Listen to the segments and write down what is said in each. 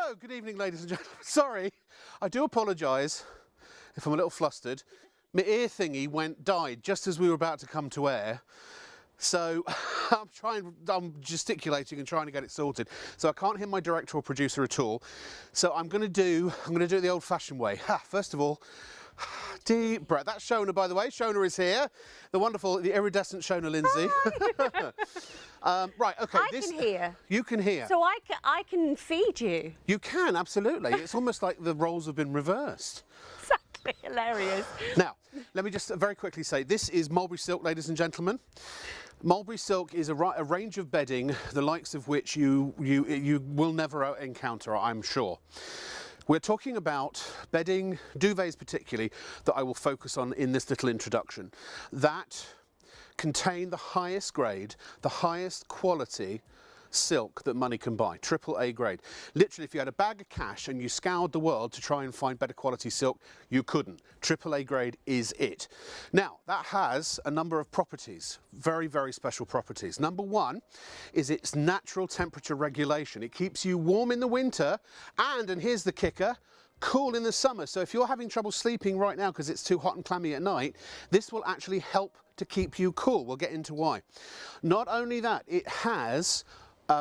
So, good evening, ladies and gentlemen. Sorry, I do apologise if I'm a little flustered. My ear thingy died just as we were about to come to air. So I'm gesticulating and trying to get it sorted. So I can't hear my director or producer at all. So I'm going to do it the old-fashioned way. First of all, deep breath. That's Shona, by the way. Shona is here. The iridescent Shona Lindsay. Right, okay. I can hear. You can hear. So I can feed you. You can, absolutely. It's almost like the roles have been reversed. Exactly, hilarious. Now, let me just very quickly say, this is mulberry silk, ladies and gentlemen. Mulberry silk is a range of bedding, the likes of which you will never encounter, I'm sure. We're talking about bedding, duvets particularly, that I will focus on in this little introduction, that contain the highest grade, the highest quality silk that money can buy, AAA grade. Literally, if you had a bag of cash and you scoured the world to try and find better quality silk, you couldn't. AAA grade is it. Now, that has a number of properties, very, very special properties. Number one is its natural temperature regulation. It keeps you warm in the winter and here's the kicker, cool in the summer. So if you're having trouble sleeping right now because it's too hot and clammy at night, this will actually help to keep you cool. We'll get into why. Not only that, it has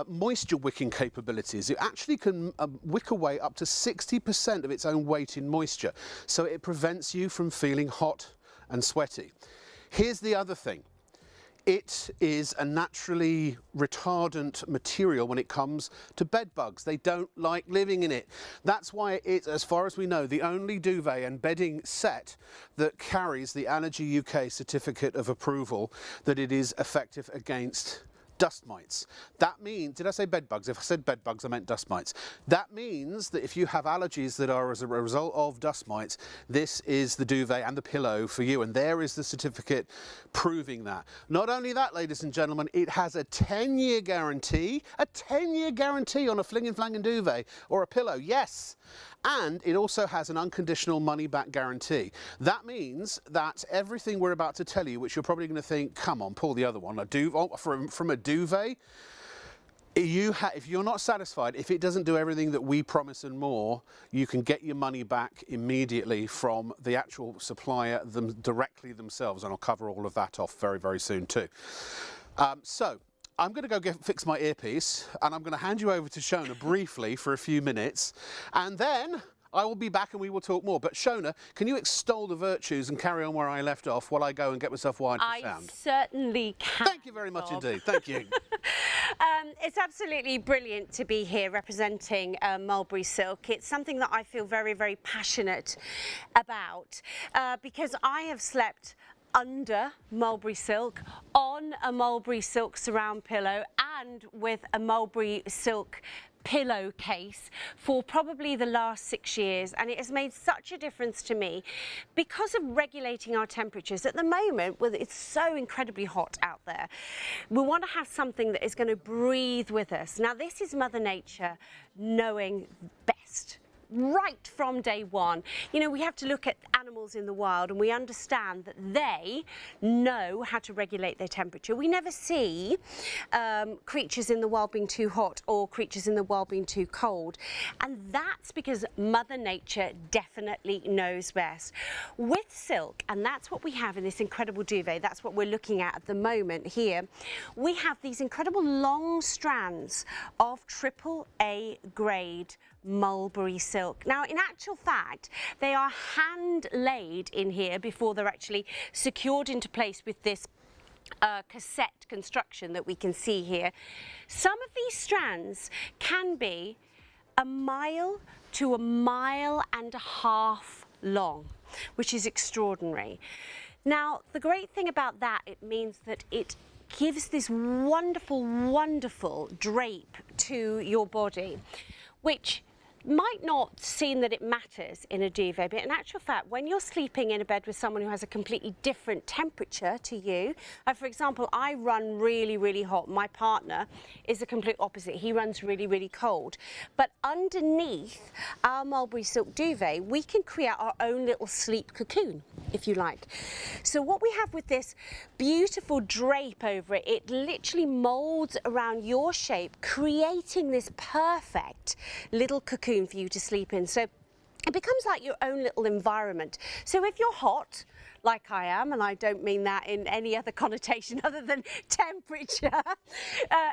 moisture wicking capabilities. It actually can wick away up to 60% of its own weight in moisture. So it prevents you from feeling hot and sweaty. Here's the other thing. It is a naturally retardant material when it comes to bed bugs. They don't like living in it. That's why it's, as far as we know, the only duvet and bedding set that carries the Allergy UK certificate of approval that it is effective against dust mites. That means, did I say bed bugs? If I said bed bugs, I meant dust mites. That means that if you have allergies that are as a result of dust mites, this is the duvet and the pillow for you. And there is the certificate proving that. Not only that, ladies and gentlemen, it has a 10-year guarantee, on a flinging flanging duvet or a pillow, yes. And it also has an unconditional money-back guarantee. That means that everything we're about to tell you, which you're probably going to think, come on, pull the other one, from a duvet, if you're not satisfied, if it doesn't do everything that we promise and more, you can get your money back immediately from the actual supplier directly themselves, and I'll cover all of that off very, very soon too. So I'm going to go fix my earpiece and I'm going to hand you over to Shona briefly for a few minutes and then I will be back and we will talk more. But Shona, can you extol the virtues and carry on where I left off while I go and get myself wired for sound? I certainly can. Thank you very much indeed. Thank you. It's absolutely brilliant to be here representing mulberry silk. It's something that I feel very, very passionate about because I have slept under mulberry silk, on a mulberry silk surround pillow and with a mulberry silk pillowcase for probably the last 6 years, and it has made such a difference to me because of regulating our temperatures. At the moment, it's so incredibly hot out there, we want to have something that is going to breathe with us. Now, this is Mother Nature knowing best. Right from day one. You know, we have to look at animals in the wild and we understand that they know how to regulate their temperature. We never see creatures in the wild being too hot or creatures in the wild being too cold. And that's because Mother Nature definitely knows best. With silk, and that's what we have in this incredible duvet, that's what we're looking at the moment here, we have these incredible long strands of AAA grade mulberry silk. Now, in actual fact, they are hand laid in here before they're actually secured into place with this cassette construction that we can see here. Some of these strands can be 1 mile to 1.5 miles long, which is extraordinary. Now, the great thing about that, it means that it gives this wonderful, wonderful drape to your body, which might not seem that it matters in a duvet, but in actual fact, when you're sleeping in a bed with someone who has a completely different temperature to you, for example, I run really, really hot. My partner is the complete opposite. He runs really, really cold. But underneath our mulberry silk duvet, we can create our own little sleep cocoon, if you like. So what we have with this beautiful drape over it, it literally molds around your shape, creating this perfect little cocoon cocoon for you to sleep in. So it becomes like your own little environment. So if you're hot, like I am, and I don't mean that in any other connotation other than temperature,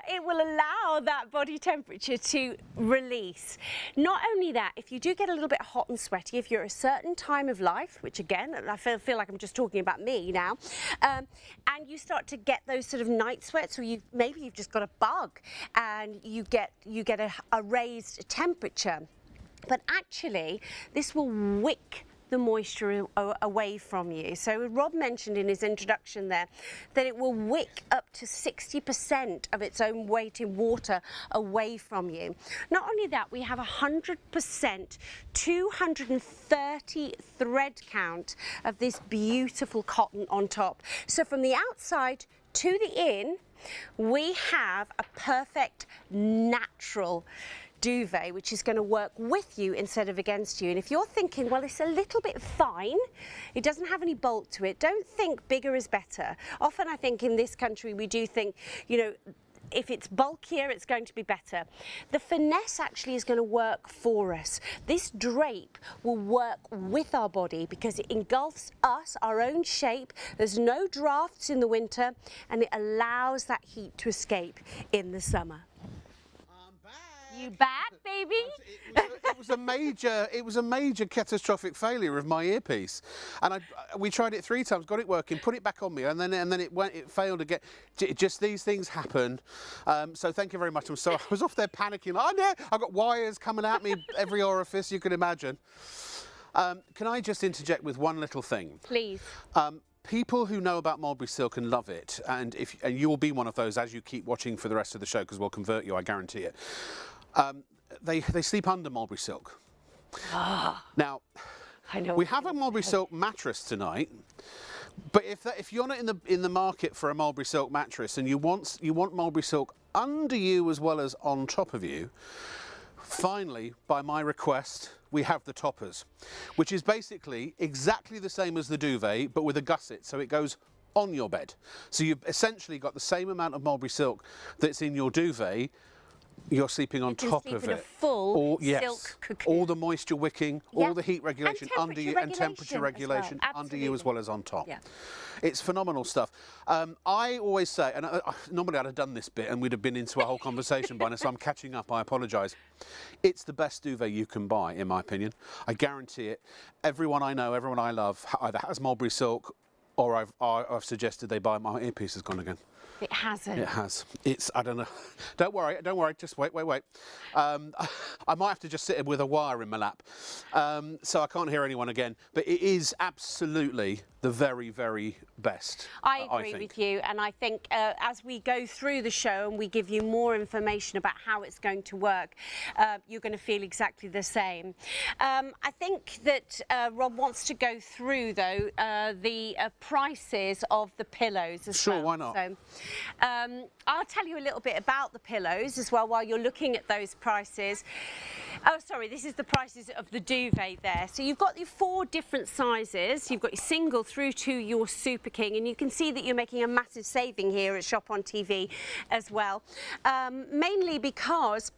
it will allow that body temperature to release. Not only that, if you do get a little bit hot and sweaty, if you're at a certain time of life, which again, I feel like I'm just talking about me now, and you start to get those sort of night sweats, or maybe you've just got a bug and you get a raised temperature. But actually, this will wick the moisture away from you. So Rob mentioned in his introduction there that it will wick up to 60% of its own weight in water away from you. Not only that, we have 100%, 230 thread count of this beautiful cotton on top. So from the outside to the in, we have a perfect natural duvet which is going to work with you instead of against you. And if you're thinking, well, it's a little bit fine, it doesn't have any bulk to it, don't think bigger is better. Often I think in this country we do think, you know, if it's bulkier, it's going to be better. The finesse actually is going to work for us. This drape will work with our body because it engulfs us, our own shape. There's no drafts in the winter, and it allows that heat to escape in the summer. You back, baby? It was a major catastrophic failure of my earpiece, and we tried it 3 times, got it working, put it back on me, and then it failed again. Just these things happen. So thank you very much. I'm sorry, I was off there panicking. Like, oh no, I've got wires coming out me every orifice you can imagine. Can I just interject with one little thing? Please. People who know about mulberry silk and love it, and you will be one of those as you keep watching for the rest of the show, because we'll convert you, I guarantee it. They sleep under mulberry silk. Now, I know we have a mulberry silk mattress tonight, but if you're not in the market for a mulberry silk mattress and you want mulberry silk under you as well as on top of you, finally, by my request, we have the toppers, which is basically exactly the same as the duvet, but with a gusset, so it goes on your bed. So you've essentially got the same amount of mulberry silk that's in your duvet. You're sleeping on top of it. A full silk cocoon. All the moisture wicking, all the heat regulation under you, and temperature regulation under you as well as on top. Yeah. It's phenomenal stuff. I always say, and normally I'd have done this bit and we'd have been into a whole conversation by now, so I'm catching up, I apologise. It's the best duvet you can buy, in my opinion. I guarantee it. Everyone I know, everyone I love, either has mulberry silk or I've suggested they buy. My earpiece has gone again. It hasn't. It has. I don't know. Don't worry, just wait. I might have to just sit with a wire in my lap, so I can't hear anyone again. But it is absolutely the very, very best. I agree with you, and I think as we go through the show and we give you more information about how it's going to work, you're going to feel exactly the same. I think that Rob wants to go through, though, the prices of the pillows as well. Sure, why not? So, I'll tell you a little bit about the pillows as well while you're looking at those prices. Oh, sorry, this is the prices of the duvet there. So you've got your 4 different sizes. You've got your single through to your Super King, and you can see that you're making a massive saving here at ShopOnTV as well, mainly because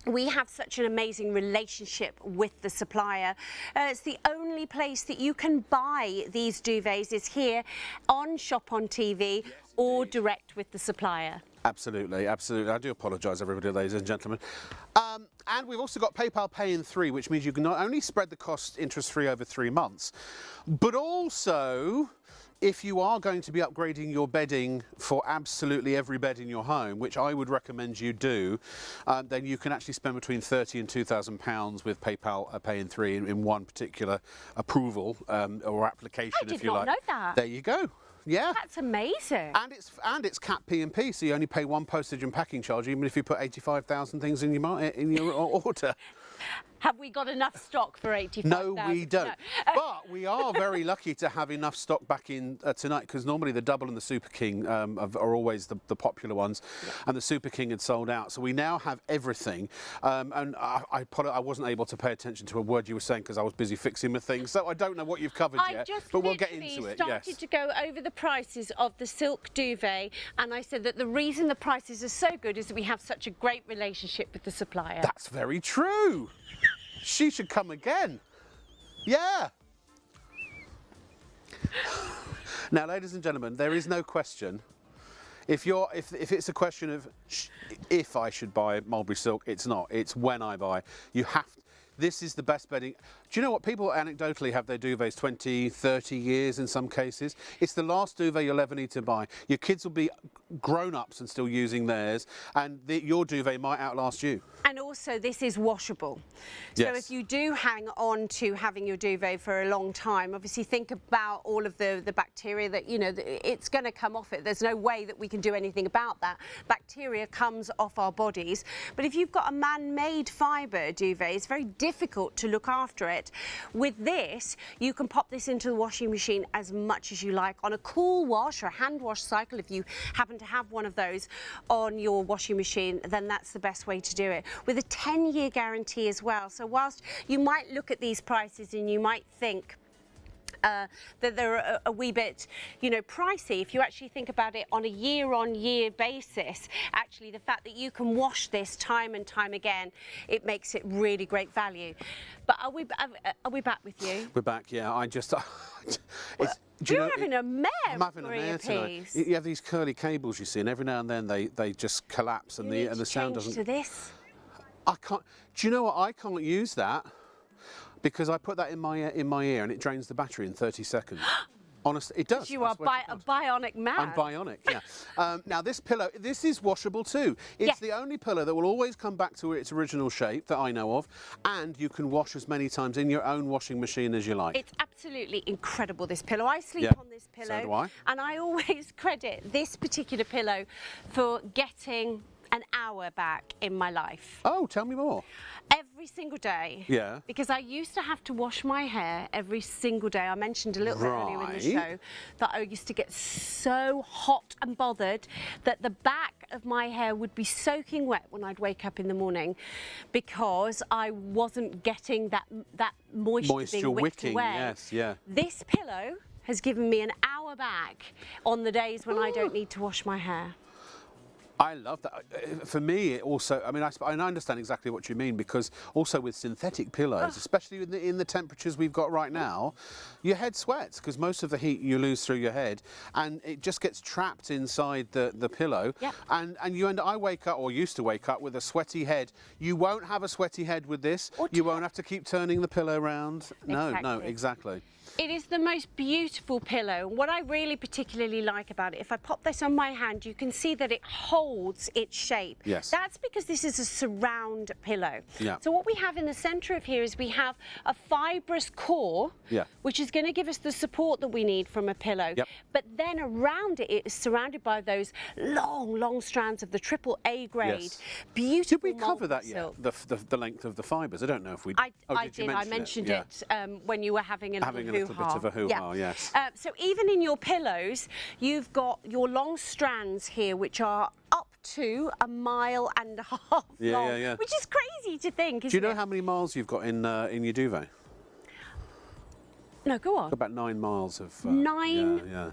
we have such an amazing relationship with the supplier. It's the only place that you can buy these duvets is here on ShopOnTV or direct with the supplier. Absolutely, absolutely. I do apologise, everybody, ladies and gentlemen. And we've also got PayPal Pay in 3, which means you can not only spread the cost interest-free over 3 months, but also, if you are going to be upgrading your bedding for absolutely every bed in your home, which I would recommend you do, then you can actually spend between £30 and £2,000 with PayPal Pay in 3 in one particular approval or application, if you like. I did not know that. There you go. Yeah. That's amazing. And it's cap P&P, so you only pay 1 postage and packing charge, even if you put 85,000 things in your order. Have we got enough stock for 85,000? No, we don't. No. But we are very lucky to have enough stock back in tonight, because normally the Double and the Super King are always the popular ones, and the Super King had sold out. So we now have everything. And I wasn't able to pay attention to a word you were saying because I was busy fixing my things. So I don't know what you've covered yet, but we'll get into it. I started to go over the prices of the silk duvet, and I said that the reason the prices are so good is that we have such a great relationship with the supplier. That's very true. She should come again. Yeah. Now, ladies and gentlemen, there is no question. If it's a question of if I should buy mulberry silk, it's not. It's when I buy. You have. This is the best bedding. Do you know what? People anecdotally have their duvets 20, 30 years in some cases. It's the last duvet you'll ever need to buy. Your kids will be grown-ups and still using theirs, and your duvet might outlast you. And also, this is washable. So Yes. if you do hang on to having your duvet for a long time, obviously think about all of the bacteria that, you know, it's going to come off it. There's no way that we can do anything about that. Bacteria comes off our bodies. But if you've got a man-made fibre duvet, it's very difficult to look after it. With this, you can pop this into the washing machine as much as you like on a cool wash or a hand wash cycle. If you happen to have one of those on your washing machine, then that's the best way to do it. With a 10-year guarantee as well. So whilst you might look at these prices and you might think that they're a wee bit, you know, pricey, if you actually think about it on a year-on-year basis, actually the fact that you can wash this time and time again, it makes it really great value. But are we back with you? We're back, yeah. You're having a mare. I'm having a mare tonight. You have these curly cables you see, and every now and then they just collapse, and the sound doesn't. To this. I can't. Do you know what? I can't use that because I put that in my ear and it drains the battery in 30 seconds. Honestly, it does. You are a bionic man. I'm bionic, yeah. Now this pillow, this is washable too. It's the only pillow that will always come back to its original shape that I know of, and you can wash as many times in your own washing machine as you like. It's absolutely incredible, this pillow. I sleep on this pillow. So do I. And I always credit this particular pillow for getting an hour back in my life. Oh, tell me more. Every single day. Yeah. Because I used to have to wash my hair every single day. I mentioned a little bit earlier in the show that I used to get so hot and bothered that the back of my hair would be soaking wet when I'd wake up in the morning because I wasn't getting that moisture being whipped away. Yes, yeah. This pillow has given me an hour back on the days when I don't need to wash my hair. I love that. For me, it also, I mean, I understand exactly what you mean, because also with synthetic pillows, especially in the temperatures we've got right now, your head sweats because most of the heat you lose through your head, and it just gets trapped inside the pillow. Yep. And I wake up, or used to wake up, with a sweaty head. You won't have a sweaty head with this. You won't have to keep turning the pillow around. No, exactly. It is the most beautiful pillow. What I really particularly like about it, if I pop this on my hand, you can see that it holds its shape. Yes. That's because this is a surround pillow. Yeah. So what we have in the centre of here is we have a fibrous core, which is going to give us the support that we need from a pillow. Yep. But then around it, it is surrounded by those long strands of the AAA grade, beautiful. Did we cover that silk. yet? The length of the fibres? I don't know if we. I did. I mentioned it when you were having a little bit of a hoo-ha, yes. So even in your pillows, you've got your long strands here, which are up to 1.5 miles long, which is crazy to think. Do you know how many miles you've got in your duvet? No, go on. About 9 miles of 9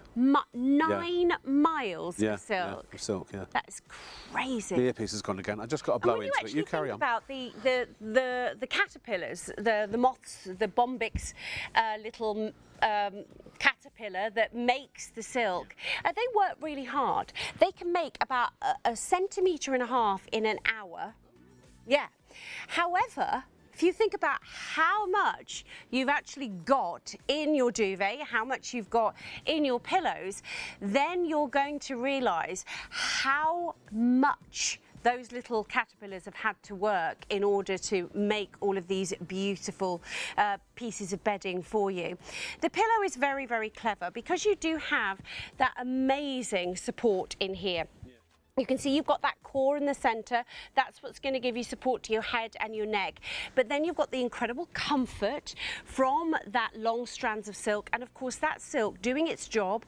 miles of silk. Of silk, yeah. That is crazy. The earpiece has gone again. I just got to blow into it. You carry on. About the caterpillars, the moths, the bombyx little caterpillar that makes the silk, they work really hard. They can make about a 1.5 centimetres in an hour. Yeah. However, if you think about how much you've actually got in your duvet, how much you've got in your pillows, then you're going to realise how much those little caterpillars have had to work in order to make all of these beautiful pieces of bedding for you. The pillow is very, very clever because you do have that amazing support in here. You can see you've got that core in the centre. That's what's going to give you support to your head and your neck. But then you've got the incredible comfort from that long strands of silk. And of course, that silk doing its job,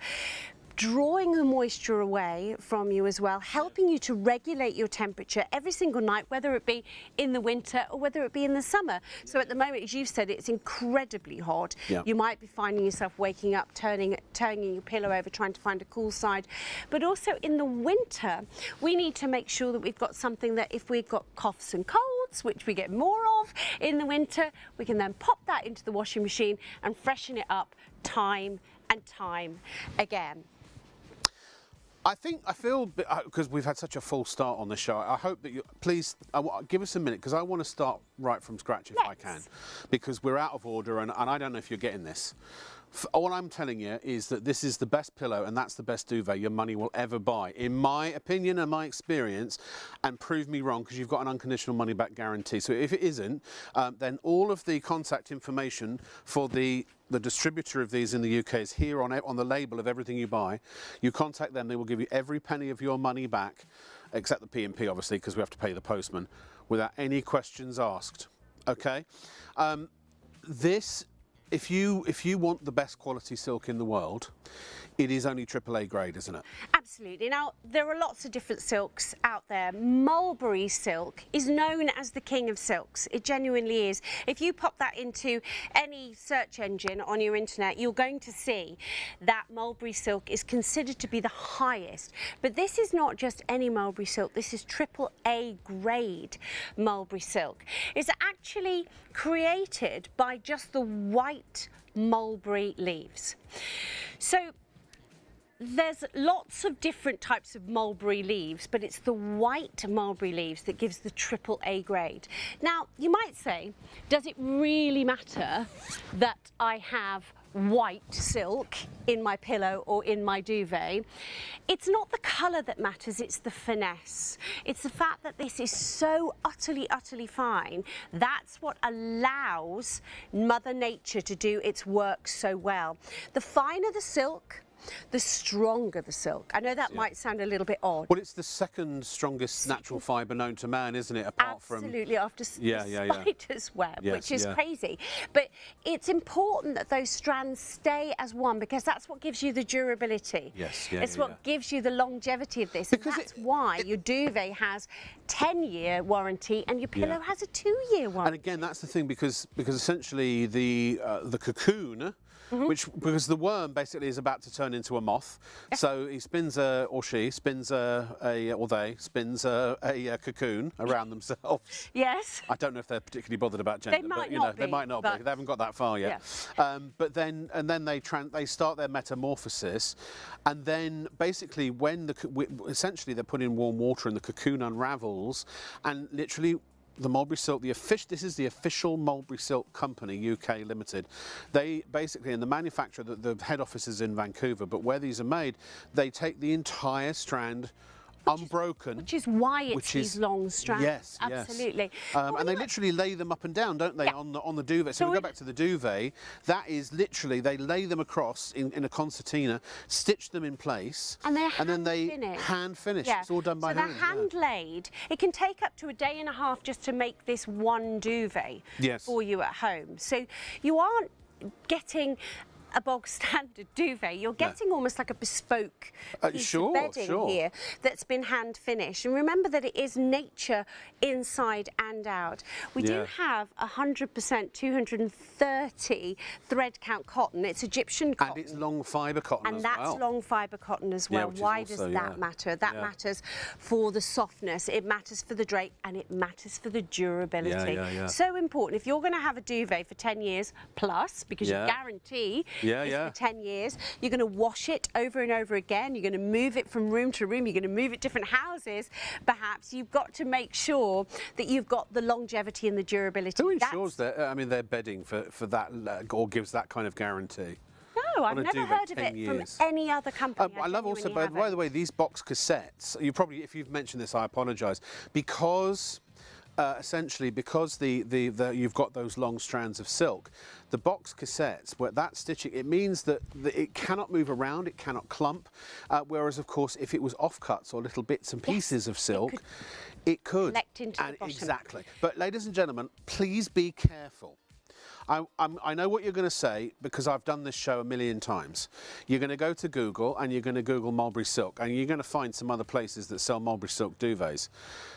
drawing the moisture away from you as well, helping you to regulate your temperature every single night, whether it be in the winter or whether it be in the summer. So at the moment, as you've said, it's incredibly hot. Yeah. You might be finding yourself waking up, turning your pillow over, trying to find a cool side. But also in the winter, we need to make sure that we've got something that if we've got coughs and colds, quilts, which we get more of in the winter. We can then pop that into the washing machine and freshen it up time and time again. I feel, because we've had such a full start on the show, I hope that you, please, give us a minute, because I want to start right from scratch if I can, because we're out of order, and I don't know if you're getting this. All I'm telling you is that this is the best pillow and that's the best duvet your money will ever buy, in my opinion and my experience, and prove me wrong, because you've got an unconditional money back guarantee. So if it isn't, then all of the contact information for the distributor of these in the UK is here on the label of everything you buy. You contact them, they will give you every penny of your money back, except the P&P obviously, because we have to pay the postman, without any questions asked. Okay? If you want the best quality silk in the world, it is only AAA grade, isn't it? Absolutely. Now, there are lots of different silks out there. Mulberry silk is known as the king of silks. It genuinely is. If you pop that into any search engine on your internet, you're going to see that mulberry silk is considered to be the highest. But this is not just any mulberry silk. This is AAA grade mulberry silk. It's actually created by just the white mulberry leaves. So there's lots of different types of mulberry leaves, but it's the white mulberry leaves that gives the AAA grade. Now, you might say, does it really matter that I have white silk in my pillow or in my duvet? It's not the colour that matters, it's the finesse. It's the fact that this is so utterly fine. That's what allows Mother Nature to do its work so well. The finer the silk, the stronger the silk. I know that might sound a little bit odd. Well, it's the second strongest natural fibre known to man, isn't it? Apart from absolutely, after spider's web, which is crazy. But it's important that those strands stay as one, because that's what gives you the durability. It's what gives you the longevity of this. Because and that's why your duvet has 10-year warranty and your pillow has a 2-year warranty. And again, that's the thing, because essentially the cocoon, because the worm basically is about to turn into a moth, so he spins or she spins or they spins a cocoon around themselves. Yes. I don't know if they're particularly bothered about gender, but you know, they might not be. They haven't got that far yet. But then they start their metamorphosis, and then basically when essentially they're put in warm water and the cocoon unravels, and literally the mulberry silk, this is the official mulberry silk company, UK Limited. They basically, and the manufacturer, the head office is in Vancouver, but where these are made, they take the entire strand unbroken, which is why it's these long strands. Yes, absolutely. And they literally lay them up and down, don't they, on the duvet? So we go back to the duvet. That is literally, they lay them across in a concertina, stitch them in place, and then they hand finish. It's all done by hand. So they're hand laid. It can take up to a day and a half just to make this one duvet for you at home. So you aren't getting a bog standard duvet, you're getting almost like a bespoke piece of bedding here that's been hand finished. And remember that it is nature inside and out. We do have 100% 230 thread count cotton. It's Egyptian cotton. And it's long fibre cotton as well. And that's long fibre cotton as well. Why does that matter? That matters for the softness, it matters for the drape, and it matters for the durability. So important. If you're going to have a duvet for 10 years plus, because you guarantee for 10 years. You're going to wash it over and over again. You're going to move it from room to room. You're going to move it different houses, perhaps. You've got to make sure that you've got the longevity and the durability. Who ensures that? I mean, they're bedding for that, or gives that kind of guarantee? No, I've never heard of it from any other company. I love also, by the way, these box cassettes. You probably, if you've mentioned this, I apologise, because essentially, because you've got those long strands of silk, the box cassettes, where that stitching, it means that it cannot move around, it cannot clump, whereas of course if it was offcuts or little bits and pieces of silk, it could. Connect into the bottom. Exactly. But ladies and gentlemen, please be careful. I know what you're going to say, because I've done this show a million times. You're going to go to Google and you're going to Google mulberry silk, and you're going to find some other places that sell mulberry silk duvets.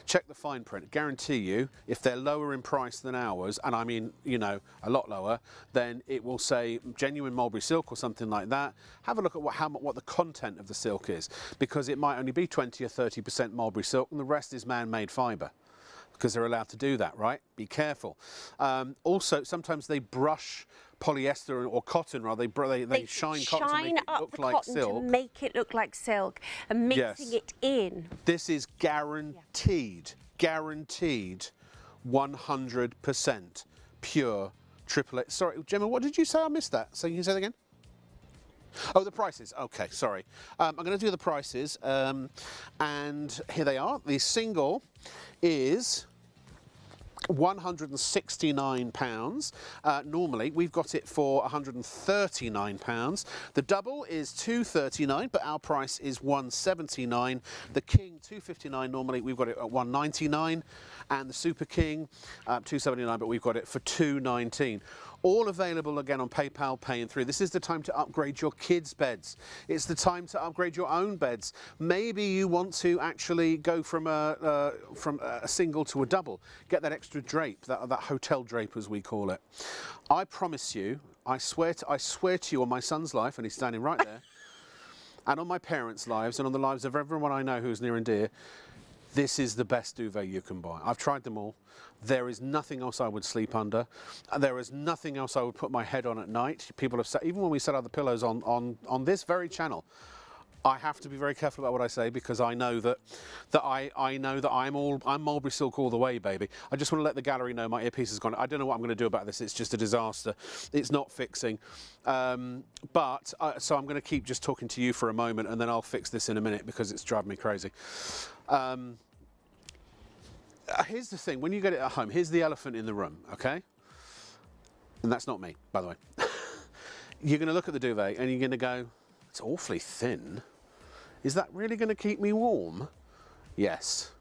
Check the fine print. Guarantee you, if they're lower in price than ours, and I mean, you know, a lot lower, then it will say genuine mulberry silk or something like that. Have a look at what the content of the silk is, because it might only be 20 or 30% mulberry silk and the rest is man-made fibre. because they're allowed to do that, right? Be careful. Also, sometimes they brush polyester or cotton, rather. They shine cotton to make it look like silk. To make it look like silk and mixing it in. This is guaranteed, guaranteed 100% pure triple X. Sorry, Gemma, what did you say? I missed that. So you can say that again? Oh, the prices. Okay, sorry. I'm going to do the prices. And here they are. The single is £169. Normally, we've got it for £139. The double is £239, but our price is £179. The King, £259. Normally, we've got it at £199. And the Super King, £279, but we've got it for £219. All available again on PayPal, Pay in 3. This is the time to upgrade your kids' beds. It's the time to upgrade your own beds. Maybe you want to actually go from a single to a double. Get that extra drape, that hotel drape as we call it. I promise you, I swear to you on my son's life, and he's standing right there, and on my parents' lives, and on the lives of everyone I know who's near and dear, this is the best duvet you can buy. I've tried them all. There is nothing else I would sleep under. There is nothing else I would put my head on at night. People have said, even when we set other pillows on this very channel, I have to be very careful about what I say, because I know that I'm Mulberry Silk all the way, baby. I just want to let the gallery know my earpiece has gone. I don't know what I'm going to do about this. It's just a disaster. It's not fixing. So I'm going to keep just talking to you for a moment, and then I'll fix this in a minute because it's driving me crazy. Here's the thing, when you get it at home, here's the elephant in the room, okay? And that's not me, by the way. You're going to look at the duvet and you're going to go, it's awfully thin. Is that really going to keep me warm? Yes.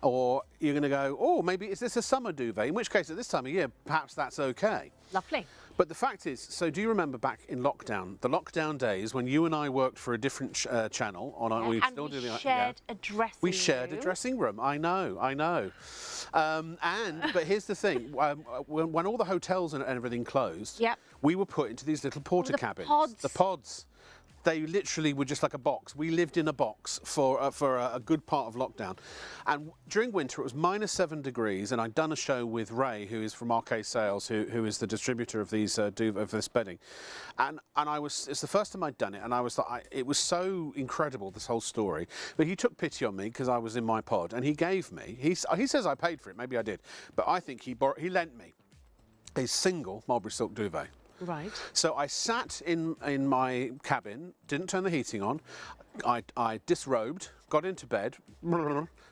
Or you're going to go, oh, maybe is this a summer duvet? In which case, at this time of year, perhaps that's okay. Lovely. But the fact is, so do you remember back in lockdown, the lockdown days when you and I worked for a different channel on? We still do the shared a dressing room. We shared a dressing room. I know. But here's the thing: when all the hotels and everything closed, we were put into these little porta cabins. The pods. They literally were just like a box. We lived in a box for a good part of lockdown. And during winter, it was -7 degrees, and I'd done a show with Ray, who is from RK Sales, who is the distributor of these of this bedding. And it's the first time I'd done it, and I was like, it was so incredible, this whole story. But he took pity on me because I was in my pod, and he gave me, he says I paid for it, maybe I did, but I think he lent me a single Mulberry Silk duvet. Right. So I sat in my cabin, didn't turn the heating on. I disrobed, got into bed,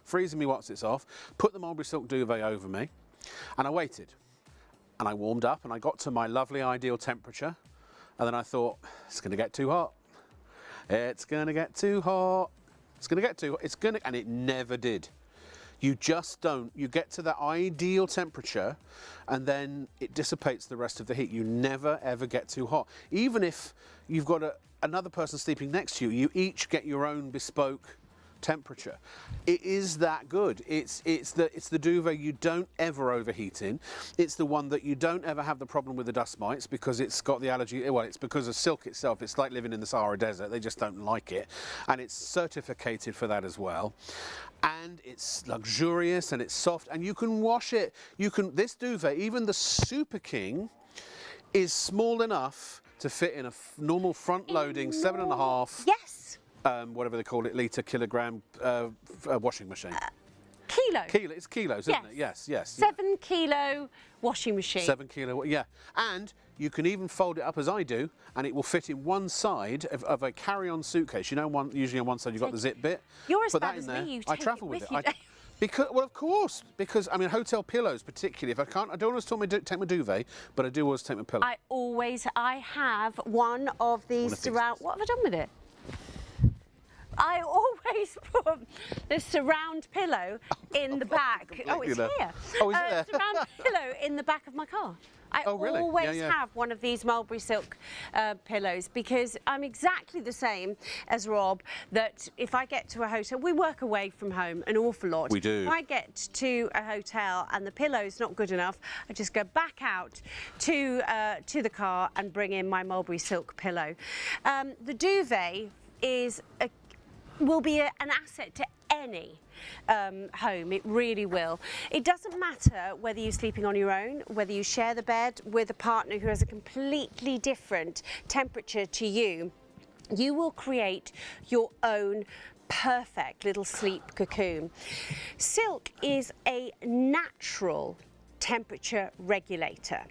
freezing me what's it's off, put the Mulberry Silk duvet over me, and I waited. And I warmed up, and I got to my lovely ideal temperature, and then I thought, it's going to get too hot. It's going to get too hot. And it never did. You just don't. You get to that ideal temperature and then it dissipates the rest of the heat. You never, ever get too hot. Even if you've got another person sleeping next to you, you each get your own bespoke temperature. It is that good. It's the duvet you don't ever overheat in. It's the one that you don't ever have the problem with the dust mites because it's got the allergy. Well, it's because of silk itself. It's like living in the Sahara Desert. They just don't like it. And it's certificated for that as well. And it's luxurious and it's soft and you can wash it. This duvet, even the Super King, is small enough to fit in a normal front loading 7.5. Yes. Whatever they call it, kilogram washing machine. Kilo. It's kilos, isn't it? Yes. 7 kilo washing machine. 7 kilo, yeah. And you can even fold it up as I do, and it will fit in one side of a carry-on suitcase. You know, usually on one side you've got the zip bit. You're as Put bad that as in there. me. You I take travel it with with it. you. Well, of course, because I mean, hotel pillows particularly. If I don't always take my duvet, but I do always take my pillow. I have one of these surround. What have I done with it? I always put the surround pillow in the back. Oh, it's here. Oh, is it there? Surround pillow in the back of my car. I always have one of these Mulberry Silk pillows because I'm exactly the same as Rob, that if I get to a hotel, we work away from home an awful lot. We do. If I get to a hotel and the pillow's not good enough, I just go back out to the car and bring in my Mulberry Silk pillow. The duvet will be an asset to any home. It really will. It doesn't matter whether you're sleeping on your own, whether you share the bed with a partner who has a completely different temperature to you. You will create your own perfect little sleep cocoon. Silk is a natural temperature regulator,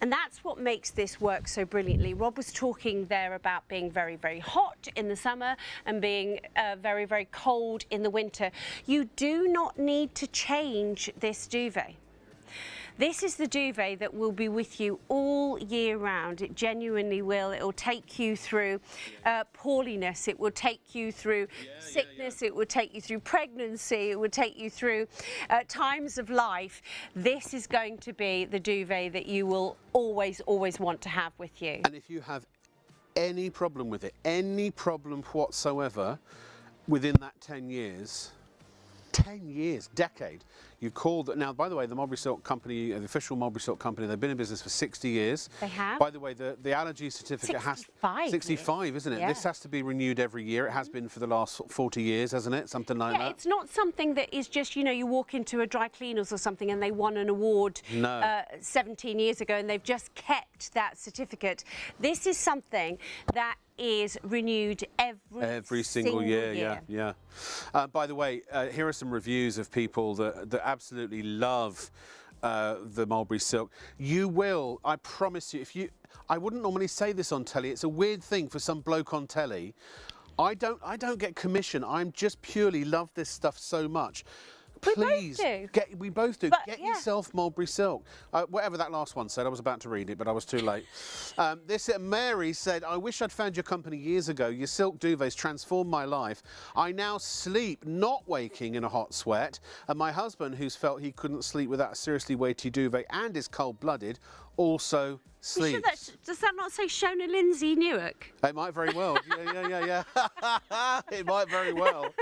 and that's what makes this work so brilliantly. Rob was talking there about being very, very hot in the summer and being very, very cold in the winter. You do not need to change this duvet. This is the duvet that will be with you all year round. It genuinely will. It will take you through poorliness. It will take you through sickness. It will take you through pregnancy. It will take you through times of life. This is going to be the duvet that you will always, always want to have with you. And if you have any problem with it, any problem whatsoever, within that 10 years, 10 years, decade, you called. Now, by the way, the Mulberry Silk Company, the official Mulberry Silk Company, they've been in business for 60 years. They have. By the way, the allergy certificate 65, isn't it? Yeah. This has to be renewed every year. It has been for the last 40 years, hasn't it? Something like that. It's not something that is just, you know, you walk into a dry cleaners or something and they won an award 17 years ago and they've just kept that certificate. This is something that is renewed every single year. Yeah. By the way, here are some reviews of people that absolutely love the Mulberry Silk. You will, I promise you, I wouldn't normally say this on telly. It's a weird thing for some bloke on telly. I don't get commission. I'm just purely love this stuff so much. Please, we both do. Get yourself Mulberry Silk. Whatever that last one said, I was about to read it, but I was too late. Mary said, I wish I'd found your company years ago. Your silk duvets transformed my life. I now sleep not waking in a hot sweat. And my husband, who's felt he couldn't sleep without a seriously weighty duvet and is cold-blooded, also sleeps. Does that not say Shona Lindsay Newark? It might very well. Yeah. It might very well.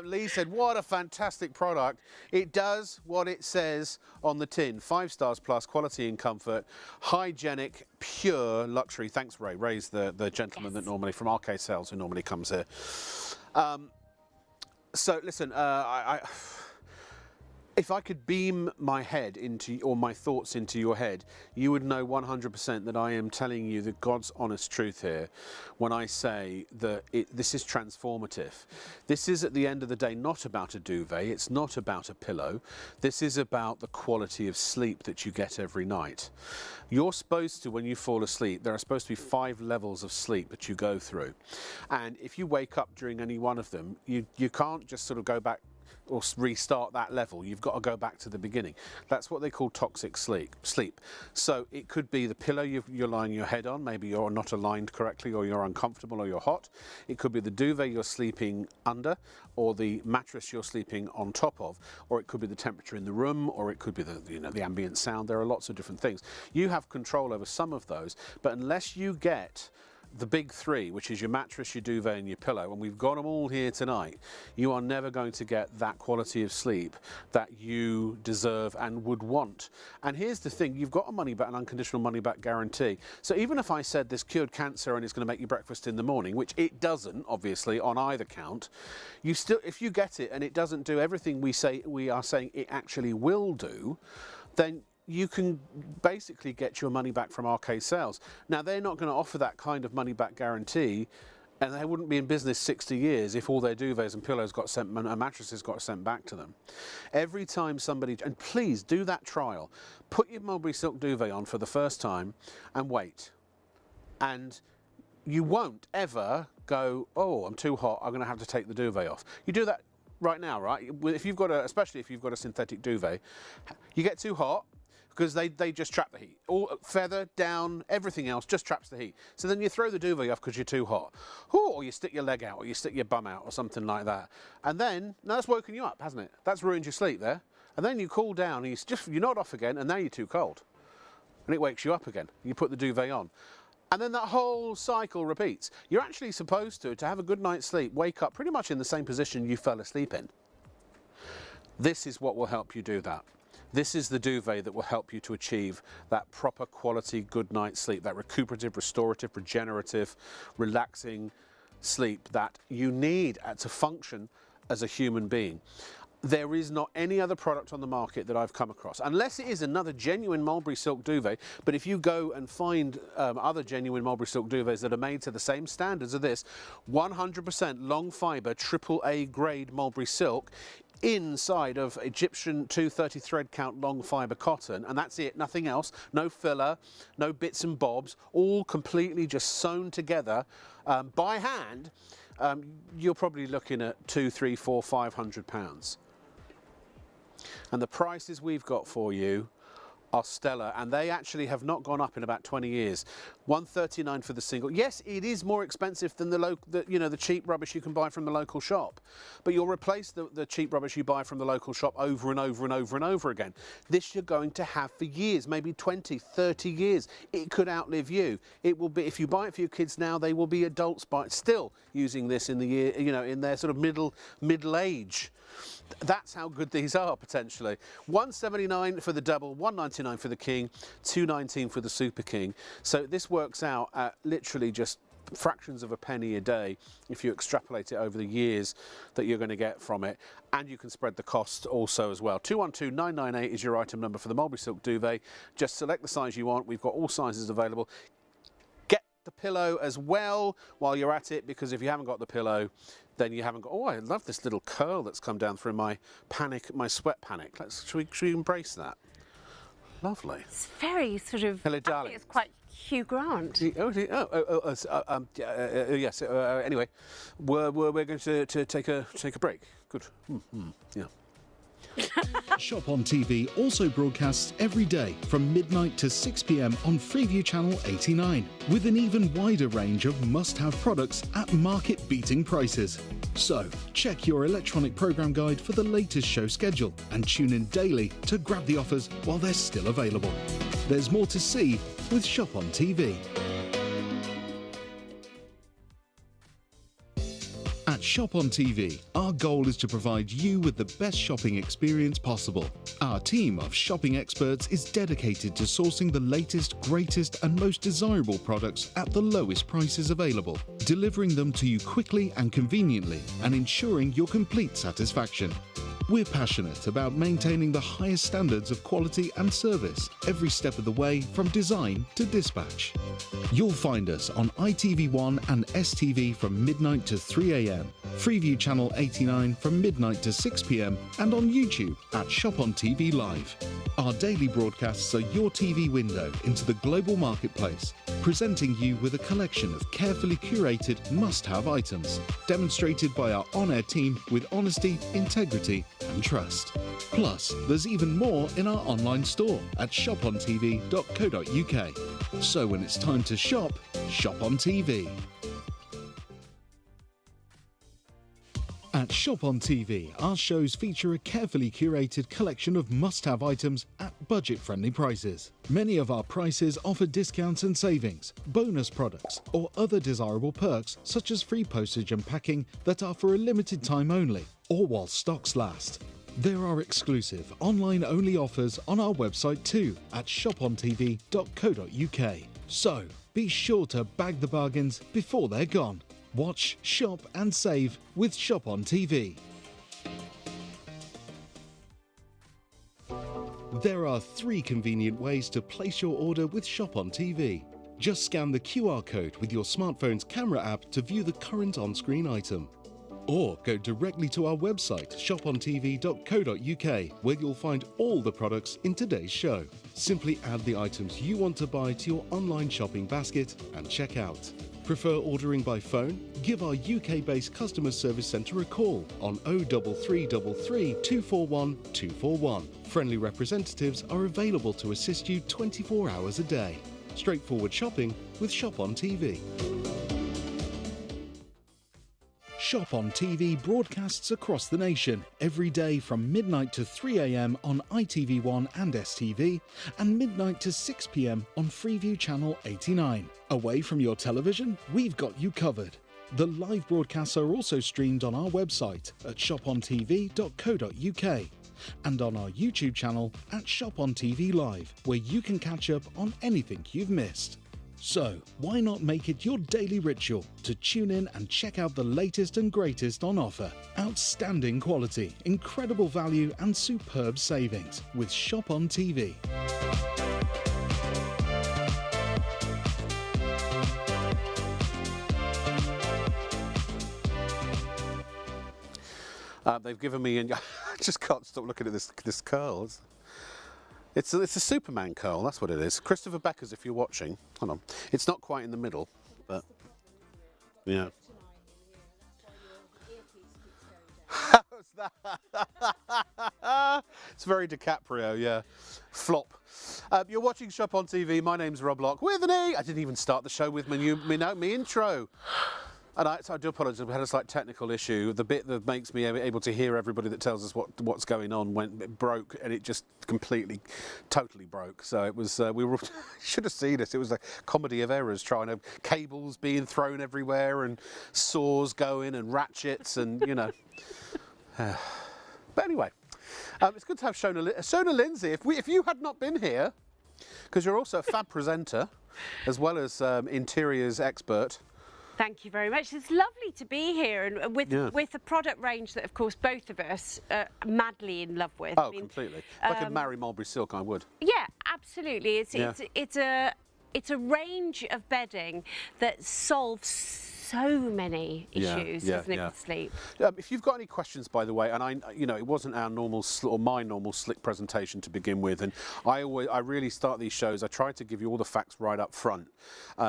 Lee said, what a fantastic product. It does what it says on the tin. 5 stars plus, quality and comfort, hygienic, pure luxury. Thanks, Ray. Ray's the gentleman that normally, from RK Sales, who normally comes here. So listen, if I could beam my head into, or my thoughts into your head, you would know 100% that I am telling you the God's honest truth here when I say that this is transformative. This is, at the end of the day, not about a duvet. It's not about a pillow. This is about the quality of sleep that you get every night. You're supposed to, when you fall asleep, there are supposed to be 5 levels of sleep that you go through. And if you wake up during any one of them, you can't just sort of go back or restart that level. You've got to go back to the beginning. That's what they call toxic sleep. So it could be the pillow you're lying your head on. Maybe you're not aligned correctly, or you're uncomfortable, or you're hot. It could be the duvet you're sleeping under, or the mattress you're sleeping on top of, or it could be the temperature in the room, or it could be the ambient sound. There are lots of different things. You have control over some of those, but unless you get the big 3, which is your mattress, your duvet and your pillow, and we've got them all here tonight, you are never going to get that quality of sleep that you deserve and would want. And here's the thing, you've got a money back, an unconditional money back guarantee. So even if I said this cured cancer and it's going to make you breakfast in the morning, which it doesn't, obviously, on either count, you still, if you get it and it doesn't do everything we are saying it actually will do, then you can basically get your money back from RK Sales. Now, they're not going to offer that kind of money back guarantee, and they wouldn't be in business 60 years if all their duvets and pillows got sent, and mattresses got sent back to them. Every time somebody, and please do that trial, put your Mulberry Silk duvet on for the first time and wait. And you won't ever go, oh, I'm too hot, I'm going to have to take the duvet off. You do that right now, right? If you've got especially if you've got a synthetic duvet, you get too hot, because they just trap the heat. All feather, down, everything else just traps the heat. So then you throw the duvet off because you're too hot. Or you stick your leg out, or you stick your bum out, or something like that. And then, now that's woken you up, hasn't it? That's ruined your sleep there. And then you cool down, and you're not off again, and now you're too cold. And it wakes you up again. You put the duvet on. And then that whole cycle repeats. You're actually supposed to have a good night's sleep, wake up pretty much in the same position you fell asleep in. This is what will help you do that. This is the duvet that will help you to achieve that proper quality good night's sleep, that recuperative, restorative, regenerative, relaxing sleep that you need to function as a human being. There is not any other product on the market that I've come across, unless it is another genuine mulberry silk duvet. But if you go and find other genuine mulberry silk duvets that are made to the same standards of this, 100% long fibre, AAA grade mulberry silk, inside of Egyptian 230 thread count long fibre cotton, and that's it, nothing else, no filler, no bits and bobs, all completely just sewn together by hand, you're probably looking at £200, £300, £400, £500. And the prices we've got for you are stellar, and they actually have not gone up in about 20 years. £139 for the single. Yes, it is more expensive than the cheap rubbish you can buy from the local shop, but you'll replace the cheap rubbish you buy from the local shop over and over and over and over again. This you're going to have for years, maybe 20, 30 years. It could outlive you. It will be, if you buy it for your kids now, they will be adults still using this in the year, in their sort of middle age. That's how good these are, potentially. £179 for the double, £199 for the king, £219 for the super king. So this works out at literally just fractions of a penny a day if you extrapolate it over the years that you're going to get from it, and you can spread the cost also as well. 212998 is your item number for the mulberry silk duvet. Just select the size you want. We've got all sizes available. Get the pillow as well while you're at it, because if you haven't got the pillow, then you haven't got. Oh, I love this little curl that's come down through my sweat panic. Should we embrace that? Lovely. It's very sort of. Hello, darling. I think it's quite Hugh Grant. Yes. Anyway, we're going to take a break. Good. Yeah. Shop on TV also broadcasts every day from midnight to 6 p.m. on Freeview Channel 89, with an even wider range of must-have products at market-beating prices. So, check your electronic program guide for the latest show schedule and tune in daily to grab the offers while they're still available. There's more to see with Shop on TV. At Shop on TV, our goal is to provide you with the best shopping experience possible. Our team of shopping experts is dedicated to sourcing the latest, greatest and most desirable products at the lowest prices available, delivering them to you quickly and conveniently, and ensuring your complete satisfaction. We're passionate about maintaining the highest standards of quality and service every step of the way, from design to dispatch. You'll find us on ITV1 and STV from midnight to 3 a.m, Freeview Channel 89 from midnight to 6 p.m, and on YouTube at ShopOnTV Live. Our daily broadcasts are your TV window into the global marketplace, presenting you with a collection of carefully curated must-have items, demonstrated by our on-air team with honesty, integrity and trust. Plus, there's even more in our online store at shopontv.co.uk. So when it's time to shop, shop on TV. At Shop on TV, our shows feature a carefully curated collection of must-have items at budget-friendly prices. Many of our prices offer discounts and savings, bonus products, or other desirable perks such as free postage and packing that are for a limited time only, or while stocks last. There are exclusive online-only offers on our website too at shopontv.co.uk. So, be sure to bag the bargains before they're gone. Watch, shop and save with Shop on TV. There are 3 convenient ways to place your order with Shop on TV. Just scan the QR code with your smartphone's camera app to view the current on-screen item. Or go directly to our website, shopontv.co.uk, where you'll find all the products in today's show. Simply add the items you want to buy to your online shopping basket and check out. Prefer ordering by phone? Give our UK-based customer service centre a call on 03333 241 241. Friendly representatives are available to assist you 24 hours a day. Straightforward shopping with Shop on TV. Shop on TV broadcasts across the nation every day from midnight to 3 a.m. on ITV1 and STV, and midnight to 6 p.m. on Freeview Channel 89. Away from your television, we've got you covered. The live broadcasts are also streamed on our website at shopontv.co.uk and on our YouTube channel at ShopOnTV Live, where you can catch up on anything you've missed. So, why not make it your daily ritual to tune in and check out the latest and greatest on offer? Outstanding quality, incredible value and superb savings with ShopOnTV. They've given me, and I just can't stop looking at this curl. It's a Superman curl, that's what it is. Christopher Becker's, if you're watching. Hold on. It's not quite in the middle, but yeah. How's that? It's very DiCaprio, yeah. Flop. You're watching Shop on TV. My name's Rob Lock with an E. I didn't even start the show with me intro. And so I do apologise, we had a slight technical issue. The bit that makes me able to hear everybody that tells us what's going on it broke, and it just completely, totally broke. So it was, we should have seen it. It was a comedy of errors, cables being thrown everywhere and saws going and ratchets and, you know. But anyway, it's good to have Shona Lindsay. If you had not been here, because you're also a fab presenter, as well as interiors expert. Thank you very much. It's lovely to be here, and with a product range that, of course, both of us are madly in love with. Oh, completely. If I could marry Mulberry Silk, I would. Yeah, absolutely. It's a range of bedding that solves so many issues, isn't it, with sleep? If you've got any questions, by the way, and it wasn't our normal or my normal slick presentation to begin with, and I really start these shows. I try to give you all the facts right up front.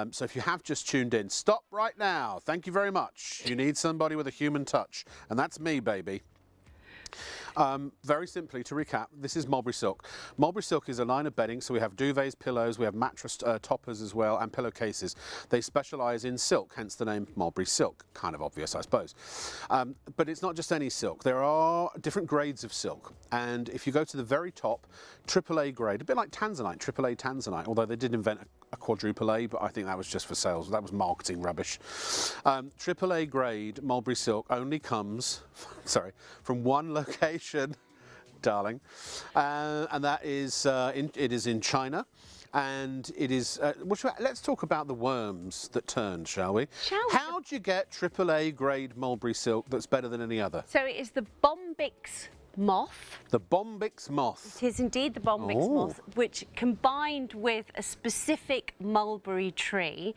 So if you have just tuned in, stop right now. Thank you very much. You need somebody with a human touch, and that's me, baby. Very simply, to recap, this is Mulberry Silk. Mulberry Silk is a line of bedding, so we have duvets, pillows, we have mattress toppers as well, and pillowcases. They specialise in silk, hence the name Mulberry Silk. Kind of obvious, I suppose. But it's not just any silk. There are different grades of silk, and if you go to the very top, AAA grade, a bit like Tanzanite, AAA Tanzanite, although they did invent a quadruple A, but I think that was just for sales. That was marketing rubbish. AAA grade Mulberry Silk only comes, from one location, darling, and that is it is in China, and it is. Let's talk about the worms that turned, shall we? How do you get AAA grade Mulberry Silk that's better than any other? So it is the Bombyx moth. The Bombyx moth. It is indeed the Bombyx moth, which combined with a specific mulberry tree,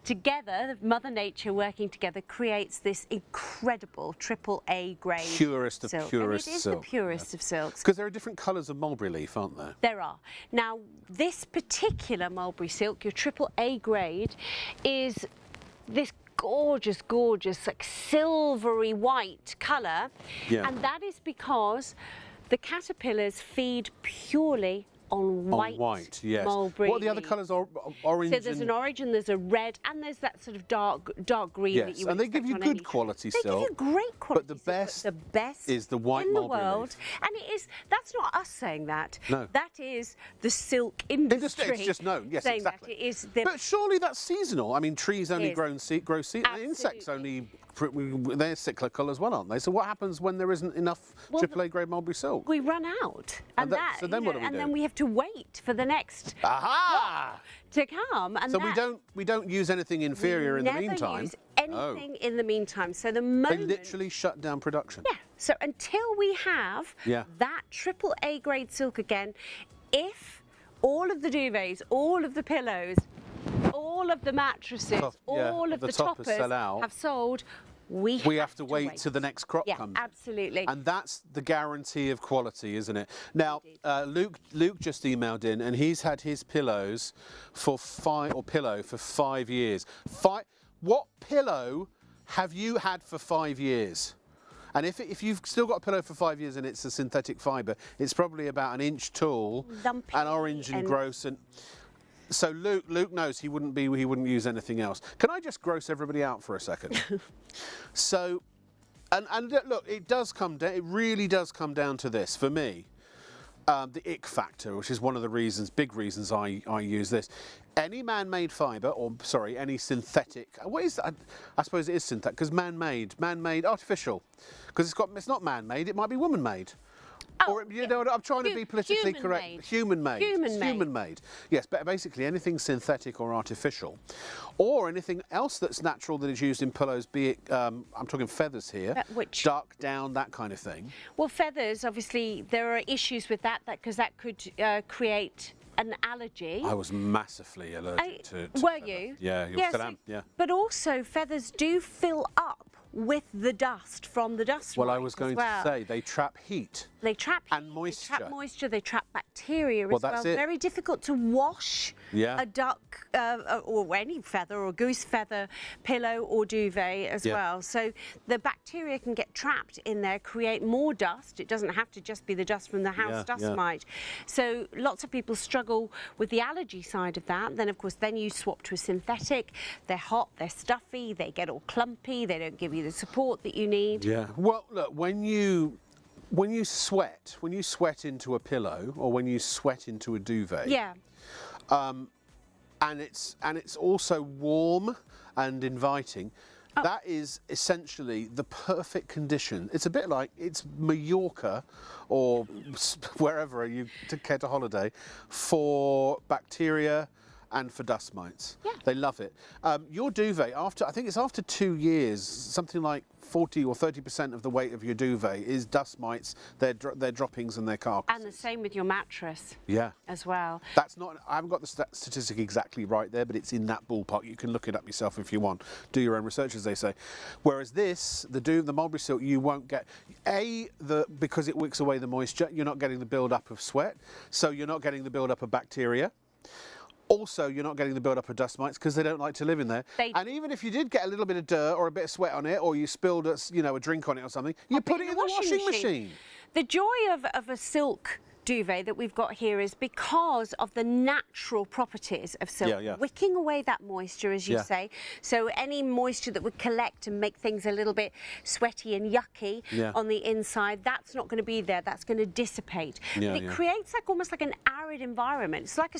together, Mother Nature working together, creates this incredible AAA grade purest of silk. purest and it is silk. The purest of silks. Because there are different colours of mulberry leaf, aren't there? There are. Now, this particular mulberry silk, your AAA grade, is this gorgeous, like silvery white colour, and that is because the caterpillars feed purely on white, mulberry. What are the other colours? Orange. So there's an orange and there's a red and there's that sort of dark green that you would and they give you good quality silk. They give you great quality. But the best is the white in the mulberry world, leaf. and it is. That's not us saying that. No. That is the silk industry. It's just known. Yes, saying exactly. That it is the but surely that's seasonal. I mean, trees only grow seed. Insects only. They're cyclical as well, aren't they? So what happens when there isn't enough AAA grade mulberry silk? We run out, and so then what do we do? And then we have to wait for the next to come. And so we don't use anything inferior in the meantime. Never use anything in the meantime. So the moment they literally shut down production. Yeah. So until we have that AAA grade silk again, if all of the duvets, all of the pillows, all of the mattresses, all of the toppers have sold, we have to wait till the next crop comes. Yeah, absolutely. And that's the guarantee of quality, isn't it? Now, Luke just emailed in, and he's had his pillows for 5 years. What pillow have you had for 5 years? And if you've still got a pillow for 5 years and it's a synthetic fibre, it's probably about an inch tall, lumpy, and orange and gross. And so Luke knows he wouldn't use anything else. Can I just gross everybody out for a second? So, and look, it really does come down to this for me. The ick factor, which is one of the big reasons I use this. Any man-made fibre, any synthetic, what is that? I suppose it is synthetic, because man-made, artificial, because it's not man-made, it might be woman-made. Or, you know, I'm trying to be politically correct. Human-made. Human-made. Human-made. Human-made. Yes, but basically anything synthetic or artificial, or anything else that's natural that is used in pillows, be it, I'm talking feathers here, duck, down, that kind of thing. Well, feathers, obviously, there are issues with that because that could create an allergy. I was massively allergic to Were feather. you? Yeah, yeah. But also, feathers do fill up with the dust from the dust Well, I mites was going as well. to say they trap heat. They trap heat, and moisture. They trap moisture. They trap bacteria Well, as well. that's it. Very difficult to wash a duck or any feather or goose feather pillow or duvet as well. So the bacteria can get trapped in there, create more dust. It doesn't have to just be the dust from the house dust mite. So lots of people struggle with the allergy side of that. Then, of course, then you swap to a synthetic. They're hot, they're stuffy, they get all clumpy. They don't give you the support that you need. Yeah. Well, look, when you sweat into a pillow or when you sweat into a duvet, and it's also warm and inviting, that is essentially the perfect condition. It's a bit like it's Mallorca or wherever you care to holiday for bacteria and for dust mites. Yeah. They love it. Your duvet, I think it's after 2 years, something like 40 or 30% of the weight of your duvet is dust mites, their droppings and their carcasses. And the same with your mattress. Yeah. As well. That's not, I haven't got the statistic exactly right there, but it's in that ballpark. You can look it up yourself if you want. Do your own research, as they say. Whereas this, the mulberry silk, you won't get, because it wicks away the moisture, you're not getting the build-up of sweat, so you're not getting the build-up of bacteria. Also, you're not getting the build-up of dust mites because they don't like to live in there. And even if you did get a little bit of dirt or a bit of sweat on it, or you spilled a drink on it or something, you put it in the washing machine. The joy of a silk duvet that we've got here is because of the natural properties of silk, wicking away that moisture, as you say. So any moisture that would collect and make things a little bit sweaty and yucky on the inside, that's not going to be there. That's going to dissipate. But it creates almost like an arid environment. It's like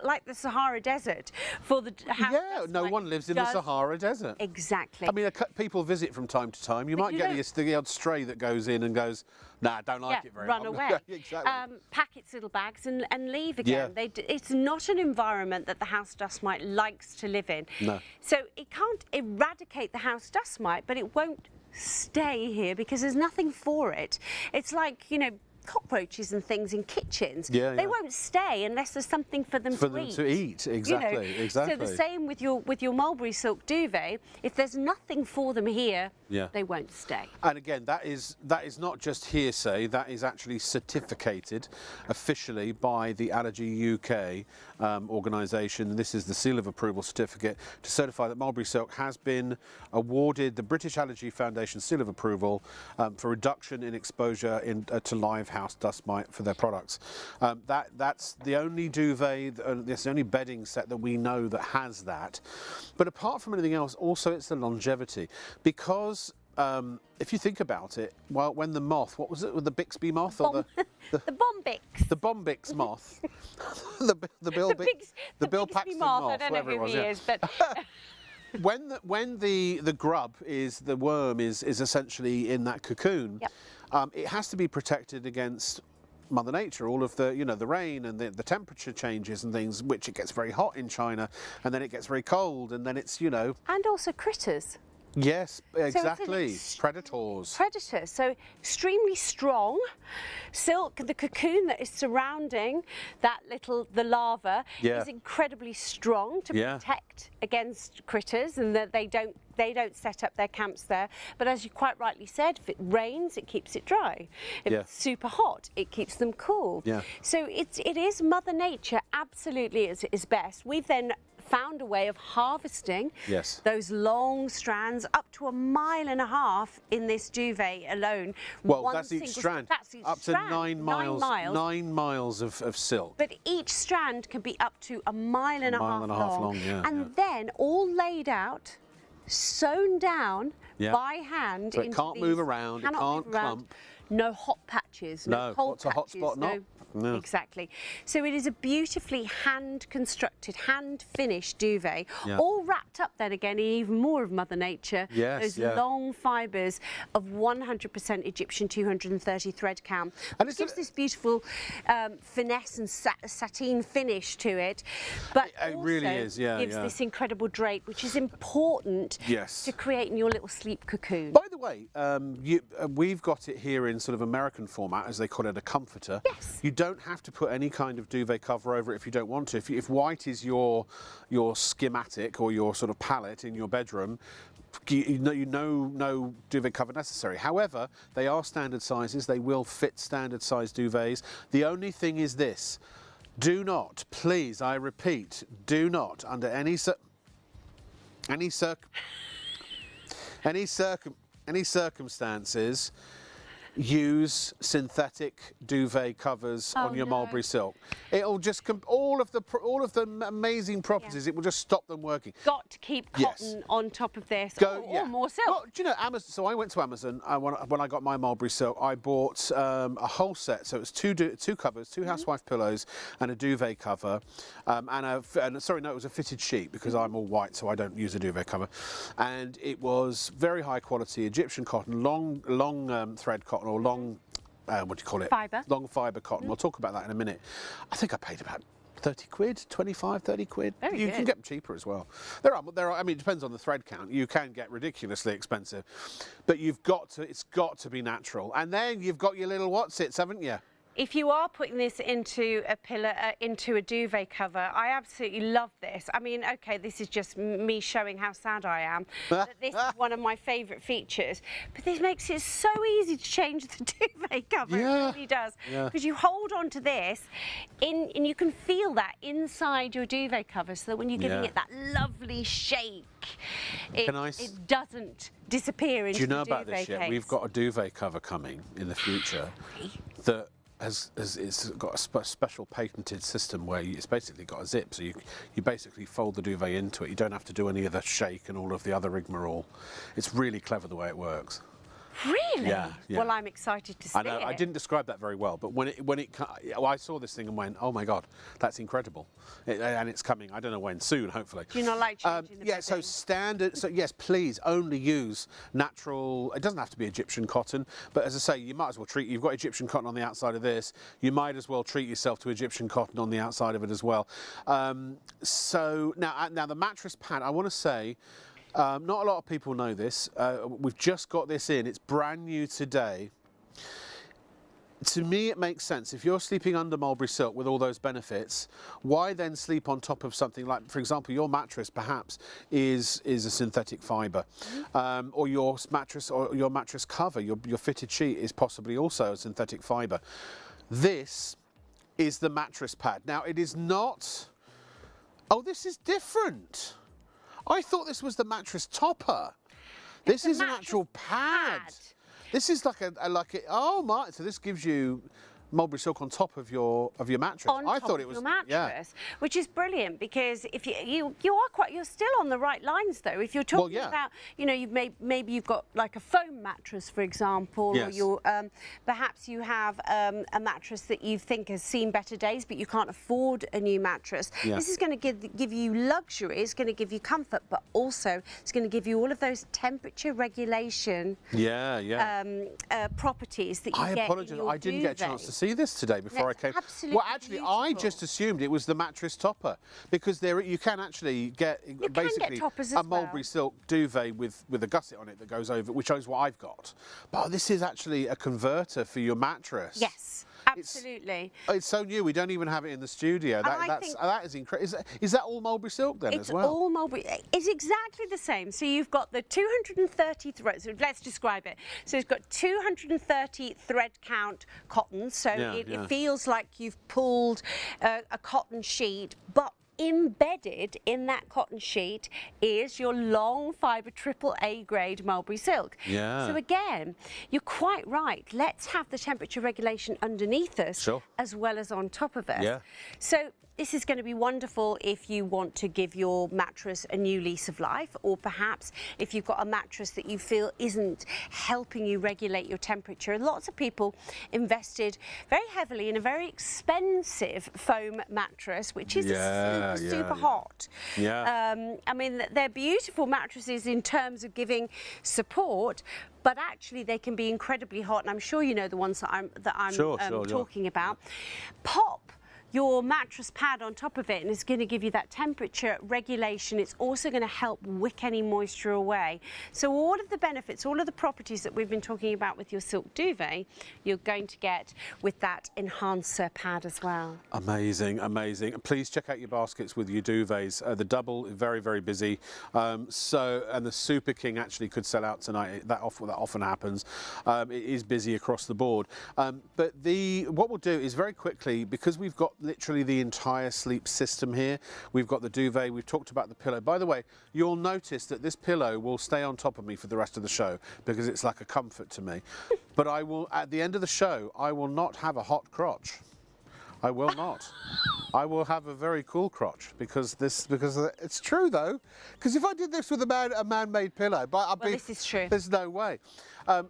like the Sahara Desert for the house. Yeah, no one lives in the Sahara Desert. Exactly. I mean, people visit from time to time. You might get the odd stray that goes in and goes, nah, I don't like it very much. Run away. Exactly. Pack its little bags and leave again. It's not an environment that the house dust mite likes to live in. No. So it can't eradicate the house dust mite, but it won't stay here because there's nothing for it. It's like, cockroaches and things in kitchens. They won't stay unless there's something for them to eat. Exactly, exactly. So the same with your mulberry silk duvet. If there's nothing for them here, they won't stay. And again, that is not just hearsay. That is actually certificated officially by the Allergy UK organisation. This is the seal of approval certificate to certify that mulberry silk has been awarded the British Allergy Foundation seal of approval for reduction in exposure to live house dust mite for their products. That's the only duvet, that's the only bedding set that we know that has that. But apart from anything else, also it's the longevity, because if you think about it, well, when the moth, what was it, with the Bixby moth or the Bombyx? The Bombyx moth, the Bill Paxton moth, I don't know who he is, but. When the grub the worm is essentially in that cocoon, it has to be protected against Mother Nature, all of the the rain and the temperature changes and things, which it gets very hot in China, and then it gets very cold, and then it's and also critters. Yes, exactly. Predators. So extremely strong. Silk, the cocoon that is surrounding the larva is incredibly strong to protect against critters, and that they don't set up their camps there. But as you quite rightly said, if it rains, it keeps it dry. If it's super hot, it keeps them cool. So it is Mother Nature absolutely is best. We've then found a way of harvesting those long strands up to 1.5 miles in this duvet alone. Well, that's each strand. Up to 9 miles. 9 miles of silk. But each strand can be up to 1.5 miles long. And then all laid out, sewn down by hand. So it can't move around, it can't clump. No hot patches, no cold patches. What's a hot spot not? No. Exactly. So it is a beautifully hand-constructed, hand-finished duvet, Yeah. all wrapped up then again in even more of Mother Nature. Yes, Those yeah. long fibres of 100% Egyptian 230 thread count. And It it's gives a- this beautiful finesse and sateen finish to it, but It also really is, yeah, gives yeah. this incredible drape, which is important Yes. to creating your little sleep cocoon. By the way, we've got it here in sort of American format, as they call it, a comforter. Yes. You don't have to put any kind of duvet cover over it if you don't want to. If white is your schematic or your sort of palette in your bedroom, no duvet cover necessary. However, they are standard sizes. They will fit standard size duvets. The only thing is this: do not, please, I repeat, do not, under any circumstances, use synthetic duvet covers on your no. mulberry silk. It'll just all of the amazing properties. It will just stop them working. Got to keep Yes. cotton on top of this, Yeah. or more silk. Well, do you know, Amazon? So I went to Amazon when I got my mulberry silk. I bought a whole set. So it was two covers, two housewife pillows, and a duvet cover, it was a fitted sheet because I'm all white, so I don't use a duvet cover. And it was very high quality Egyptian cotton, long thread cotton or long. What do you call it? Fibre. Long fibre cotton. We'll talk about that in a minute. I think I paid about 30 quid, 25, 30 quid. Very You good. can get them cheaper as well. There are, I mean, it depends on the thread count. You can get ridiculously expensive, but it's got to be natural. And then you've got your little whatsits, haven't you? If you are putting this into a pillow, into a duvet cover, I absolutely love this. I mean, okay, this is just me showing how sad I am. But this is one of my favourite features. But this makes it so easy to change the duvet cover. Yeah. It really does. Yeah. Because you hold on to this, and you can feel that inside your duvet cover, so that when you're giving Yeah. it that lovely shake, it doesn't disappear into Do you know the about duvet this yet? case. We've got a duvet cover coming in the future that it's got a special patented system where it's basically got a zip, so you basically fold the duvet into it. You don't have to do any of the shake and all of the other rigmarole. It's really clever the way it works. Really? Yeah, yeah. Well, I'm excited to see I know, it. I didn't describe that very well, but I saw this thing and went, oh my God, that's incredible. And it's coming, I don't know when, soon, hopefully. Do you not like changing the Yeah, so bedding? standard, so yes, please only use natural, it doesn't have to be Egyptian cotton, but as I say, you might as well you've got Egyptian cotton on the outside of this, you might as well treat yourself to Egyptian cotton on the outside of it as well. So now the mattress pad, I want to say, not a lot of people know this. We've just got this in. It's brand new today. To me, it makes sense. If you're sleeping under mulberry silk with all those benefits, why then sleep on top of something like, for example, your mattress perhaps is a synthetic fibre, or your mattress cover, your fitted sheet is possibly also a synthetic fibre. This is the mattress pad. Now, it is not. Oh, this is different. I thought this was the mattress topper. This is an actual pad. This is oh my! So this gives you mulberry silk on top of your mattress. On I top thought it of was your mattress, which is brilliant, because if you're still on the right lines though. If you're talking about, maybe you've got like a foam mattress, for example, Yes. or perhaps you have a mattress that you think has seen better days, but you can't afford a new mattress. Yeah. This is going to give you luxury. It's going to give you comfort, but also it's going to give you all of those temperature regulation properties that you I get apologise. in your I didn't get a chance duvet. to see this today before That's I came. absolutely Well, actually, I beautiful. just assumed it was the mattress topper, because you can actually get basically toppers a as mulberry well. silk duvet with a gusset on it that goes over, which is what I've got. But this is actually a converter for your mattress. Yes, absolutely. It's so new. We don't even have it in the studio. That is incredible. Is that all mulberry silk then It's as well? all mulberry. It's exactly the same. So you've got the 230 threads. So let's describe it. So it's got 230 thread count cotton. So it feels like you've pulled a cotton sheet, but embedded in that cotton sheet is your long fibre AAA grade mulberry silk. Yeah. So again, you're quite right. Let's have the temperature regulation underneath us Sure. as well as on top of us. Yeah. So This is going to be wonderful if you want to give your mattress a new lease of life, or perhaps if you've got a mattress that you feel isn't helping you regulate your temperature. Lots of people invested very heavily in a very expensive foam mattress, which is super hot. Yeah. I mean, they're beautiful mattresses in terms of giving support, but actually they can be incredibly hot, and I'm sure you know the ones that I'm talking about. Pop your mattress pad on top of it, and it's going to give you that temperature regulation. It's also going to help wick any moisture away. So all of the benefits, all of the properties that we've been talking about with your silk duvet, you're going to get with that enhancer pad as well. Amazing, amazing. Please check out your baskets with your duvets. The double, very, very busy. And the Super King actually could sell out tonight. That often happens. It is busy across the board. But what we'll do is very quickly, because we've got literally the entire sleep system here. We've got the duvet, we've talked about the pillow. By the way, you'll notice that this pillow will stay on top of me for the rest of the show because it's like a comfort to me. But I will, at the end of the show, I will not have a hot crotch. I will not. I will have a very cool crotch because it's true though. Because if I did this with a man-made pillow, this is true. There's no way.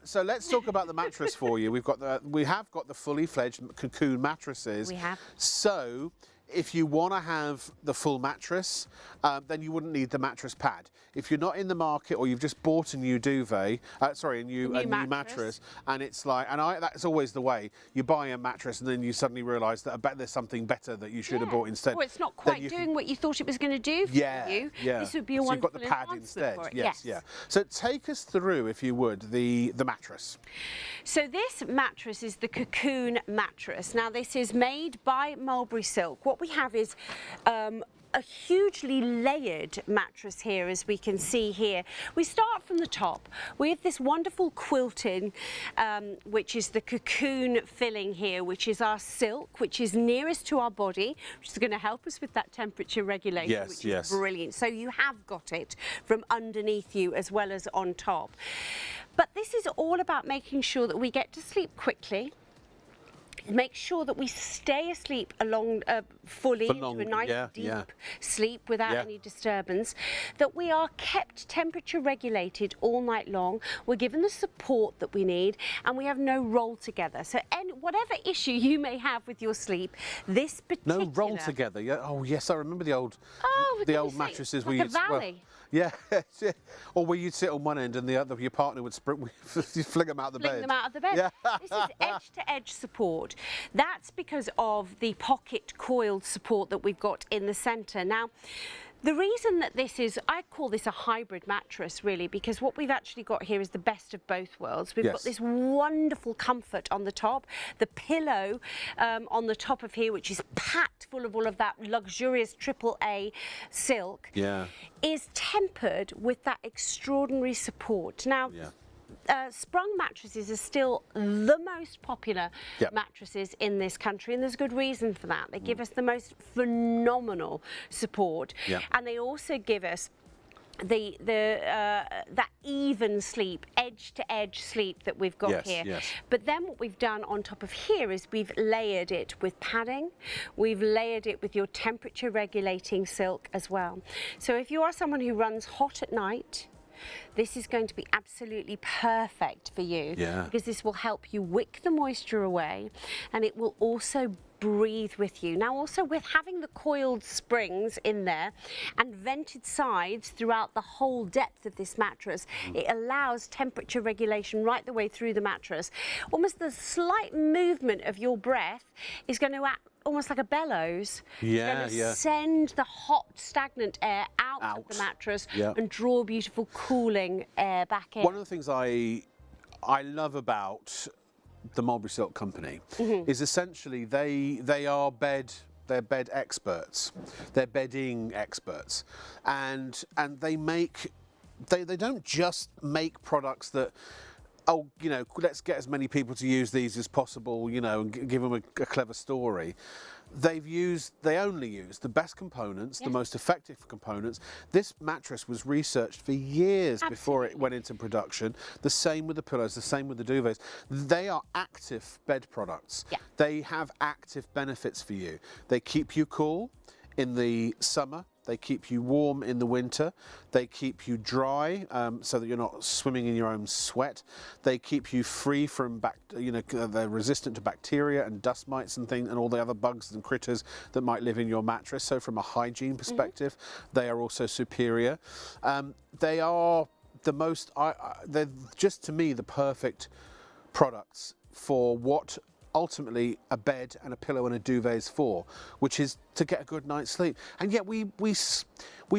So let's talk about the mattress for you. We have got the fully fledged cocoon mattresses. We have. So if you want to have the full mattress, then you wouldn't need the mattress pad. If you're not in the market or you've just bought a new duvet, a new mattress, and it's like, that's always the way. You buy a mattress and then you suddenly realise that I bet there's something better that you should have bought instead. Or it's not quite doing what you thought it was going to do for you. Yeah. This would be a wonderful you've got the pad instead. for it. Yes. So take us through, if you would, the mattress. So this mattress is the cocoon mattress. Now this is made by Mulberry Silk. What we have is a hugely layered mattress here, as we can see here. We start from the top. We have this wonderful quilting, which is the cocoon filling here, which is our silk, which is nearest to our body, which is going to help us with that temperature regulation, which is brilliant. So you have got it from underneath you as well as on top. But this is all about making sure that we get to sleep quickly. Make sure that we stay asleep fully into a nice deep sleep without any disturbance, that we are kept temperature regulated all night long, we're given the support that we need, and we have no roll together. So whatever issue you may have with your sleep, this particular... No roll together? Yeah. Oh yes, I remember the old mattresses like where a valley. Yeah, or where you'd sit on one end and your partner would fling them out of the bed. Fling them out of the bed. Yeah. This is edge-to-edge support. That's because of the pocket coiled support that we've got in the centre. Now, the reason that I call this a hybrid mattress really, because what we've actually got here is the best of both worlds. We've got this wonderful comfort on the top, the pillow on the top of here, which is packed full of all of that luxurious AAA silk, is tempered with that extraordinary support. Now, sprung mattresses are still the most popular mattresses in this country, and there's good reason for that. They give us the most phenomenal support, and they also give us that even sleep, edge-to-edge sleep that we've got here. But then what we've done on top of here is we've layered it with padding, we've layered it with your temperature regulating silk as well. So if you are someone who runs hot at night, this is going to be absolutely perfect for you, because this will help you wick the moisture away, and it will also breathe with you. Now also, with having the coiled springs in there and vented sides throughout the whole depth of this mattress, it allows temperature regulation right the way through the mattress. Almost the slight movement of your breath is going to act almost like a bellows. Going to send the hot, stagnant air out of the mattress and draw beautiful cooling air back in. One of the things I love about the Mulberry Silk Company is essentially they're bed experts, they're bedding experts, and they don't just make products that, oh, you know, let's get as many people to use these as possible, you know, and give them a clever story. they only use the best components, the most effective components. This mattress was researched for years before it went into production. The same with the pillows, the same with the duvets. They are active bed products. Yeah. They have active benefits for you. They keep you cool in the summer. They keep you warm in the winter. They keep you dry so that you're not swimming in your own sweat. They keep you free from they're resistant to bacteria and dust mites and things and all the other bugs and critters that might live in your mattress. So from a hygiene perspective, they are also superior. They are the most, they're just to me the perfect products for what ultimately a bed and a pillow and a duvet is for, which is to get a good night's sleep. And yet we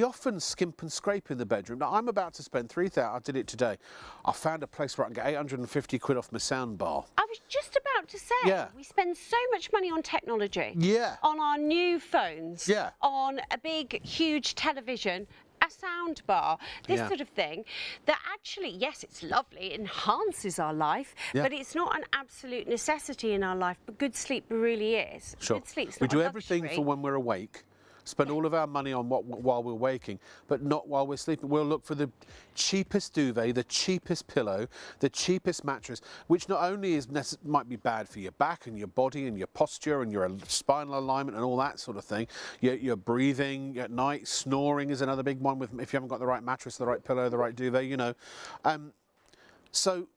often skimp and scrape in the bedroom. Now I'm about to spend £3,000. I did it today. I found a place where I can get 850 quid off my sound bar. I was just about to say, we spend so much money on technology, on our new phones, on a big, huge television, a sound bar, this sort of thing, that actually, yes, it's lovely, it enhances our life, but it's not an absolute necessity in our life. But good sleep really is. Sure. Good sleep's We not do a everything luxury. for when we're awake. Spend all of our money on while we're waking, but not while we're sleeping. We'll look for the cheapest duvet, the cheapest pillow, the cheapest mattress, which not only might be bad for your back and your body and your posture and your spinal alignment and all that sort of thing. Your breathing at night, snoring is another big one if you haven't got the right mattress, the right pillow, the right duvet. So.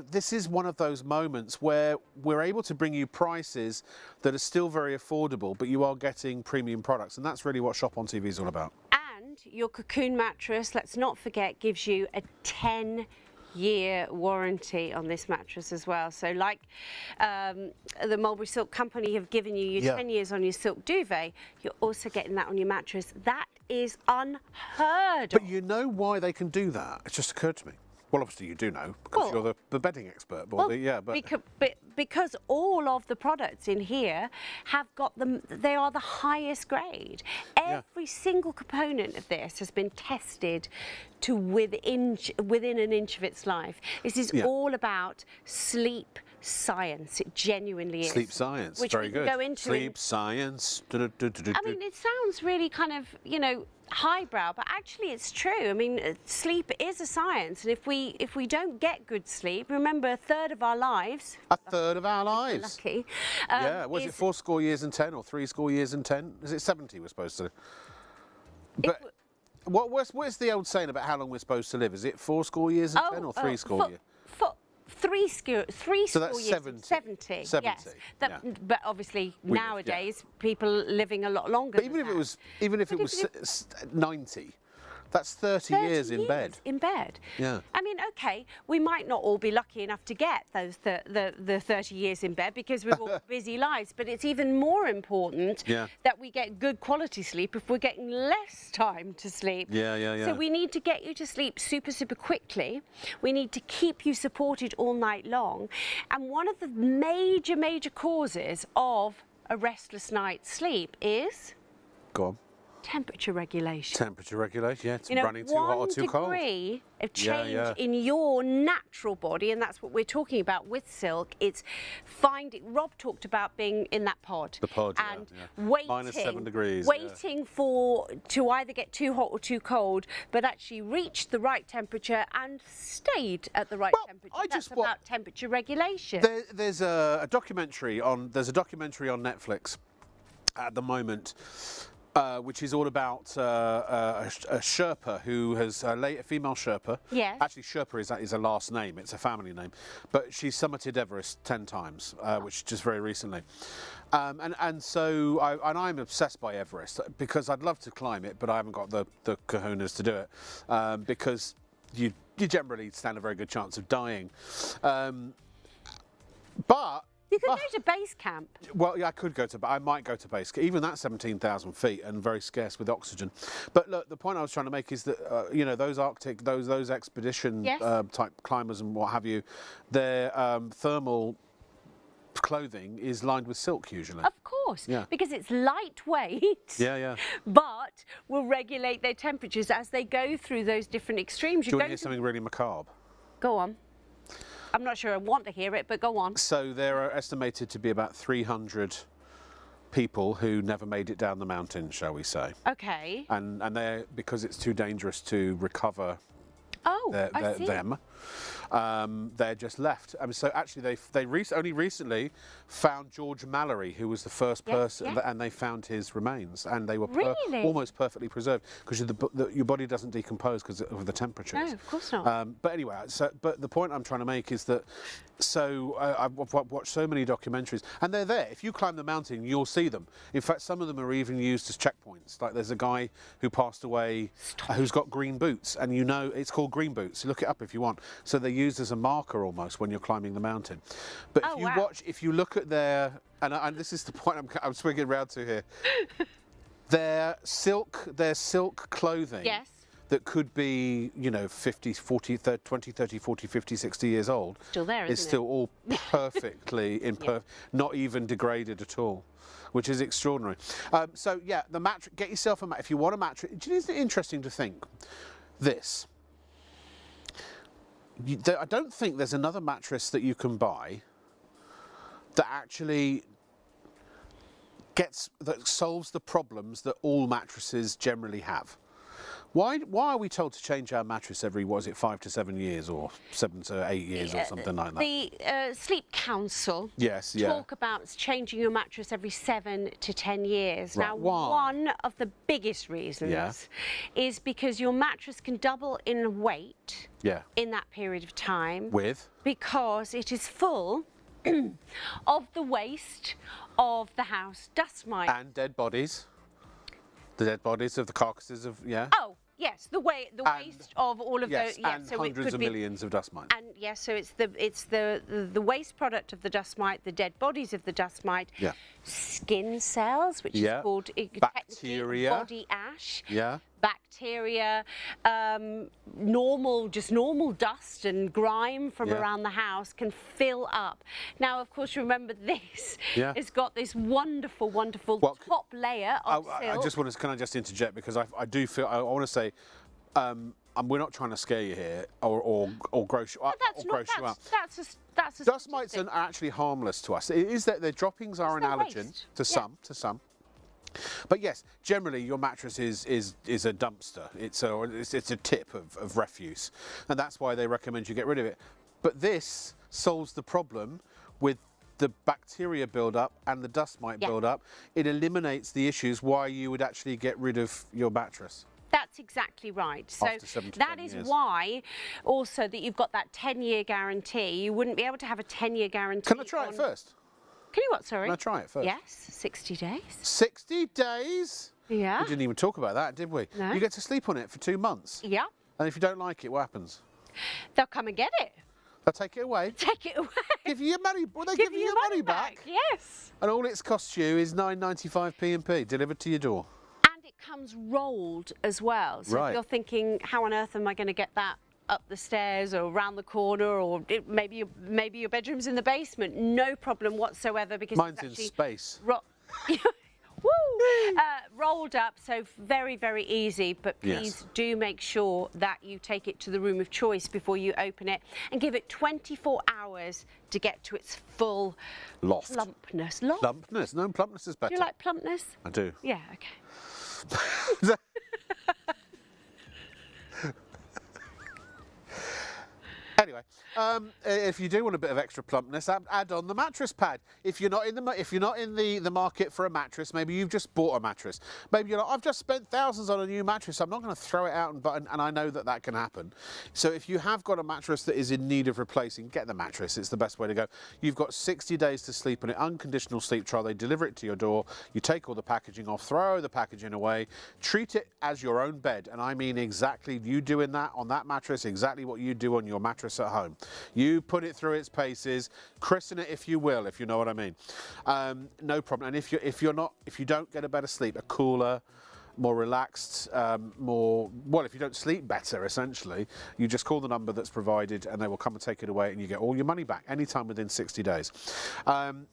This is one of those moments where we're able to bring you prices that are still very affordable, but you are getting premium products, and that's really what Shop on TV is all about. And your Cocoon mattress, let's not forget, gives you a 10-year warranty on this mattress as well. So like the Mulberry Silk Company have given you your 10 years on your silk duvet, you're also getting that on your mattress. That is unheard of. But you know why they can do that? It just occurred to me. Well, obviously you do know, because you're the bedding expert. Because all of the products in here have got them, they are the highest grade. Every single component of this has been tested to within an inch of its life. This is all about sleep science. It genuinely is. Sleep science, which very we can good. Go into Sleep science. I mean, it sounds really kind of, highbrow, but actually it's true. I mean, sleep is a science, and if we don't get good sleep, remember, a third of our lives. Lucky. Was it 4 years and 10 or 3 years and 10? Is it 70 we're supposed to? But what's the old saying about how long we're supposed to live? Is it 4 years and 10 or 3 years? Three school so that's years. 70. 70. Yes. But obviously nowadays people living a lot longer. But even if it was 90, that's 30 years in bed. In bed. Yeah. I mean, okay, we might not all be lucky enough to get those the 30 years in bed because we've all busy lives, but it's even more important that we get good quality sleep if we're getting less time to sleep. So we need to get you to sleep super, super quickly. We need to keep you supported all night long. And one of the major, major causes of a restless night's sleep is... Go on. Temperature regulation. Temperature regulation, it's running too hot or too cold. 1 degree of change in your natural body, and that's what we're talking about with silk. It's Rob talked about being in that pod. The pod, and waiting, -7 degrees. Waiting to either get too hot or too cold, but actually reach the right temperature and stayed at the right temperature. That's about temperature regulation. There's a documentary on Netflix at the moment. Which is all about a Sherpa who has a female Sherpa. Yes. Actually, Sherpa is a last name; it's a family name. But she's summited Everest 10 times, which just very recently. So I'm obsessed by Everest because I'd love to climb it, but I haven't got the kahunas to do it because you generally stand a very good chance of dying. But you could go to base camp. Well, yeah, I might go to base camp. Even that's 17,000 feet and very scarce with oxygen. But look, the point I was trying to make is that, those Arctic, those expedition type climbers and what have you, their thermal clothing is lined with silk usually. Of course, because it's lightweight. But will regulate their temperatures as they go through those different extremes. Do you want to hear something really macabre? Go on. I'm not sure I want to hear it, but go on. So there are estimated to be about 300 people who never made it down the mountain, shall we say. Okay. And they're, because it's too dangerous to recover I see. them, they're just left. So actually they only recently found George Mallory, who was the first person, and they found his remains, and they were almost perfectly preserved, because your body doesn't decompose because of the temperatures. No, of course not. But anyway, but the point I'm trying to make is that, I've watched so many documentaries, and they're there. If you climb the mountain, you'll see them. In fact, some of them are even used as checkpoints. Like there's a guy who passed away who's got green boots, and you know it's called green boots. Look it up if you want. So they're used as a marker almost when you're climbing the mountain. But if you look at their, and this is the point I'm swinging around to here, their silk clothing. Yes. That could be, 50, 40, 30, 30, 40, 50, 60 years old. Still there, isn't it? It's still all perfectly not even degraded at all, which is extraordinary. So yeah, the mattress. Get yourself a mattress if you want a mattress. Isn't it interesting to think this? I don't think there's another mattress that you can buy that actually solves the problems that all mattresses generally have. Why are we told to change our mattress every, 5 to 7 years, or 7 to 8 years, or something like that? The Sleep Council talk about changing your mattress every 7 to 10 years. Right. Now, one of the biggest reasons is because your mattress can double in weight in that period of time. Because it is full of the waste of the house dust mites. And dead bodies. The dead bodies of the carcasses of, Oh, yes, the waste of all of those. Yes, and so hundreds of millions of dust mites. And yes, so it's the waste product of the dust mite, the dead bodies of the dust mite, skin cells, which is called bacteria, body ash. Bacteria, normal dust and grime from around the house can fill up. Now, of course, remember this has got this wonderful top layer of silk. Can I just interject, because I do feel, I want to say, we're not trying to scare you here or gross you up. Dust mites are actually harmless to us. It is that their droppings are an allergen to some. But yes, generally your mattress is a dumpster. It's a tip of refuse, and that's why they recommend you get rid of it. But this solves the problem with the bacteria build-up and the dust mite build-up. It eliminates the issues why you would actually get rid of your mattress. That's exactly right. So that is why also that you've got that 10-year guarantee. You wouldn't be able to have a 10-year guarantee. Can I try it first? Can you what, sorry? Can I try it first? Yes, 60 days. 60 days? Yeah. We didn't even talk about that, did we? No. You get to sleep on it for 2 months. Yeah. And if you don't like it, what happens? They'll come and get it. They'll take it away? Take it away. Give you your money. Will they give you your money back? Yes. And all it's cost you is 9.95 P&P, delivered to your door. And it comes rolled as well. So if you're thinking, how on earth am I going to get that up the stairs or around the corner, or maybe your bedroom's in the basement? No problem whatsoever, because mine's in space. Rolled up, so very, very easy. But please do make sure that you take it to the room of choice before you open it, and give it 24 hours to get to its full plumpness. Plumpness? No, plumpness is better. Do you like plumpness? I do. Yeah, okay. Anyway, if you do want a bit of extra plumpness, add on the mattress pad. If you're not in the market for a mattress, maybe you've just bought a mattress. Maybe you're like, I've just spent thousands on a new mattress. I'm not going to throw it out and I know that can happen. So if you have got a mattress that is in need of replacing, get the mattress. It's the best way to go. You've got 60 days to sleep on it. Unconditional sleep trial. They deliver it to your door. You take all the packaging off, throw the packaging away, treat it as your own bed. And I mean exactly you doing that on that mattress, exactly what you do on your mattress at home. You put it through its paces, christen it if you will, if you know what I mean. No problem. And if you don't get a better sleep, a cooler, more relaxed, if you don't sleep better, essentially, you just call the number that's provided and they will come and take it away, and you get all your money back anytime within 60 days. And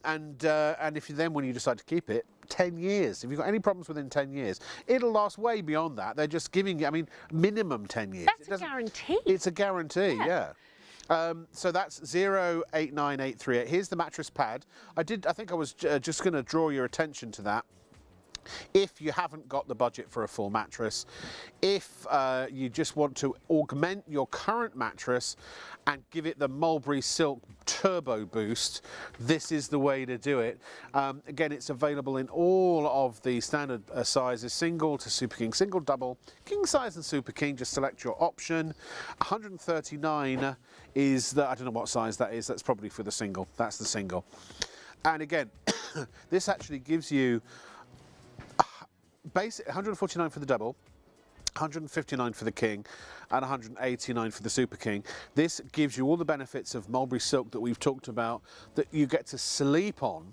if when you decide to keep it, 10 years. If you've got any problems within 10 years, it'll last way beyond that. They're just giving you, minimum 10 years. That's a guarantee. It's a guarantee, yeah. So that's 089838. Here's the mattress pad. I think I was just going to draw your attention to that. If you haven't got the budget for a full mattress, if you just want to augment your current mattress and give it the Mulberry Silk Turbo Boost, this is the way to do it. Again, it's available in all of the standard sizes, single to Super King, single, double, king size and Super King. Just select your option. 139 is the, I don't know what size that is, that's probably for the single. That's the single. And again, this actually gives you basic 149 for the double, 159 for the king, and 189 for the Super King. This gives you all the benefits of Mulberry Silk that we've talked about, that you get to sleep on.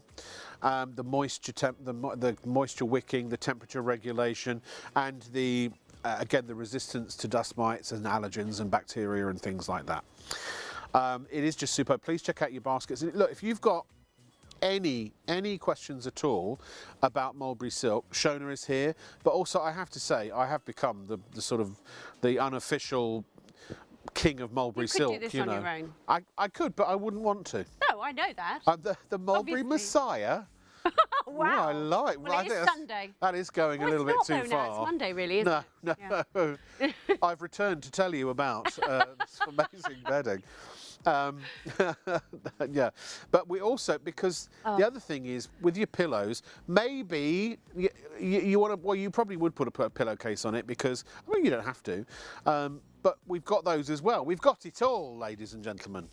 The moisture wicking, the temperature regulation, and the again the resistance to dust mites and allergens and bacteria and things like that. It is just superb. Please check out your baskets. And look, if you've got any questions at all about Mulberry Silk, Shona is here, but also I have to say I have become the sort of the unofficial king of Mulberry Silk. You could do this on your own. I could, but I wouldn't want to. No, I know that. I'm the Mulberry Obviously. Messiah. Wow. Ooh, I like. Well, I it think is Sunday. That is going a little bit too far. Now. It's Monday, really, isn't it? No. Yeah. I've returned to tell you about this amazing bedding. Yeah, but we also, because the other thing is with your pillows, maybe you want to, well, you probably would put a pillowcase on it, because, I mean, you don't have to, but we've got those as well. We've got it all, ladies and gentlemen.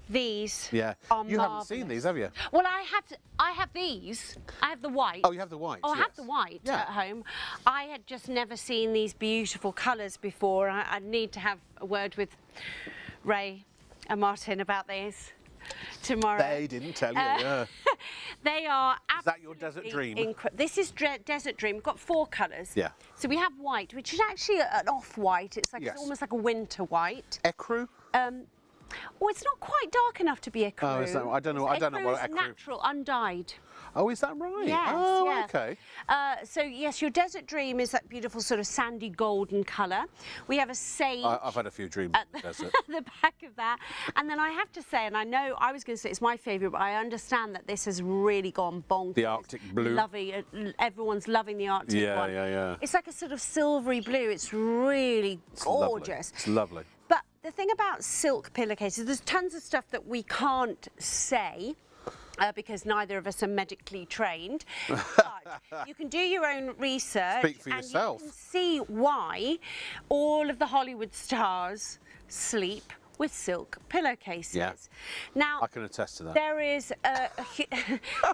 These Yeah. are You marvellous. haven't seen these, have you? Well, I have these. I have the white. Oh, you have the white. Oh, I yes. have the white Yeah. at home. I had just never seen these beautiful colours before. I need to have a word with Ray and Martin about these tomorrow. They didn't tell you, yeah. They are absolutely. Is that your desert dream? This is Desert Dream. We've got 4 colours. Yeah. So we have white, which is actually an off-white. It's like Yes. it's almost like a winter white. Ecru? Well, it's not quite dark enough to be ecru. Oh, is that? I don't know what Ecru is ecru. natural, undyed. Oh, is that right? Yes, oh, yeah. okay. So yes, your Desert Dream is that beautiful sort of sandy golden colour. We have a sage I've had a few dreams in the desert. at the back of that. And then I have to say, and I know I was going to say it's my favourite, but I understand that this has really gone bonkers. The Arctic blue. Everyone's loving the Arctic one. Yeah. It's like a sort of silvery blue. It's really gorgeous. It's lovely. But the thing about silk pillowcases, there's tons of stuff that we can't say. Because neither of us are medically trained, but you can do your own research. Speak for and yourself. you can see why all of the Hollywood stars sleep with silk pillowcases. Yeah. Now, I can attest to that. there is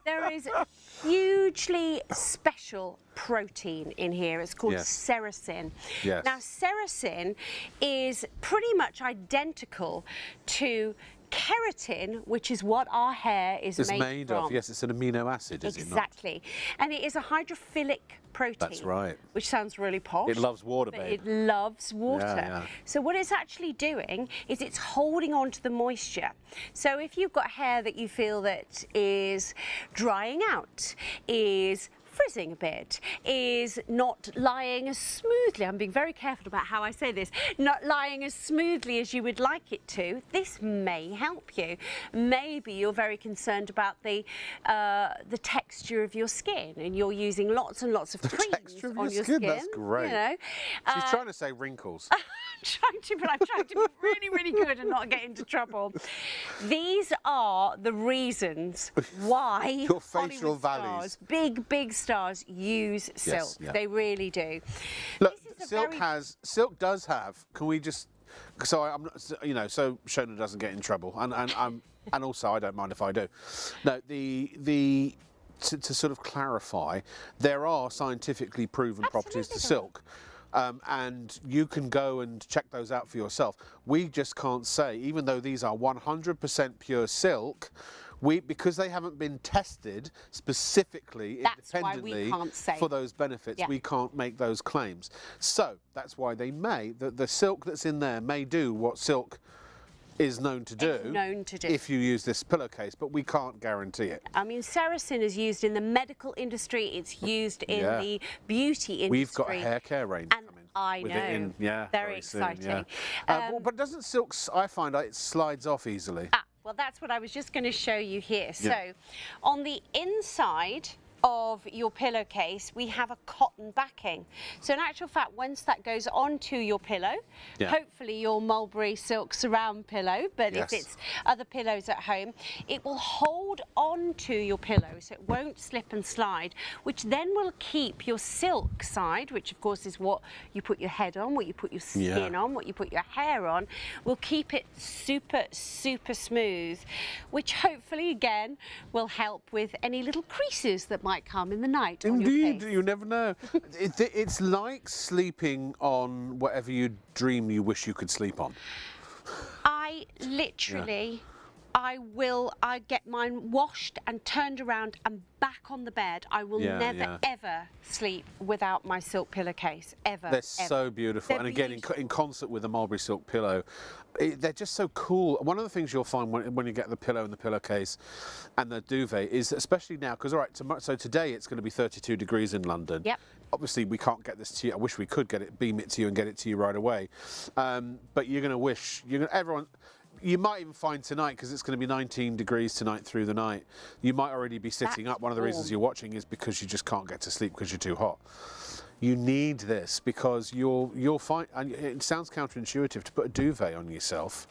there is a hugely special protein in here. It's called Yes. sericin. Yes. Now, sericin is pretty much identical to keratin, which is what our hair is It's made made from. of, yes, it's an amino acid, is it not? Exactly. And it is a hydrophilic protein. That's right. Which sounds really posh. It loves water, but babe. it loves water. Yeah. So what it's actually doing is it's holding on to the moisture. So if you've got hair that you feel that is drying out, is frizzing a bit, is not lying as smoothly, I'm being very careful about how I say this, not lying as smoothly as you would like it to, this may help you. Maybe you're very concerned about the texture of your skin and you're using lots and lots of creams texture of on your your skin, that's great. You know. She's trying to say wrinkles. I'm trying to be really, really good and not get into trouble. These are the reasons why Your facial Hollywood valleys. stars, big stars use silk. yeah. They really do. Look, This is a silk does have, can we just, so I'm not, so Shona doesn't get in trouble, and also I don't mind if I do. No, to sort of clarify, there are scientifically proven properties to silk. And you can go and check those out for yourself. We just can't say, even though these are 100% pure silk, because they haven't been tested specifically, That's why we independently can't say. for those benefits, Yeah. we can't make those claims. So that's why the silk that's in there may do what silk is known to do, if you use this pillowcase, but we can't guarantee it. I mean, sericin is used in the medical industry. It's used in the beauty industry. We've got a hair care range coming. I with know. it in, yeah, Very soon, exciting. yeah. But doesn't silk, I find it slides off easily. Well, that's what I was just going to show you here. Yeah. So on the inside of your pillowcase, we have a cotton backing. So in actual fact, once that goes onto your pillow, Yeah. hopefully your mulberry silk surround pillow, but Yes. if it's other pillows at home, it will hold onto your pillow so it won't slip and slide, which then will keep your silk side, which of course is what you put your head on, what you put your skin on, what you put your hair on, will keep it super, super smooth, which hopefully again will help with any little creases that might come in the night on your Indeed, face. you never know. It's like sleeping on whatever you dream you wish you could sleep on. I literally, I get mine washed and turned around and back on the bed. I will never ever sleep without my silk pillowcase, ever. They're ever. so beautiful. They're and again, in concert with the mulberry silk pillow, they're just so cool. One of the things you'll find when you get the pillow and the pillowcase and the duvet is, especially now, because all right, so today it's going to be 32 degrees in London. Yep. Obviously, we can't get this to you. I wish we could beam it to you and get it to you right away. But you're going to wish, everyone. You might even find tonight, because it's going to be 19 degrees tonight through the night, you might already be sitting That's up. One of the reasons warm. you're watching is because you just can't get to sleep because you're too hot. You need this because you'll find, and it sounds counterintuitive to put a duvet on yourself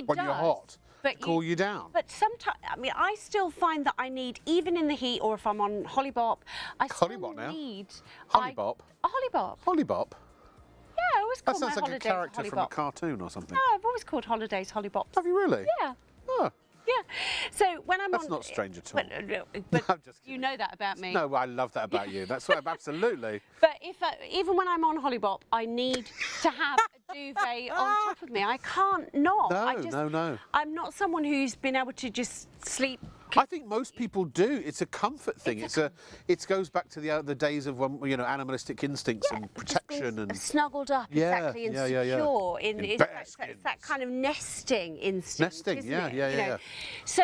when you're hot, but cool you down. But sometimes, I mean, I still find that I need, even in the heat or if I'm on Hollybop, I still Hollybop now? need... Hollybop? A Hollybop. Hollybop? Yeah, I always call That my sounds like a holidays character from a Hollybop. cartoon or something. No, I've always called holidays Hollybops. Have you really? Yeah. Oh, Yeah. So when I'm that's on... not strange at all. But I'm just you kidding. know that about me. No, I love that about you. That's what, absolutely. But if even when I'm on Hollybop, I need to have a duvet on top of me. I can't not. No. I'm not someone who's been able to just sleep. I think most people do. It's a comfort thing. It goes back to the days of when animalistic instincts and Just being protection and snuggled up, exactly, and secure. In It's bear it's that kind of nesting instinct. Nesting, isn't yeah, it? yeah, You know? yeah. So,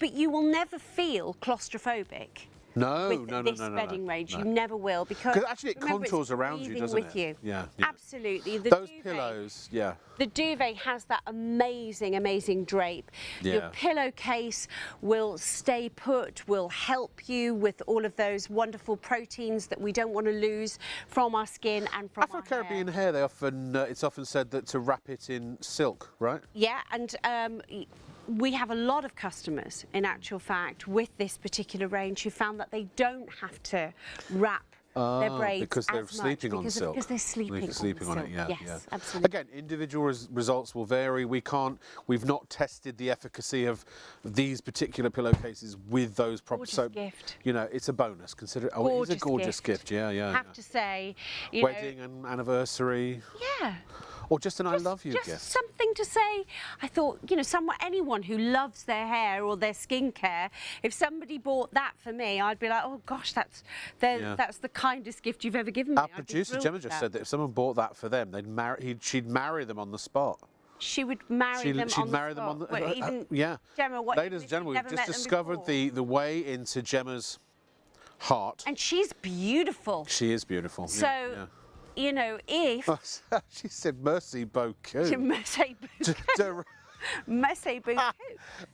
but you will never feel claustrophobic. No, with no, this no, bedding range, no. you never will, because Actually it remember, it's contours around you, breathing doesn't with it? you. Yeah. Absolutely. The Those duvet, pillows, yeah. The duvet has that amazing, amazing drape. Your Yeah. pillowcase will stay put, will help you with all of those wonderful proteins that we don't want to lose from our skin and from our Afro-Caribbean hair. hair, they often it's often said that to wrap it in silk, right? Yeah, and we have a lot of customers, in actual fact, with this particular range who found that they don't have to wrap their braids because they're as sleeping much on silk. because they're sleeping, on it, silk. yeah. Yes, yeah. absolutely. Again, individual results will vary. We've not tested the efficacy of these particular pillowcases with those Gorgeous so gift. you know, it's a bonus. Consider it. Oh, it is a gorgeous gift. Yeah, yeah. Have to say, you Wedding and anniversary, yeah. or just an I love you Just gift. something to say. I thought, anyone who loves their hair or their skincare, if somebody bought that for me, I'd be like, oh gosh, that's the kindest gift you've ever given me. Our I'd be producer thrilled Gemma with just that. said that if someone bought that for them, she'd marry them on the spot. She would marry them She'd on marry the them on spot. the Well, even yeah. Gemma, what, Ladies and if gentlemen, you've we've never just met them discovered before? the way into Gemma's heart. And she's beautiful. She is beautiful. So, yeah. If She said merci beaucoup. Mercedes Bouquet.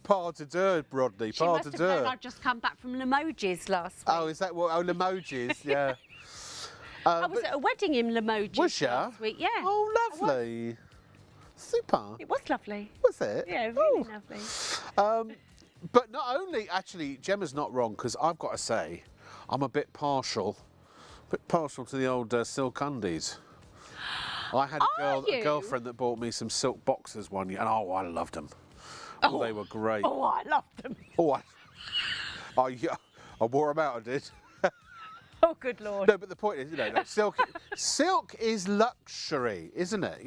Pas de deux, Rodney. She Pas must de have known deux. I'd just come back from Limoges last week. Oh, is that what? Oh, Limoges, yeah. I was at a wedding in Limoges Was ya? last week. Yeah. Oh, lovely. Super. It was lovely. Was it? Yeah, really lovely. But not only, actually, Gemma's not wrong, because I've got to say, I'm a bit partial to the old silk undies. I had a girlfriend that bought me some silk boxers one year, and I loved them. Oh, they were great. Oh, I loved them. Oh, I wore them out, I did. Oh, good Lord. No, but the point is, silk is luxury, isn't it?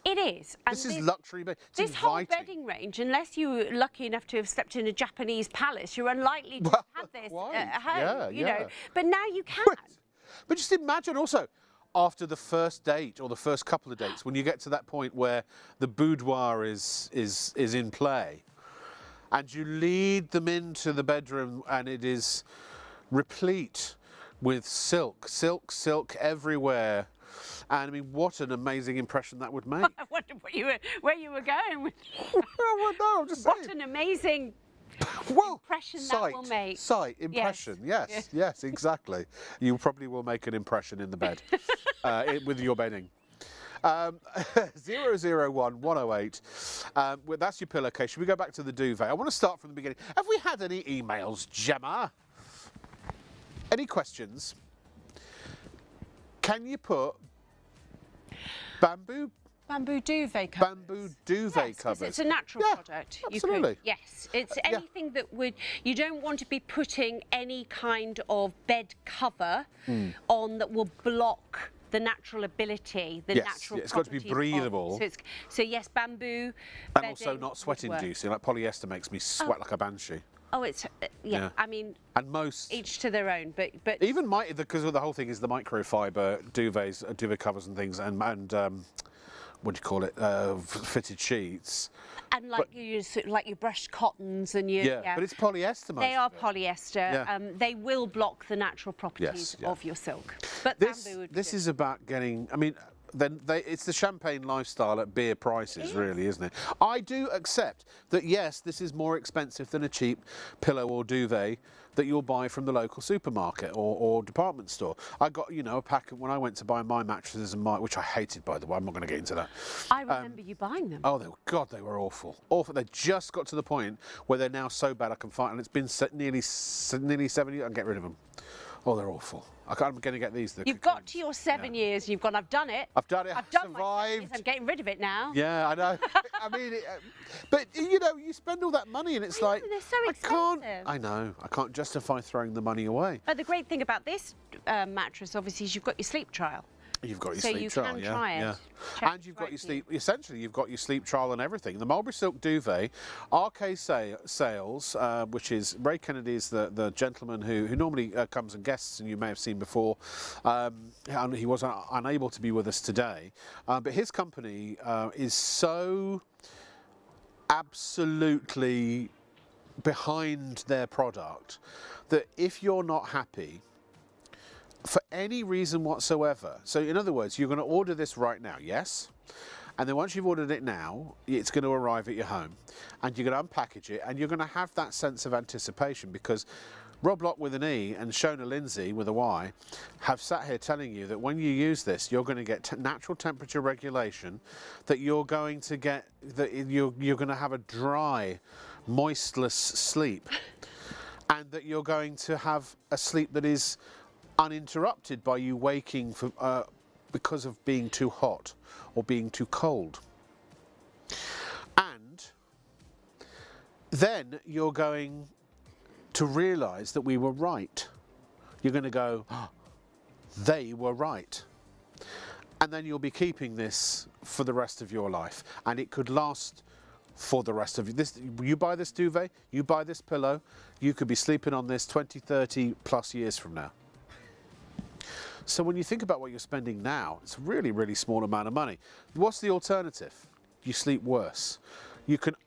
It is. And This is luxury. It's this whole inviting. bedding range, unless you're lucky enough to have slept in a Japanese palace, you're unlikely to have this quite. at home. Yeah, you yeah. know. But now you can. But just imagine also, after the first date or the first couple of dates, when you get to that point where the boudoir is in play, and you lead them into the bedroom and it is replete with silk everywhere. And I mean, what an amazing impression that would make. I wondered where you were going with. Well, no, I'm just saying. What an amazing impression that will make. Impression, yes, exactly. You probably will make an impression in the bed with your bedding. 001 108. Well, that's your pillowcase. Should we go back to the duvet? I want to start from the beginning. Have we had any emails, Gemma? Any questions? Can you put bamboo duvet covers. Bamboo duvet covers. It's a natural product. Absolutely. Yes, it's anything that would, you don't want to be putting any kind of bed cover on that will block the natural ability, the natural it's got to be breathable. So yes, bamboo. And also not sweat inducing, like polyester makes me sweat like a banshee. Oh, it's I mean, and most each to their own, but even because the whole thing is the microfiber duvets, duvet covers and things, and what do you call it? Fitted sheets. And like your brushed cottons and your but it's polyester. They are polyester. They will block the natural properties of your silk. But bamboo would this is about getting. I mean, it's the champagne lifestyle at beer prices, really, isn't it? I do accept that. Yes, this is more expensive than a cheap pillow or duvet that you'll buy from the local supermarket or department store. I got, a pack when I went to buy my mattresses and which I hated, by the way. I'm not going to get into that. I remember you buying them. Oh, they were awful. Awful. They just got to the point where they're now so bad I can find, and it's been nearly 7 years, I can get rid of them. Oh, they're awful. I'm going to get these. You've got to your 7 years, you've gone, I've done it. I've done it. I've done survived. I'm getting rid of it now. Yeah, I know. I mean, but you spend all that money and it's like, they're so expensive. I know. I can't justify throwing the money away. But the great thing about this mattress, obviously, is you've got your sleep trial. You've got your so sleep trial, can try it. And you've got your sleep. Essentially, you've got your sleep trial and everything. The Mulberry Silk Duvet, RK Sales, which is Ray Kennedy, is the gentleman who normally comes and guests, and you may have seen before. And he was unable to be with us today, but his company is so absolutely behind their product that if you're not happy, for any reason whatsoever. So in other words, you're going to order this right now, yes? And then once you've ordered it now, it's going to arrive at your home. And you're going to unpackage it, and you're going to have that sense of anticipation, because Rob Locke with an E and Shona Lindsay with a Y have sat here telling you that when you use this, you're going to get natural temperature regulation, that you're going to get, that you're going to have a dry, moistless sleep, and that you're going to have a sleep that is uninterrupted by you waking because of being too hot or being too cold. And then you're going to realise that we were right. You're going to go, oh, they were right. And then you'll be keeping this for the rest of your life, and it could last for the rest of you buy this duvet, you buy this pillow, you could be sleeping on this 20, 30 plus years from now. So when you think about what you're spending now, it's a really, really small amount of money. What's the alternative? You sleep worse.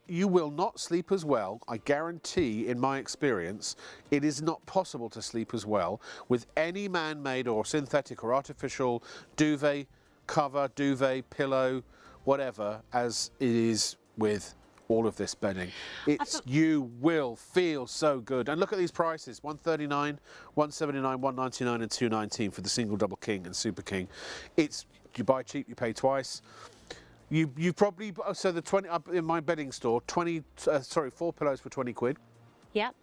You will not sleep as well. I guarantee, in my experience, it is not possible to sleep as well with any man-made or synthetic or artificial duvet cover, duvet, pillow, whatever, as it is with all of this bedding. You will feel so good. And look at these prices: $139, $179, $199 and $219 for the single, double king and super king. You buy cheap, you pay twice. You probably, so the 20 up in my bedding store, 4 pillows for 20 quid. Yep.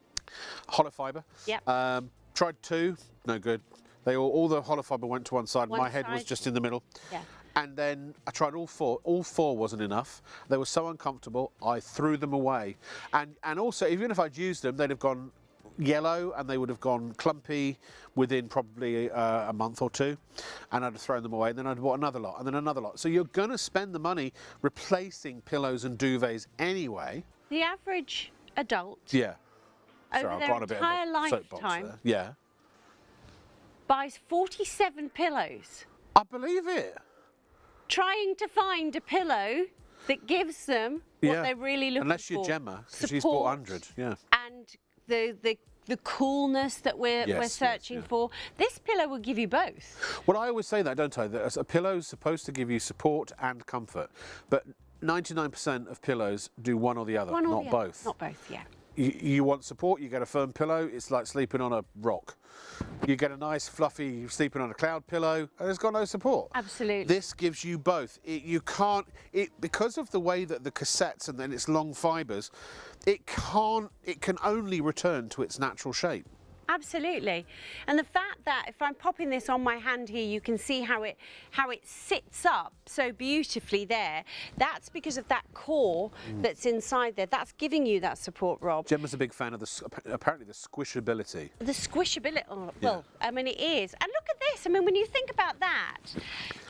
Hollow fiber. Yep. Tried 2, no good. All the hollow fiber went to one side. My head was just in the middle. Yeah. And then I tried all 4. All 4 wasn't enough. They were so uncomfortable, I threw them away. And also, even if I'd used them, they'd have gone yellow and they would have gone clumpy within probably a month or 2. And I'd have thrown them away. And then I'd bought another lot and then another lot. So you're going to spend the money replacing pillows and duvets anyway. The average adult Sorry, over their entire lifetime buys 47 pillows. I believe it. Trying to find a pillow that gives them what they're really looking for. Unless you're Gemma, because she's bought 100, And the the coolness that we're searching for. This pillow will give you both. Well, I always say that, don't I? That a pillow is supposed to give you support and comfort, but 99% of pillows do one or the other, not both. Not both, yeah. You want support, you get a firm pillow, it's like sleeping on a rock. You get a nice fluffy sleeping on a cloud pillow and it's got no support. Absolutely. This gives you both. Because of the way that the cassettes and then its long fibres, it can only return to its natural shape. Absolutely. And the fact that if I'm popping this on my hand here, you can see how it sits up so beautifully there. That's because of that core that's inside there. That's giving you that support, Rob. Gemma's a big fan of apparently the squishability. The squishability, well, I mean it is. And look at this, I mean when you think about that,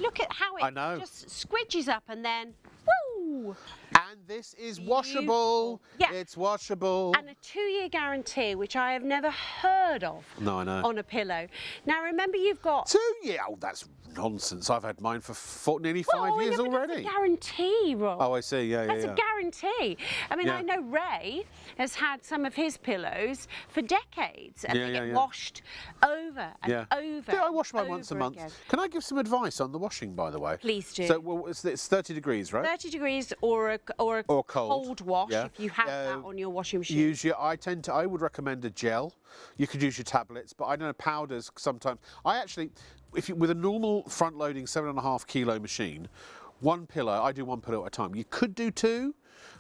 look at how it just squidges up and then, woo! And this is washable. Yeah. It's washable. And a 2-year guarantee, which I have never heard of on a pillow. Now remember you've got... 2 years? Oh, that's nonsense. I've had mine for nearly 5 years already. That's a guarantee, Rob. Oh, I see, That's a guarantee. I mean, I know Ray has had some of his pillows for decades and they get washed over and over. I wash mine once a month. Again. Can I give some advice on the washing, by the way? Please do. So, well, it's 30 degrees, right? 30 degrees or a cold wash if you have that on your washing machine. I would recommend a gel. You could use your tablets, but I know powders sometimes. With a normal front-loading 7.5 kilo machine, one pillow, I do one pillow at a time. You could do two,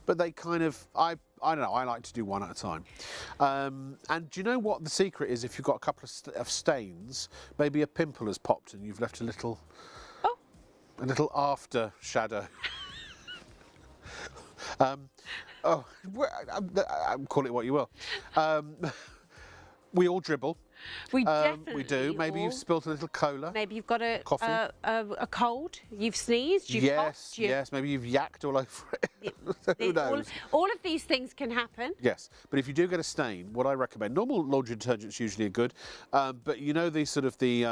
but they kind of, I don't know, I like to do one at a time. And do you know what the secret is? If you've got a couple of stains, maybe a pimple has popped and you've left a little after shadow. Call it what you will. We all dribble. We definitely we do. Maybe you've spilt a little cola. Maybe you've got a cold. You've sneezed. You've coughed. Yes. Maybe you've yacked all over it. Who knows? All of these things can happen. Yes, but if you do get a stain, what I recommend, normal laundry detergents usually are good, but you know the sort of the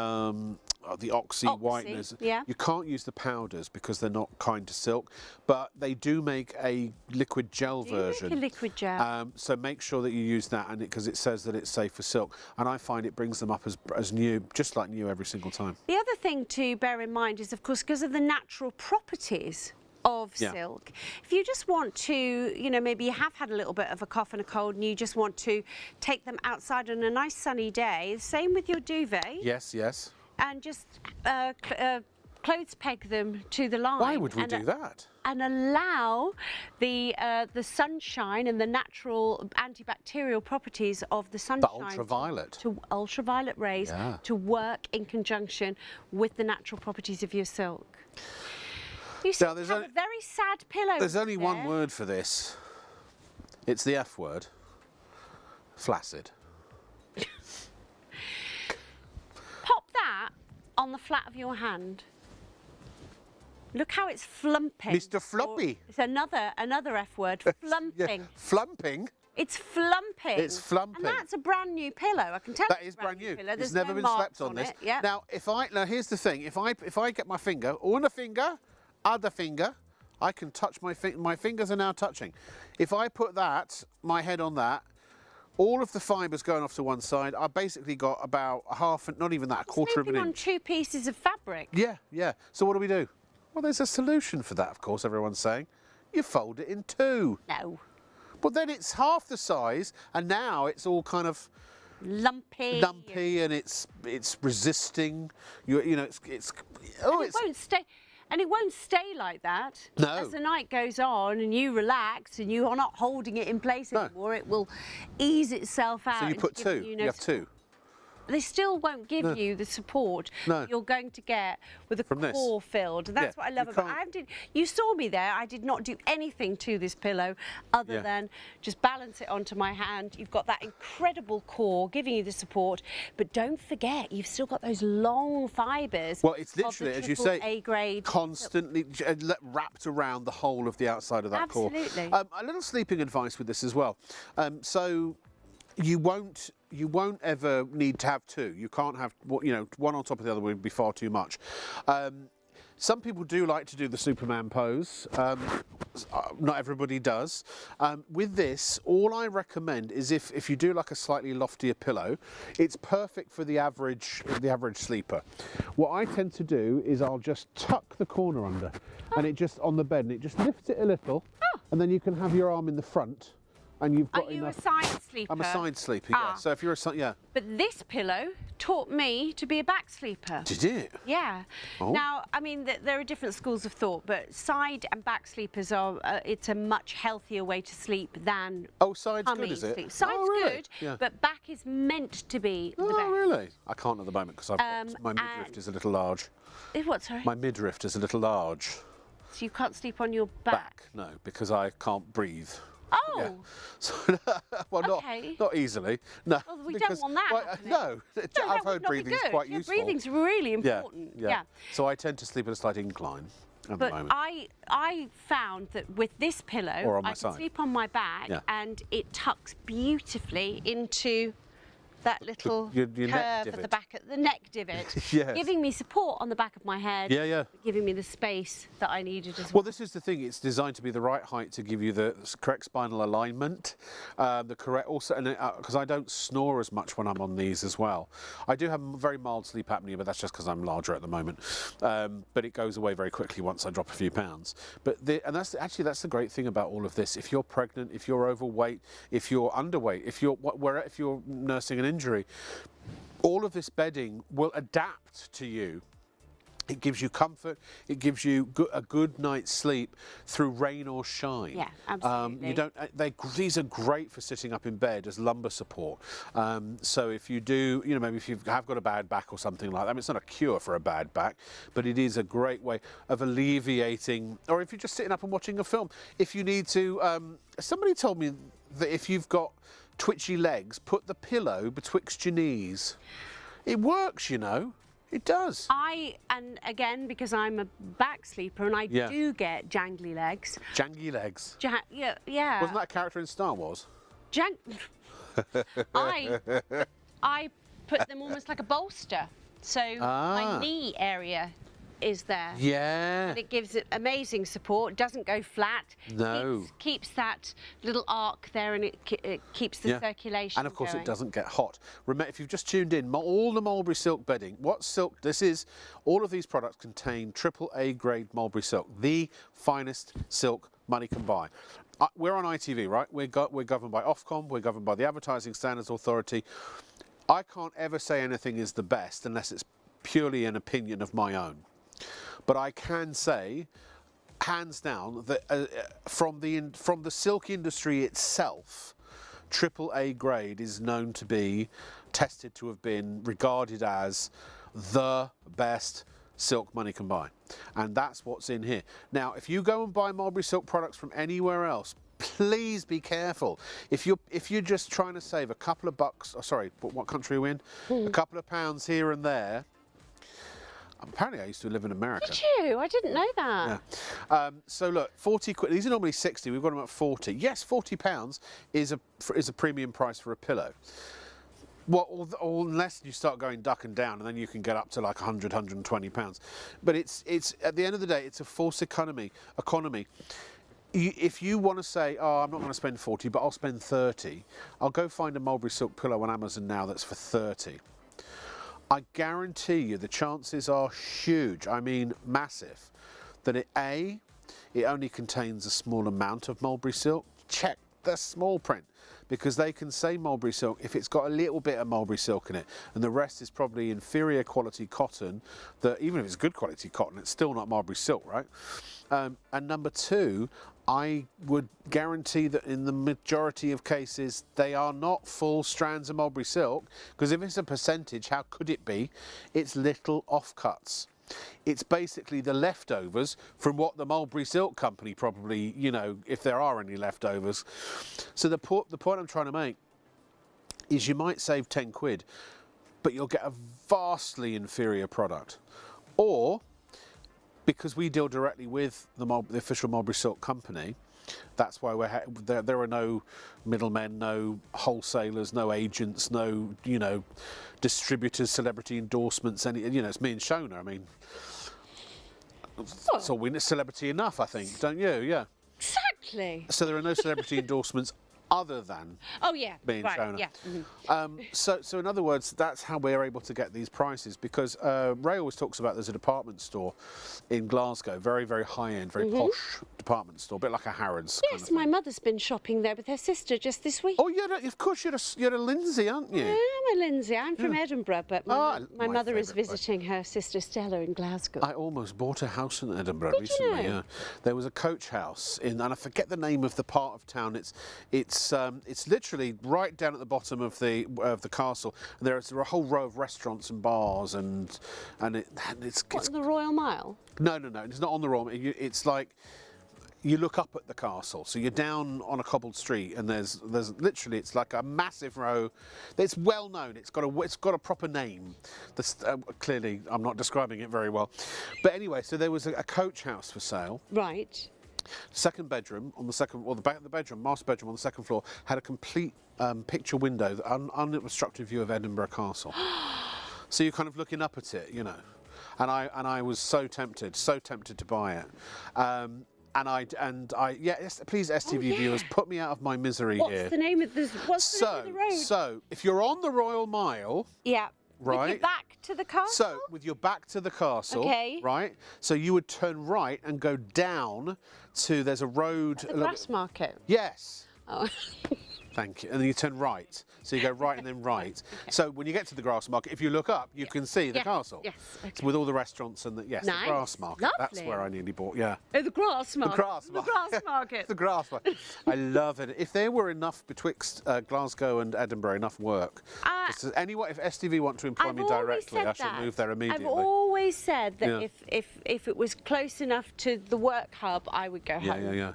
oxy whiteners. Yeah. You can't use the powders because they're not kind to silk, but they do make a liquid gel version. Make a liquid gel. So make sure that you use that, and because it says that it's safe for silk, and I find it brings them up as new, just like new every single time. The other thing to bear in mind is, of course, because of the natural properties of silk, if you just want to, you know, maybe you have had a little bit of a cough and a cold and you just want to take them outside on a nice sunny day, same with your duvet. Yes, yes. And just clothes peg them to the line. Why would we do that? And allow the sunshine and the natural antibacterial properties of the sunshine, ultraviolet rays, to work in conjunction with the natural properties of your silk. You have a very sad pillow. There's only one word for this. It's the F word. Flaccid. Pop that on the flat of your hand. Look how it's flumping. Mr. Floppy. It's another F word. Flumping. Flumping? It's flumping. It's flumping. And that's a brand new pillow. I can tell that is brand new. It's never been slept on this. Yeah. Now here's the thing. If I get my finger, one finger, other finger, I can touch my fingers are now touching. If I put my head on that, all of the fibres going off to one side, I basically got about not even that, a quarter of an inch. on 2 pieces of fabric. Yeah, yeah. So what do? Well, there's a solution for that, of course, everyone's saying. You fold it in two. No. But then it's half the size, and now it's all kind of lumpy, and it's resisting. It won't stay. And it won't stay like that. No. As the night goes on and you relax and you are not holding it in place anymore, it will ease itself out. So you put two. You have two. They still won't give you the support that you're going to get with a core filled. And that's what I love about it. You saw me there. I did not do anything to this pillow other than just balance it onto my hand. You've got that incredible core giving you the support, but don't forget you've still got those long fibres. Well, it's literally, as you say, A-grade constantly wrapped around the whole of the outside of that core. Absolutely. A little sleeping advice with this as well. So you won't ever need to have two. You can't have, one on top of the other would be far too much. Some people do like to do the Superman pose. not everybody does. With this, all I recommend is if you do like a slightly loftier pillow, it's perfect for the average sleeper. What I tend to do is I'll just tuck the corner under, and it just on the bed, and it just lifts it a little, and then you can have your arm in the front. And you've got Are you enough. a side sleeper? I'm a side sleeper, yeah. So if you're a yeah. But this pillow taught me to be a back sleeper. Did it? Yeah. Oh. Now, I mean, there are different schools of thought, but side and back sleepers are, it's a much healthier way to sleep than side's good, is it? sleep. Side's really? good, Yeah. but back is meant to be the best. Oh, really? I can't at the moment because my midriff is a little large. What, sorry? My midriff is a little large. So you can't sleep on your back? No, because I can't breathe. Oh. Yeah. So, well, Okay. not easily. No. Well, we because, don't want that well, happening. no, No, I've that would heard not be breathing is good. quite Yeah, useful. breathing's really important. Yeah. So I tend to sleep at a slight incline at the But moment. I found that with this pillow, Or on my I can side. sleep on my back, Yeah. and it tucks beautifully into that little your neck curve at divot. the back, the neck divot, Yes. giving me support on the back of my head, Yeah. giving me the space that I needed as Well, well. this is the thing. It's designed to be the right height to give you the correct spinal alignment, the correct also, and because I don't snore as much when I'm on these as well. I do have very mild sleep apnea, but that's just because I'm larger at the moment. But it goes away very quickly once I drop a few pounds. And that's the great thing about all of this. If you're pregnant, if you're overweight, if you're underweight, if you're nursing an injury, all of this bedding will adapt to you. It gives you comfort. It gives you a good night's sleep through rain or shine. Yeah, absolutely. These are great for sitting up in bed as lumbar support. So if you do, maybe if you have got a bad back or something like that, I mean, it's not a cure for a bad back, but it is a great way of alleviating. Or if you're just sitting up and watching a film, if you need to. Somebody told me that if you've got twitchy legs, put the pillow betwixt your knees. It works, It does. And again, because I'm a back sleeper and I do get jangly legs. Jangy legs. Yeah. Wasn't that a character in Star Wars? I put them almost like a bolster. So my knee area is there. Yeah. And it gives it amazing support, doesn't go flat. No. Keeps that little arc there, and it keeps the circulation And of course going. it doesn't get hot. Remember, if you've just tuned in, all the mulberry silk bedding, what silk this is, all of these products contain AAA grade mulberry silk, the finest silk money can buy. We're on ITV, right? We're governed by Ofcom, we're governed by the Advertising Standards Authority. I can't ever say anything is the best unless it's purely an opinion of my own. But I can say, hands down, that from the silk industry itself, AAA grade is known to be tested to have been regarded as the best silk money can buy. And that's what's in here. Now, if you go and buy mulberry silk products from anywhere else, please be careful. If you're just trying to save a couple of bucks, what country are we in? A couple of pounds here and there. Apparently I used to live in America. Did you? I didn't know that. Yeah. So look, 40 quid, these are normally 60, we've got them at 40. Yes, £40 is a premium price for a pillow. Well, or unless you start going duck and down, and then you can get up to like 100, 120 pounds. But it's at the end of the day, it's a false economy. If you want to say, oh, I'm not going to spend 40, but I'll spend 30, I'll go find a mulberry silk pillow on Amazon now that's for 30. I guarantee you the chances are huge, I mean massive, that it only contains a small amount of mulberry silk. Check the small print, because they can say mulberry silk if it's got a little bit of mulberry silk in it, and the rest is probably inferior quality cotton, that even if it's good quality cotton, it's still not mulberry silk, right? And number two, I would guarantee that in the majority of cases, they are not full strands of mulberry silk, because if it's a percentage, how could it be? It's little offcuts. It's basically the leftovers from what the mulberry silk company probably, if there are any leftovers. So the point I'm trying to make is you might save 10 quid, but you'll get a vastly inferior product. Or, because we deal directly with the official mulberry silk company, that's why there are no middlemen, no wholesalers, no agents, no distributors, celebrity endorsements. It's me and Shona. I mean, that's all we need. Celebrity enough, I think, don't you? Yeah. So Exactly. So there are no celebrity endorsements other than Oh yeah. being right. shown. Yeah. So in other words, that's how we're able to get these prices, because Ray always talks about there's a department store in Glasgow, very, very high-end, very posh department store, a bit like a Harrods. kind Yes, of my thing. mother's been shopping there with her sister just this week. Oh, of course, you're a Lindsay, aren't you? I'm a Lindsay. I'm from Edinburgh, but my my mother is favourite place. visiting her sister Stella in Glasgow. I almost bought a house in Edinburgh Did you recently. know? Yeah, there was a coach house and I forget the name of the part of town. It's literally right down at the bottom of the castle. And there are a whole row of restaurants and bars and it's What, the Royal Mile? no, it's not on the Royal. It's like you look up at the castle, so you're down on a cobbled street, and there's literally, it's like a massive row. It's well known. It's got a proper name. Clearly, I'm not describing it very well, but anyway, so there was a coach house for sale. Right. Second bedroom on the second, or the back of the bedroom, master bedroom on the second floor, had a complete picture window, unobstructed view of Edinburgh Castle. So you're kind of looking up at it, you know. And I was so tempted to buy it. Yes, please, STV viewers, put me out of my misery here. What's the name of the road? So if you're on the Royal Mile, Yeah. With right. your back to the castle? So with your back to the castle, Okay. right? So you would turn right and go down to, there's a road. The grass market. Yes. Oh. Thank you. And then you turn right. So you go right and then right. So when you get to the grass market, if you look up, you can see the castle. Yes. Okay. So with all the restaurants and the Nice. the grass market. That's Lovely. where I nearly bought. Yeah. Oh, the grass market. grass The market. grass market. The grass market. I love it. If there were enough betwixt Glasgow and Edinburgh, enough work. If STV want to employ me directly, I should move there immediately. I've always said that Yeah. if it was close enough to the work hub, I would go Yeah, home. yeah.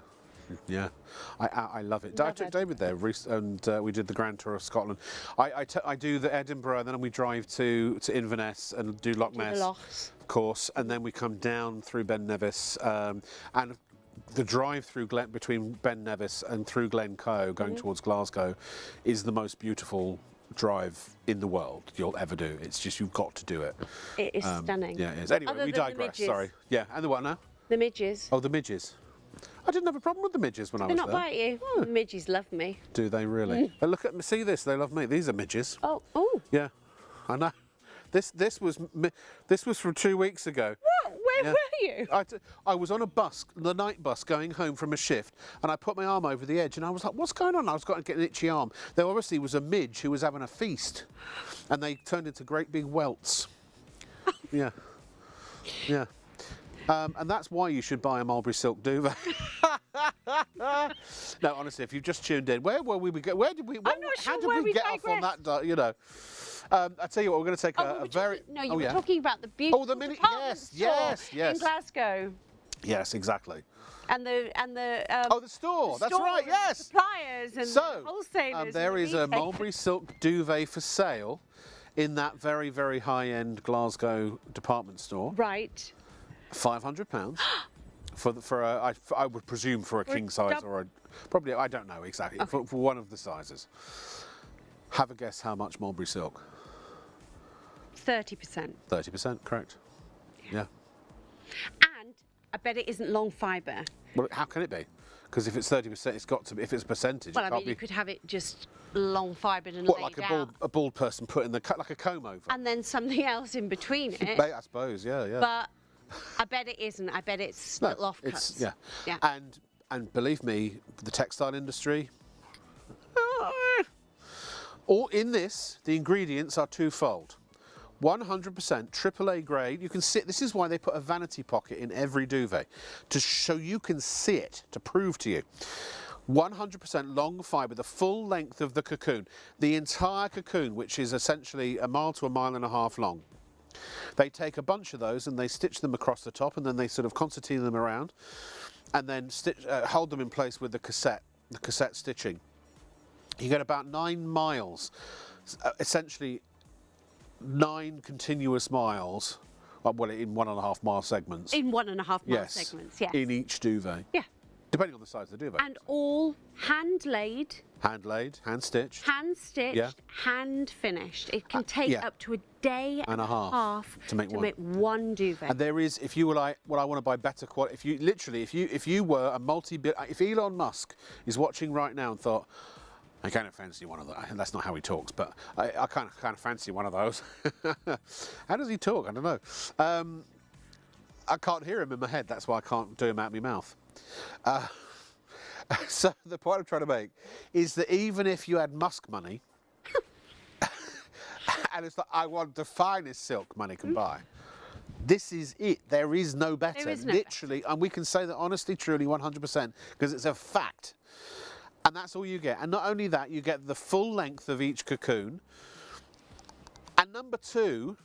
Yeah, I love it. I Love took it. David there and we did the Grand Tour of Scotland. I do the Edinburgh, and then we drive to Inverness and do Loch Ness, Lochs. of course, and then we come down through Ben Nevis, and the drive through between Ben Nevis and through Glencoe going towards Glasgow is the most beautiful drive in the world you'll ever do. It's just, you've got to do it. It is stunning. Yeah, it is. Anyway, Other we than the digress. midges. Sorry. Yeah, and the what now? The midges. Oh, the midges. I didn't have a problem with the midges when I They was not there. bite you. The midges love me. Do they really? But look at me, see this, they love me. These are midges. Oh, oh. Yeah, I know. This was from 2 weeks ago. What? Where were you? I was on a bus, the night bus, going home from a shift, and I put my arm over the edge, and I was like, what's going on? I was getting an itchy arm. There obviously was a midge who was having a feast, and they turned into great big welts. Yeah, yeah. And that's why you should buy a mulberry silk duvet. No, honestly, if you've just tuned in, where were we? Where did we? I'm not sure how did where we we get off on that? You know. I tell you what, we're going to take a very. No, you were talking about the beautiful mini. department Yes, store yes. in Glasgow. Yes, exactly. And the The store. That's right. and Yes. the suppliers and So, the wholesalers. there and is the a mulberry silk duvet for sale in that very, very high-end Glasgow department store. Right. £500 I would presume for a king size or a, probably, I don't know exactly, for one of the sizes. Have a guess how much mulberry silk? 30%. 30%, correct. Yeah. And I bet it isn't long fibre. Well, how can it be? Because if it's 30%, it's got to be, if it's a percentage, Well, it I can't mean, be. you could have it just long fibred and What, laid like out. a bald person put in the cut like a comb over? And then something else in between it. I suppose, yeah. But I bet it isn't. I bet it's little offcuts. Yeah. And believe me, the textile industry. All in this, the ingredients are twofold. 100% AAA grade. You can see. This is why they put a vanity pocket in every duvet, to show you can see it, to prove to you. 100% long fibre, the full length of the cocoon, the entire cocoon, which is essentially 1 mile to 1.5 miles long. They take a bunch of those and they stitch them across the top, and then they sort of concertina them around, and then hold them in place with the cassette stitching. You get about 9 miles, essentially 9 continuous miles, well, in 1.5 mile segments. In 1.5 mile Yes, segments, yes. in each duvet. Yeah. Depending on the size of the duvet. And all hand-laid, Hand-laid, hand-stitched. hand-stitched, Yeah. hand-finished. It can take yeah. up to a day and a half to make one duvet. And there is, if you were like, well, I want to buy better quality. If you literally, if you were a if Elon Musk is watching right now and thought, I kind of fancy one of those. That's not how he talks, but I kind of fancy one of those. How does he talk? I don't know. I can't hear him in my head. That's why I can't do him out of my mouth. So the point I'm trying to make is that even if you had Musk money, and it's like, I want the finest silk money can buy. This is it. There is no better. There is no literally, and we can say that honestly, truly, 100%, because it's a fact. And that's all you get. And not only that, you get the full length of each cocoon. And number two,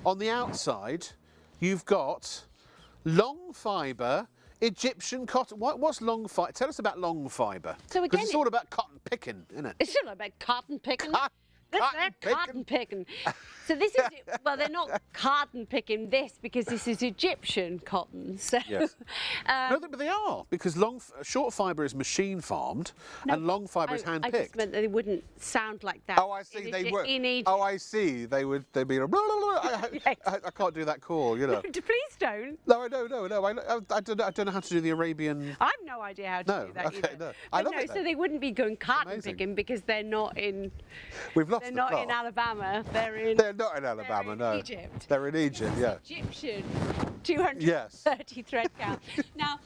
on the outside, you've got long fibre Egyptian cotton. What's long fibre? Tell us about long fibre. So again, it's all about cotton picking, isn't it? It's all about cotton picking. Cotton picking. So this is, well, they're not cotton picking this because this is Egyptian cotton. So, yes. No, but they are, because short fibre is machine farmed and long fibre is hand picked. I just meant that they wouldn't sound like that. Oh, I see. They would. In Egypt. Oh, I see. They'd be a blah, blah, blah. Yes. I can't do that call, you know. Please don't. No, I don't. No, I don't know how to do the Arabian. I have no idea how to do that okay, either. no. But I love no, it, so though. they wouldn't be going cotton Amazing. picking because they're not in. We've lost They're the not plot. in Alabama. They're not in Alabama, in no. Egypt. They're in Egypt, yeah. Egyptian, 230 Yes. thread count. Now,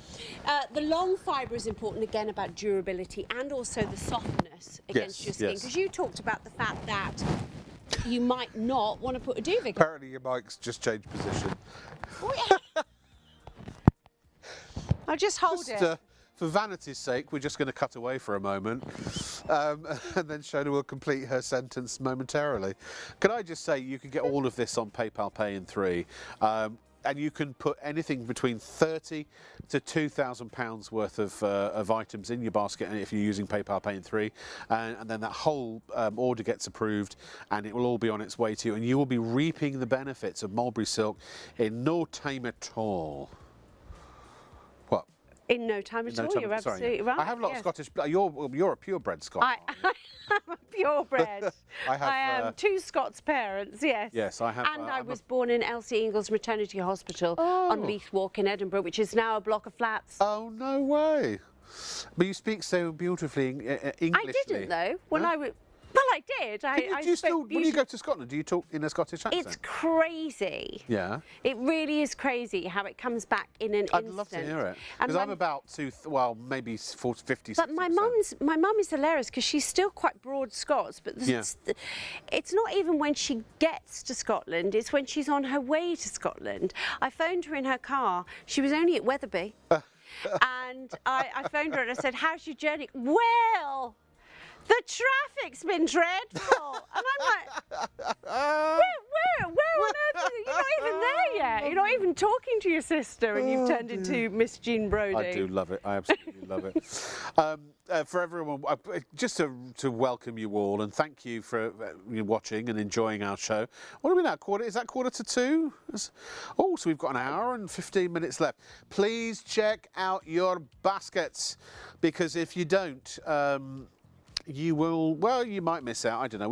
the long fibre is important again about durability and also the softness against your skin, because you talked about the fact that you might not want to put a duvet. Apparently your mic's just changed position. I'll just hold it. For vanity's sake, we're just going to cut away for a moment, and then Shona will complete her sentence momentarily. Can I just say, you can get all of this on PayPal Pay in 3, and you can put anything between £30 to £2,000 worth of items in your basket if you're using PayPal Pay in 3, and then that whole order gets approved, and it will all be on its way to you, and you will be reaping the benefits of mulberry silk in no time at all. What? In no time at all, you're absolutely right. I have a lot of Scottish. You're a purebred Scot. I'm a purebred. I am two Scots parents, yes. Yes, I have. And I was born in Elsie Ingles Maternity Hospital on Leith Walk in Edinburgh, which is now a block of flats. Oh, no way. But you speak so beautifully Englishly. I didn't, though. When I was... Well, I did. When you go to Scotland, do you talk in a Scottish accent? It's crazy. Yeah. It really is crazy how it comes back in an instant. I'd love to hear it. Because I'm about to, maybe 40, 50, 60%. But my mum is hilarious because she's still quite broad Scots, but it's not even when she gets to Scotland, it's when she's on her way to Scotland. I phoned her in her car. She was only at Wetherby. And I phoned her and I said, how's your journey? Well... the traffic's been dreadful. And I'm like, where on earth? You're not even there yet. You're not even talking to your sister and you've turned into Miss Jean Brodie. I do love it. I absolutely love it. For everyone, just to welcome you all and thank you for watching and enjoying our show. What are we now? Is that 1:45? Oh, so we've got an hour and 15 minutes left. Please check out your baskets, because if you don't, you will, well, you might miss out. I don't know.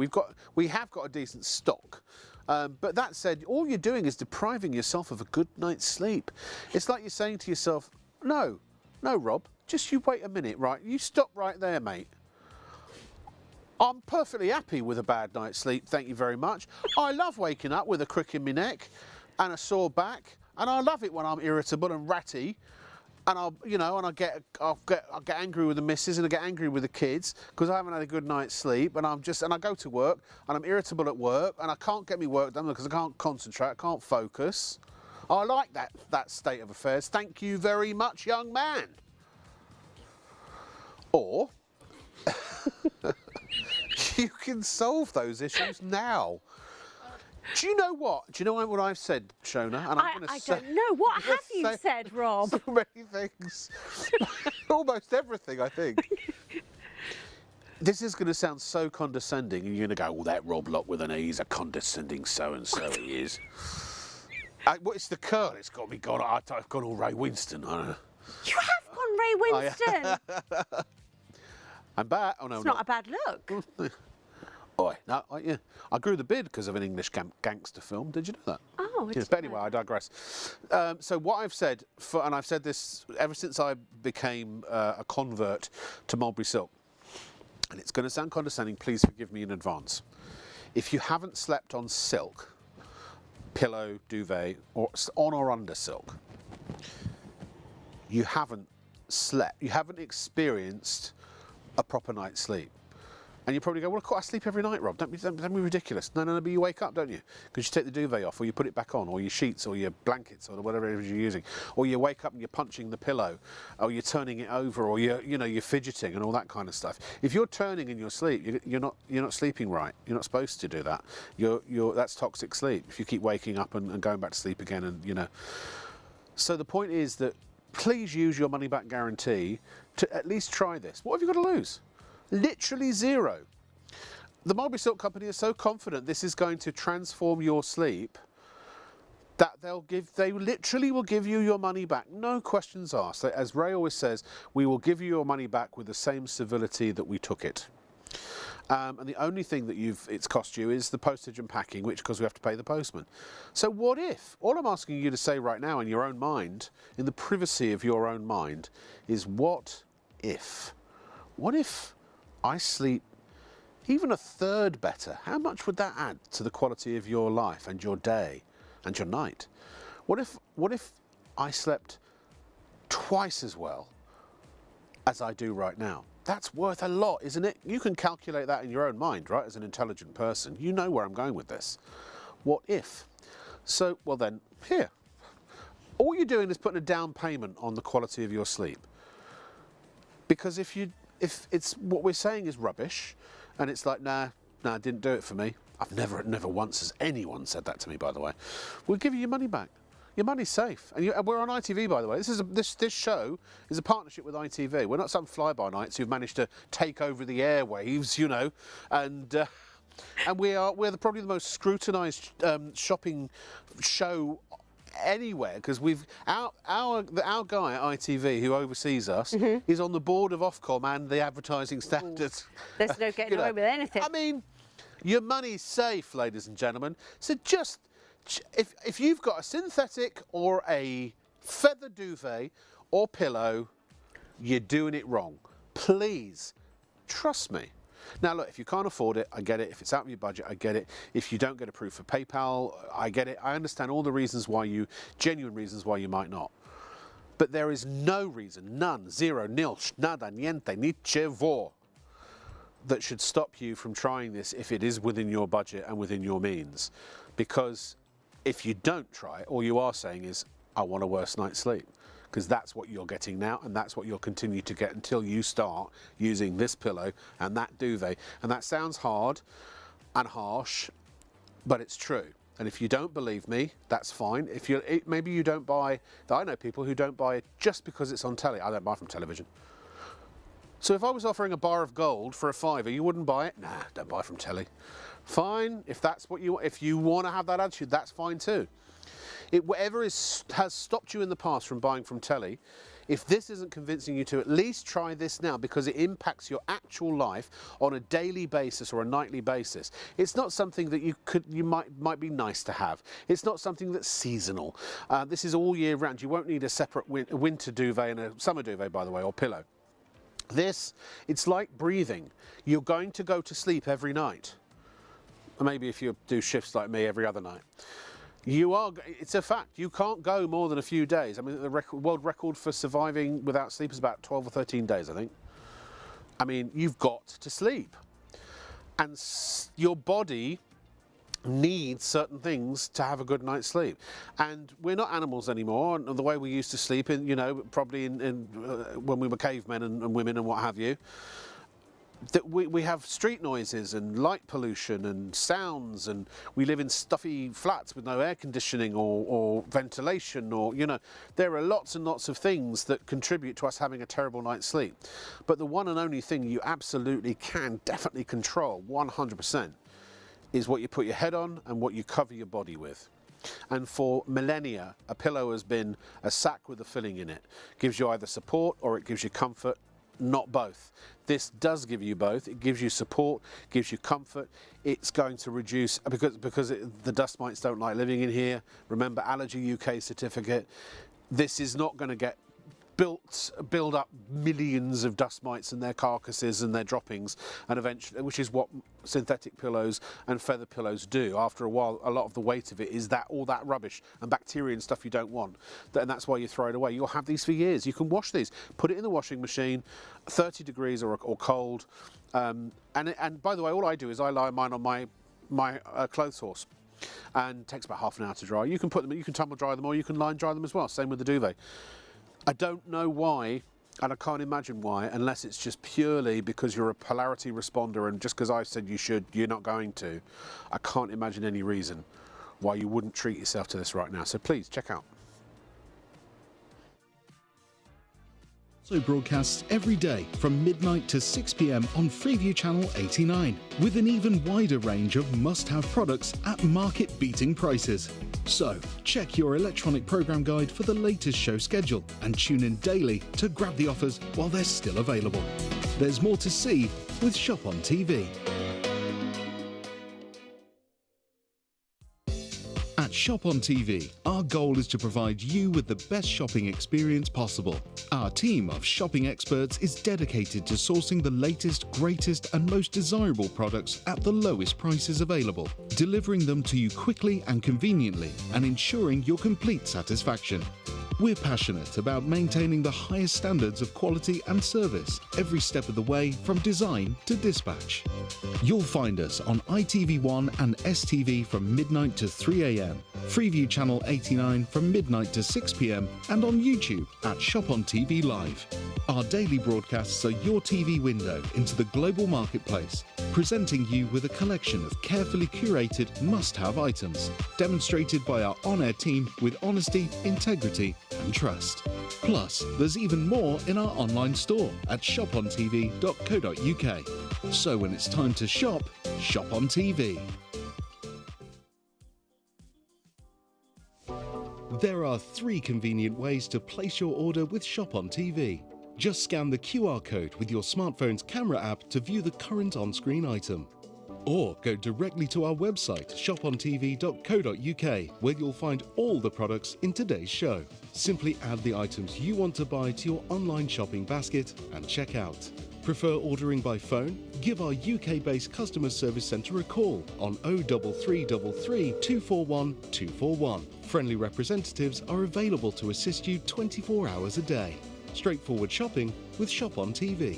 We have got a decent stock. But that said, all you're doing is depriving yourself of a good night's sleep. It's like you're saying to yourself, no, Rob, just you wait a minute, right? You stop right there, mate. I'm perfectly happy with a bad night's sleep, thank you very much. I love waking up with a crick in my neck and a sore back, and I love it when I'm irritable and ratty. And I'll get angry with the missus and I get angry with the kids because I haven't had a good night's sleep, and I go to work and I'm irritable at work and I can't get my work done because I can't concentrate, I can't focus. I like that state of affairs. Thank you very much, young man. Or you can solve those issues now. Do you know what? Do you know what I've said, Shona? And I don't know. What have you said, Rob? So many things. Almost everything, I think. This is going to sound so condescending, and you're going to go, well, that Rob Lock with an E, he's a condescending so-and-so, he is. It's the curl. It's got me gone. I've gone all Ray Winston. I don't know. You have Winston. I'm back. Oh, no, It's not a bad look. Oi, no, yeah. I grew the beard because of an English gangster film. Did you know that? Oh, I Yes, didn't but know anyway, I that. digress. So what I've said, and I've said this ever since I became a convert to mulberry silk, and it's going to sound condescending, please forgive me in advance. If you haven't slept on silk, pillow, duvet, or on or under silk, you haven't slept, you haven't experienced a proper night's sleep. And you probably go, well, of course, I sleep every night, Rob. Don't be ridiculous. No, but you wake up, don't you? Because you take the duvet off, or you put it back on, or your sheets, or your blankets, or whatever it is you're using. Or you wake up and you're punching the pillow, or you're turning it over, or you're fidgeting and all that kind of stuff. If you're turning in your sleep, you're not sleeping right. You're not supposed to do that. That's toxic sleep. If you keep waking up and going back to sleep again, and So the point is that please use your money back guarantee to at least try this. What have you got to lose? Literally zero. The Mulberry Silk Company is so confident this is going to transform your sleep that they literally will give you your money back, no questions asked. As Ray always says, we will give you your money back with the same civility that we took it. And the only thing that it's cost you is the postage and packing, which because we have to pay the postman. So what if? All I'm asking you to say right now in your own mind, in the privacy of your own mind, is what if? What if I sleep even a third better? How much would that add to the quality of your life and your day and your night? What if I slept twice as well as I do right now? That's worth a lot, isn't it? You can calculate that in your own mind, right? As an intelligent person, you know where I'm going with this. What if? So, well then, here. All you're doing is putting a down payment on the quality of your sleep. Because if it's what we're saying is rubbish, and it's like, nah, it didn't do it for me. I've never once has anyone said that to me, by the way. We'll give you your money back. Your money's safe, and we're on ITV, by the way. This show is a partnership with ITV. We're not some fly-by-nights who've managed to take over the airwaves, and we're probably the most scrutinised shopping show anywhere, because our guy at ITV who oversees us is on the board of Ofcom and the advertising standards. There's no getting away with anything. I mean, your money's safe, ladies and gentlemen. So just if you've got a synthetic or a feather duvet or pillow, you're doing it wrong. Please trust me. Now look, if you can't afford it, I get it. If it's out of your budget, I get it. If you don't get approved for PayPal, I get it. I understand all the reasons why genuine reasons why you might not. But there is no reason, none, zero, nil, nada, niente, nichevo, that should stop you from trying this if it is within your budget and within your means. Because if you don't try it, all you are saying is, I want a worse night's sleep. Because that's what you're getting now, and that's what you'll continue to get until you start using this pillow and that duvet. And that sounds hard and harsh, but it's true. And if you don't believe me, that's fine. Maybe you don't buy. I know people who don't buy it just because it's on telly. I don't buy from television. So if I was offering a bar of gold for a £5, you wouldn't buy it? Nah, don't buy from telly. Fine. If you want to have that attitude, that's fine too. Whatever has stopped you in the past from buying from telly, if this isn't convincing you to at least try this now, because it impacts your actual life on a daily basis or a nightly basis. It's not something that you might be nice to have. It's not something that's seasonal. This is all year round. You won't need a separate winter duvet and a summer duvet, by the way, or pillow. It's like breathing. You're going to go to sleep every night. Or maybe if you do shifts like me, every other night. It's a fact. You can't go more than a few days. I mean, the world record for surviving without sleep is about 12 or 13 days, I think. I mean, you've got to sleep. And your body needs certain things to have a good night's sleep. And we're not animals anymore, the way we used to sleep, probably when we were cavemen and women and what have you. That we have street noises and light pollution and sounds, and we live in stuffy flats with no air conditioning or ventilation, there are lots and lots of things that contribute to us having a terrible night's sleep. But the one and only thing you absolutely can definitely control 100% is what you put your head on and what you cover your body with. And for millennia, a pillow has been a sack with a filling in it. Gives you either support or it gives you comfort, not both. This does give you both. It gives you support, gives you comfort. It's going to reduce, because the dust mites don't like living in here. Remember, Allergy UK certificate. This is not going to build up millions of dust mites and their carcasses and their droppings, and eventually, which is what synthetic pillows and feather pillows do. After a while, a lot of the weight of it is all that rubbish and bacteria and stuff you don't want, and that's why you throw it away. You'll have these for years. You can wash these, put it in the washing machine, 30 degrees or cold, and by the way, all I do is I lie mine on my clothes horse, and it takes about half an hour to dry. You can tumble dry them, or you can line dry them as well. Same with the duvet. I don't know why, and I can't imagine why, unless it's just purely because you're a polarity responder and just because I said you should, you're not going to. I can't imagine any reason why you wouldn't treat yourself to this right now. So please, check out. Also broadcasts every day from midnight to 6 p.m. on Freeview Channel 89, with an even wider range of must-have products at market-beating prices. So, check your electronic program guide for the latest show schedule and tune in daily to grab the offers while they're still available. There's more to see with ShopOnTV. At ShopOnTV, our goal is to provide you with the best shopping experience possible. Our team of shopping experts is dedicated to sourcing the latest, greatest and most desirable products at the lowest prices available, delivering them to you quickly and conveniently, and ensuring your complete satisfaction. We're passionate about maintaining the highest standards of quality and service every step of the way, from design to dispatch. You'll find us on ITV1 and STV from midnight to 3 a.m, Freeview Channel 89 from midnight to 6 p.m, and on YouTube at ShopOnTV Live. Our daily broadcasts are your TV window into the global marketplace, presenting you with a collection of carefully curated must-have items, demonstrated by our on-air team with honesty, integrity and trust. Plus, there's even more in our online store at shopontv.co.uk. So when it's time to shop, shop on TV. There are 3 convenient ways to place your order with ShopOnTV. Just scan the QR code with your smartphone's camera app to view the current on-screen item. Or go directly to our website, shopontv.co.uk, where you'll find all the products in today's show. Simply add the items you want to buy to your online shopping basket and check out. Prefer ordering by phone? Give our UK-based customer service centre a call on 03333 241 241. Friendly representatives are available to assist you 24 hours a day. Straightforward shopping with ShopOnTV.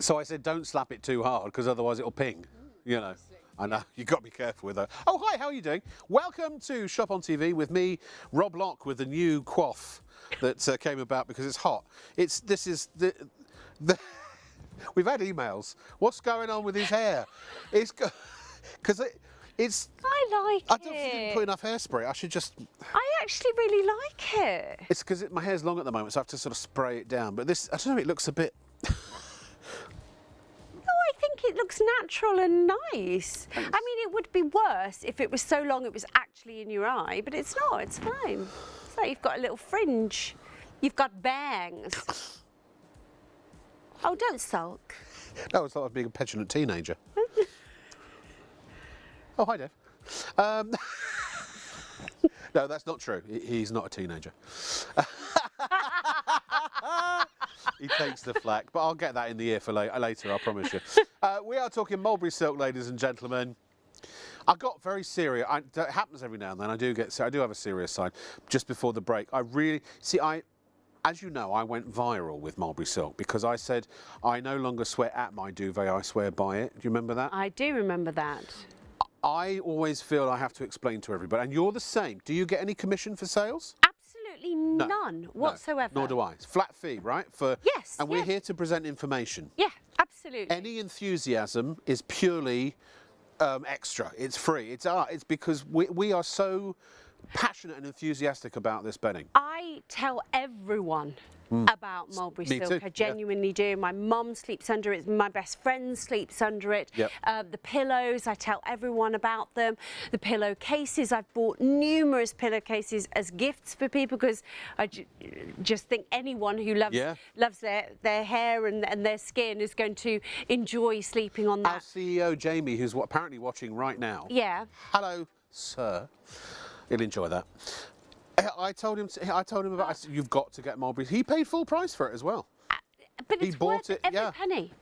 So I said, don't slap it too hard, because otherwise it'll ping. You know, I know, you've got to be careful with that. Oh, hi, how are you doing? Welcome to ShopOnTV with me, Rob Locke, with the new coif that came about because it's hot. We've had emails. What's going on with his hair? It's because it's. I like it. I don't think you didn't put enough hairspray. I should just. I actually really like it. It's because my hair's long at the moment, so I have to sort of spray it down. But this, I don't know, it looks a bit. I think it looks natural and nice. Thanks. I mean, it would be worse if it was so long it was actually in your eye, but it's not, it's fine. It's like you've got a little fringe. You've got bangs. Oh, don't sulk. No, it's like being a petulant teenager. Oh, hi, Dave. No, that's not true. He's not a teenager. He takes the flak, but I'll get that in the ear for later, I promise you. We are talking mulberry silk, ladies and gentlemen. I got very serious. That happens every now and then. I do have a serious side. Just before the break, as you know, I went viral with mulberry silk because I said I no longer swear at my duvet, I swear by it. Do you remember that? I do remember that. I always feel I have to explain to everybody, and you're the same. Do you get any commission for sales? Absolutely none whatsoever. No, nor do I. It's flat fee, right? Yes. And we're here to present information. Yeah, absolutely. Any enthusiasm is purely extra. It's free. It's art. It's because we are so passionate and enthusiastic about this bedding. I tell everyone about Mulberry Me Silk. too, I genuinely do. My mum sleeps under it. My best friend sleeps under it. Yep. The pillows, I tell everyone about them. The pillowcases, I've bought numerous pillowcases as gifts for people because I just think anyone who loves their hair and their skin is going to enjoy sleeping on that. Our CEO Jamie, who's apparently watching right now. Yeah. Hello, sir. He'll enjoy that. I told him about. I said, you've got to get Mulberry. He paid full price for it as well. But He it's bought worth it, every yeah. penny.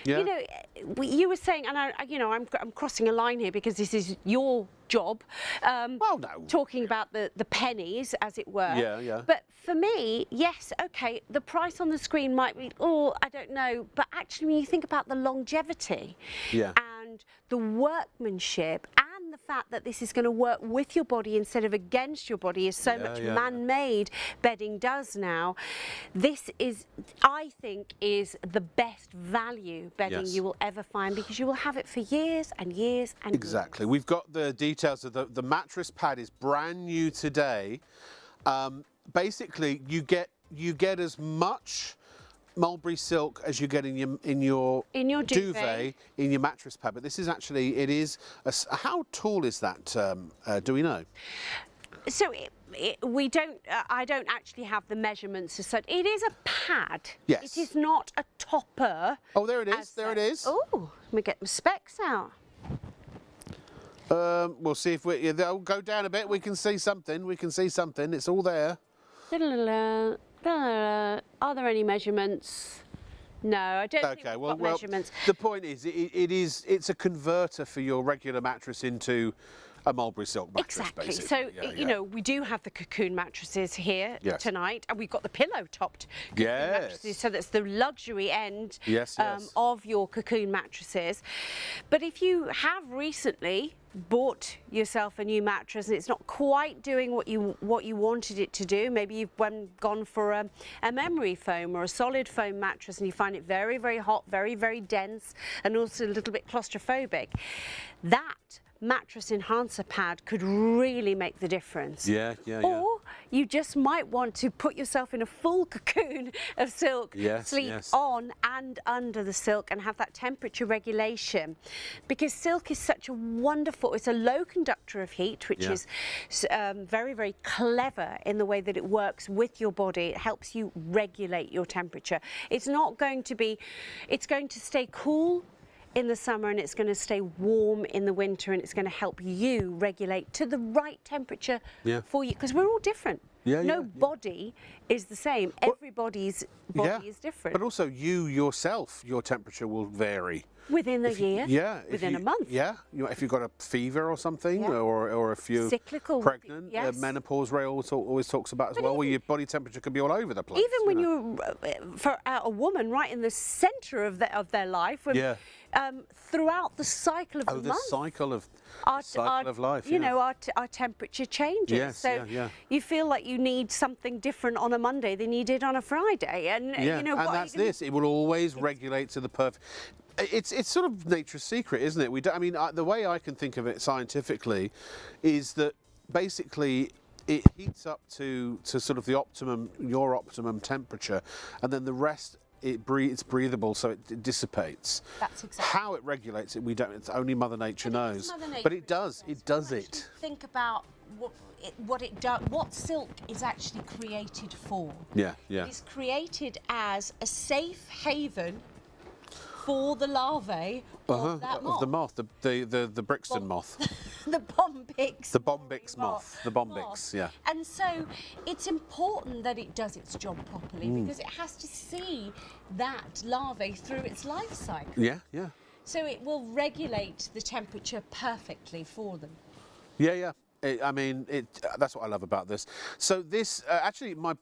Yeah. You know, you were saying, and I'm crossing a line here because this is your job. Well, no. Talking about the pennies, as it were. Yeah, yeah. But for me, yes, okay, the price on the screen might be, oh, I don't know. But actually, when you think about the longevity and the workmanship and the fact that this is going to work with your body instead of against your body, as so much man-made bedding does now, this is, I think, is the best value bedding you will ever find because you will have it for years and years and Exactly. We've got the details of the mattress pad is brand new today. Basically, you get as much Mulberry Silk as you get in your duvet, in your mattress pad, but this is actually, it is how tall is that, do we know? So we don't, I don't actually have the measurements as such. It is a pad. Yes. It is not a topper. Oh, there it is, there it is. Oh, let me get my specs out. We'll see if they'll go down a bit, we can see something, it's all there. Are there any measurements? No, I don't think we've got measurements. The point is, it's a converter for your regular mattress into a Mulberry Silk mattress, Exactly. basically. So, you know, we do have the cocoon mattresses here tonight, and we've got the pillow-topped cocoon mattresses, so that's the luxury end of your cocoon mattresses. But if you have recently bought yourself a new mattress and it's not quite doing what you wanted it to do, maybe you've gone for a memory foam or a solid foam mattress and you find it very, very hot, very, very dense, and also a little bit claustrophobic, that mattress enhancer pad could really make the difference. Or you just might want to put yourself in a full cocoon of silk, sleep on and under the silk and have that temperature regulation, because silk is such a wonderful, it's a low conductor of heat, which is very, very clever in the way that it works with your body. It helps you regulate your temperature. It's not going to be, it's going to stay cool in the summer and it's going to stay warm in the winter, and it's going to help you regulate to the right temperature for you, because we're all different. No body is the same. Everybody's body is different. But also you yourself, your temperature will vary. Within a year? Within a month. You know, if you've got a fever or something, or if you're cyclical, pregnant, menopause, Ray always talks about as well, where your body temperature can be all over the place. Even when you're, for a woman, right in the centre of their life, when, throughout the cycle of the month. The cycle of life. You know, our temperature changes. So you feel like you need something different on a Monday than you did on a Friday, and you know, and that's this. It will always regulate to the perfect. It's sort of nature's secret, isn't it? I mean, the way I can think of it scientifically is that basically it heats up to sort of your optimum temperature, and then the rest it's breathable, so it dissipates. That's exactly. How it regulates it, we don't. It's only Mother Nature knows. But it does. It does it. Think about what it does. What silk is actually created for? It's created as a safe haven for the larvae of that moth. Of the moth, the Brixton moth. The Bombyx. The Bombyx moth. The Bombyx, yeah. And so it's important that it does its job properly, because it has to see that larvae through its life cycle. Yeah. So it will regulate the temperature perfectly for them. Yeah. I mean, that's what I love about this. So this, actually, my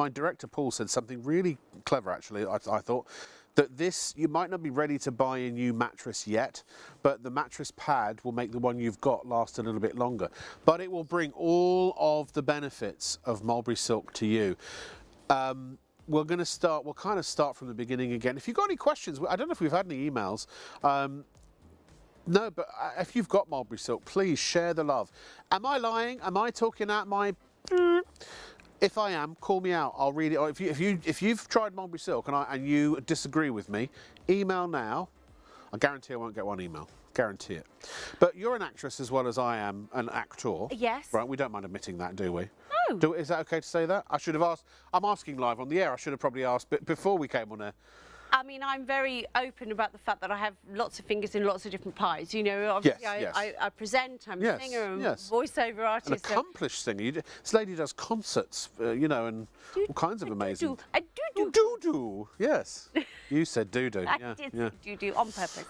director Paul said something really clever, actually, I thought. That this, you might not be ready to buy a new mattress yet, but the mattress pad will make the one you've got last a little bit longer. But it will bring all of the benefits of Mulberry Silk to you. We'll kind of start from the beginning again. If you've got any questions, I don't know if we've had any emails. No, but if you've got mulberry silk, please share the love. Am I lying? Am I talking out my... If I am, call me out. I'll read it. Or if you've tried mulberry silk and you disagree with me, email now. I guarantee I won't get one email. Guarantee it. But you're an actress as well as I am an actor. Yes. Right, we don't mind admitting that, do we? No. Is that okay to say that? I should have asked. I'm asking live on the air. I should have probably asked before we came on air. I mean, I'm very open about the fact that I have lots of fingers in lots of different pies. You know, obviously Yes, I present, I'm a singer, I'm a voiceover An artist. accomplished singer. This lady does concerts, you know, and all kinds of amazing. I do. Do. Yes. You said do. I Yeah. did Yeah. do on purpose.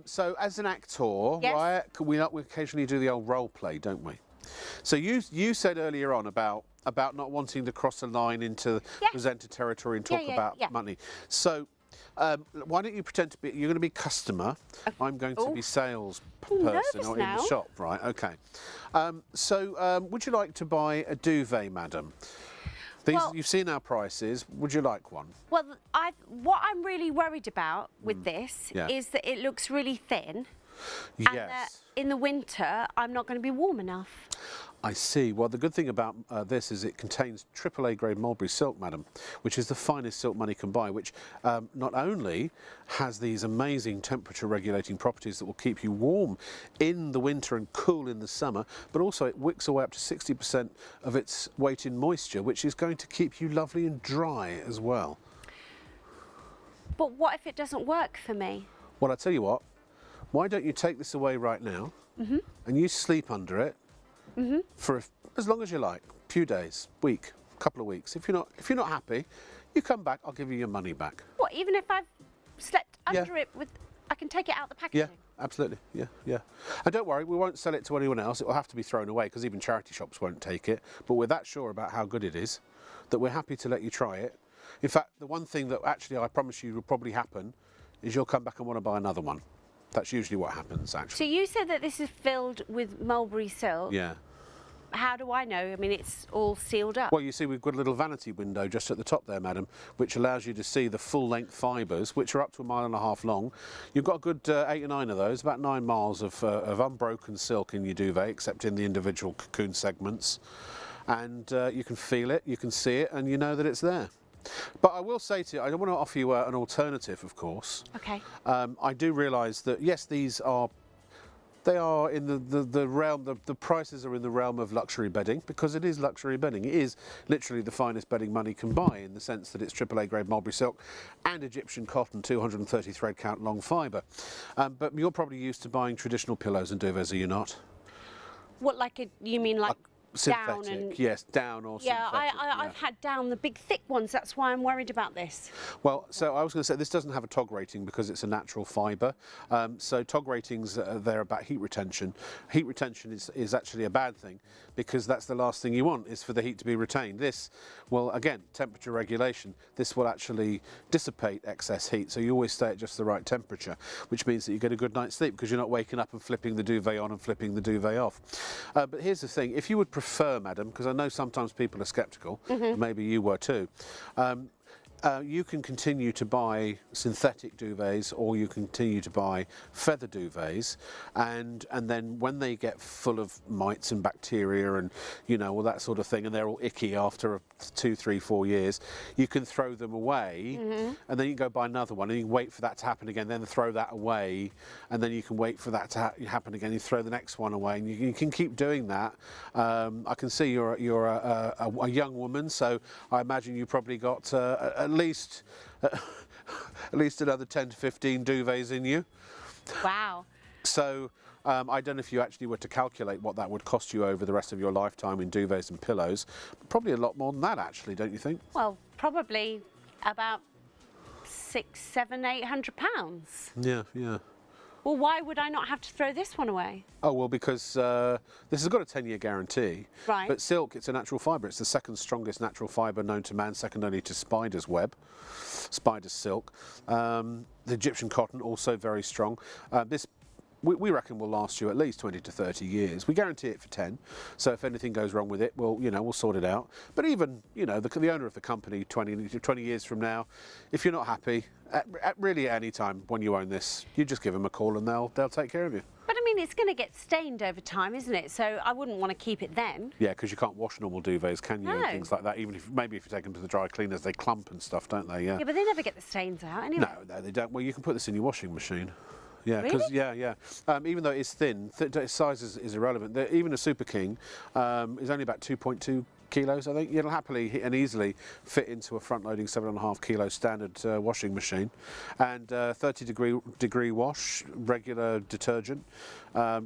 So as an actor, Yes. right, we occasionally do the old role play, don't we? So you said earlier on about not wanting to cross a line into presenter territory and talk about money. So why don't you pretend to be, you're going to be customer, I'm going to be sales person or in the shop, right? Okay. Would you like to buy a duvet, madam? You've seen our prices. Would you like one? Well, what I'm really worried about with this is that it looks really thin. Yes. And that in the winter, I'm not going to be warm enough. I see. Well, the good thing about this is it contains AAA grade mulberry silk, madam, which is the finest silk money can buy, which not only has these amazing temperature regulating properties that will keep you warm in the winter and cool in the summer, but also it wicks away up to 60% of its weight in moisture, which is going to keep you lovely and dry as well. But what if it doesn't work for me? Well, I tell you what, why don't you take this away right now and you sleep under it for as long as you like, a few days, week, couple of weeks. If you're not happy, you come back, I'll give you your money back. What, even if I've slept under it I can take it out the packaging? Yeah, absolutely, yeah. And don't worry, we won't sell it to anyone else. It will have to be thrown away because even charity shops won't take it. But we're that sure about how good it is that we're happy to let you try it. In fact, the one thing that actually I promise you will probably happen is you'll come back and want to buy another one. That's usually what happens, actually. So you said that this is filled with mulberry silk. Yeah. How do I know? I mean, it's all sealed up. Well, you see, we've got a little vanity window just at the top there, madam, which allows you to see the full-length fibres, which are up to 1.5 miles long. You've got a good 8 or 9 of those, about 9 miles of unbroken silk in your duvet, except in the individual cocoon segments. And you can feel it, you can see it, and you know that it's there. But I will say to you, I don't want to offer you an alternative, of course. Okay. I do realise that, yes, they are in the realm, the prices are in the realm of luxury bedding, because it is luxury bedding. It is literally the finest bedding money can buy, in the sense that it's AAA grade mulberry silk and Egyptian cotton, 230 thread count long fibre. But you're probably used to buying traditional pillows and duvets, are you not? What, you mean like synthetic, down and... yes, down or synthetic. I've had down the big thick ones, that's why I'm worried about this. Well, so I was going to say this doesn't have a TOG rating because it's a natural fibre. So TOG ratings they're about heat retention. Heat retention is actually a bad thing, because that's the last thing you want, is for the heat to be retained. This will, again, temperature regulation, this will actually dissipate excess heat, so you always stay at just the right temperature, which means that you get a good night's sleep because you're not waking up and flipping the duvet on and flipping the duvet off. But here's the thing, if you would prefer, madam, because I know sometimes people are sceptical, maybe you were too, you can continue to buy synthetic duvets, or you continue to buy feather duvets, and then when they get full of mites and bacteria and, you know, all that sort of thing, and they're all icky after 2, 3, 4 years, you can throw them away, and then you can go buy another one, and you can wait for that to happen again, then throw that away, and then you can wait for that to happen again, you throw the next one away, and you can keep doing that. I can see you're a young woman, so I imagine you probably got at least another 10 to 15 duvets in you. Wow. So I don't know if you actually were to calculate what that would cost you over the rest of your lifetime in duvets and pillows. Probably a lot more than that, actually, don't you think? Well, probably about £600, £700, £800. Yeah. Well, why would I not have to throw this one away? Oh, well, because this has got a 10-year guarantee. Right. But silk, it's a natural fibre. It's the second strongest natural fibre known to man, second only to spider's web, spider's silk. The Egyptian cotton, also very strong. This we reckon will last you at least 20 to 30 years. We guarantee it for 10. So if anything goes wrong with it, we'll sort it out. But even, the owner of the company 20 years from now, if you're not happy, really at any time when you own this, you just give them a call and they'll take care of you. But I mean, it's going to get stained over time, isn't it? So I wouldn't want to keep it then. Yeah, because you can't wash normal duvets, can you? No. And things like that. Even if you take them to the dry cleaners, they clump and stuff, don't they? Yeah. Yeah, but they never get the stains out anyway. No, they don't. Well, you can put this in your washing machine. Yeah, Really? because even though it's thin, size is irrelevant. Even a Super King is only about 2.2 kilos, I think. It'll happily and easily fit into a front-loading 7.5 kilo standard washing machine, and 30-degree wash, regular detergent.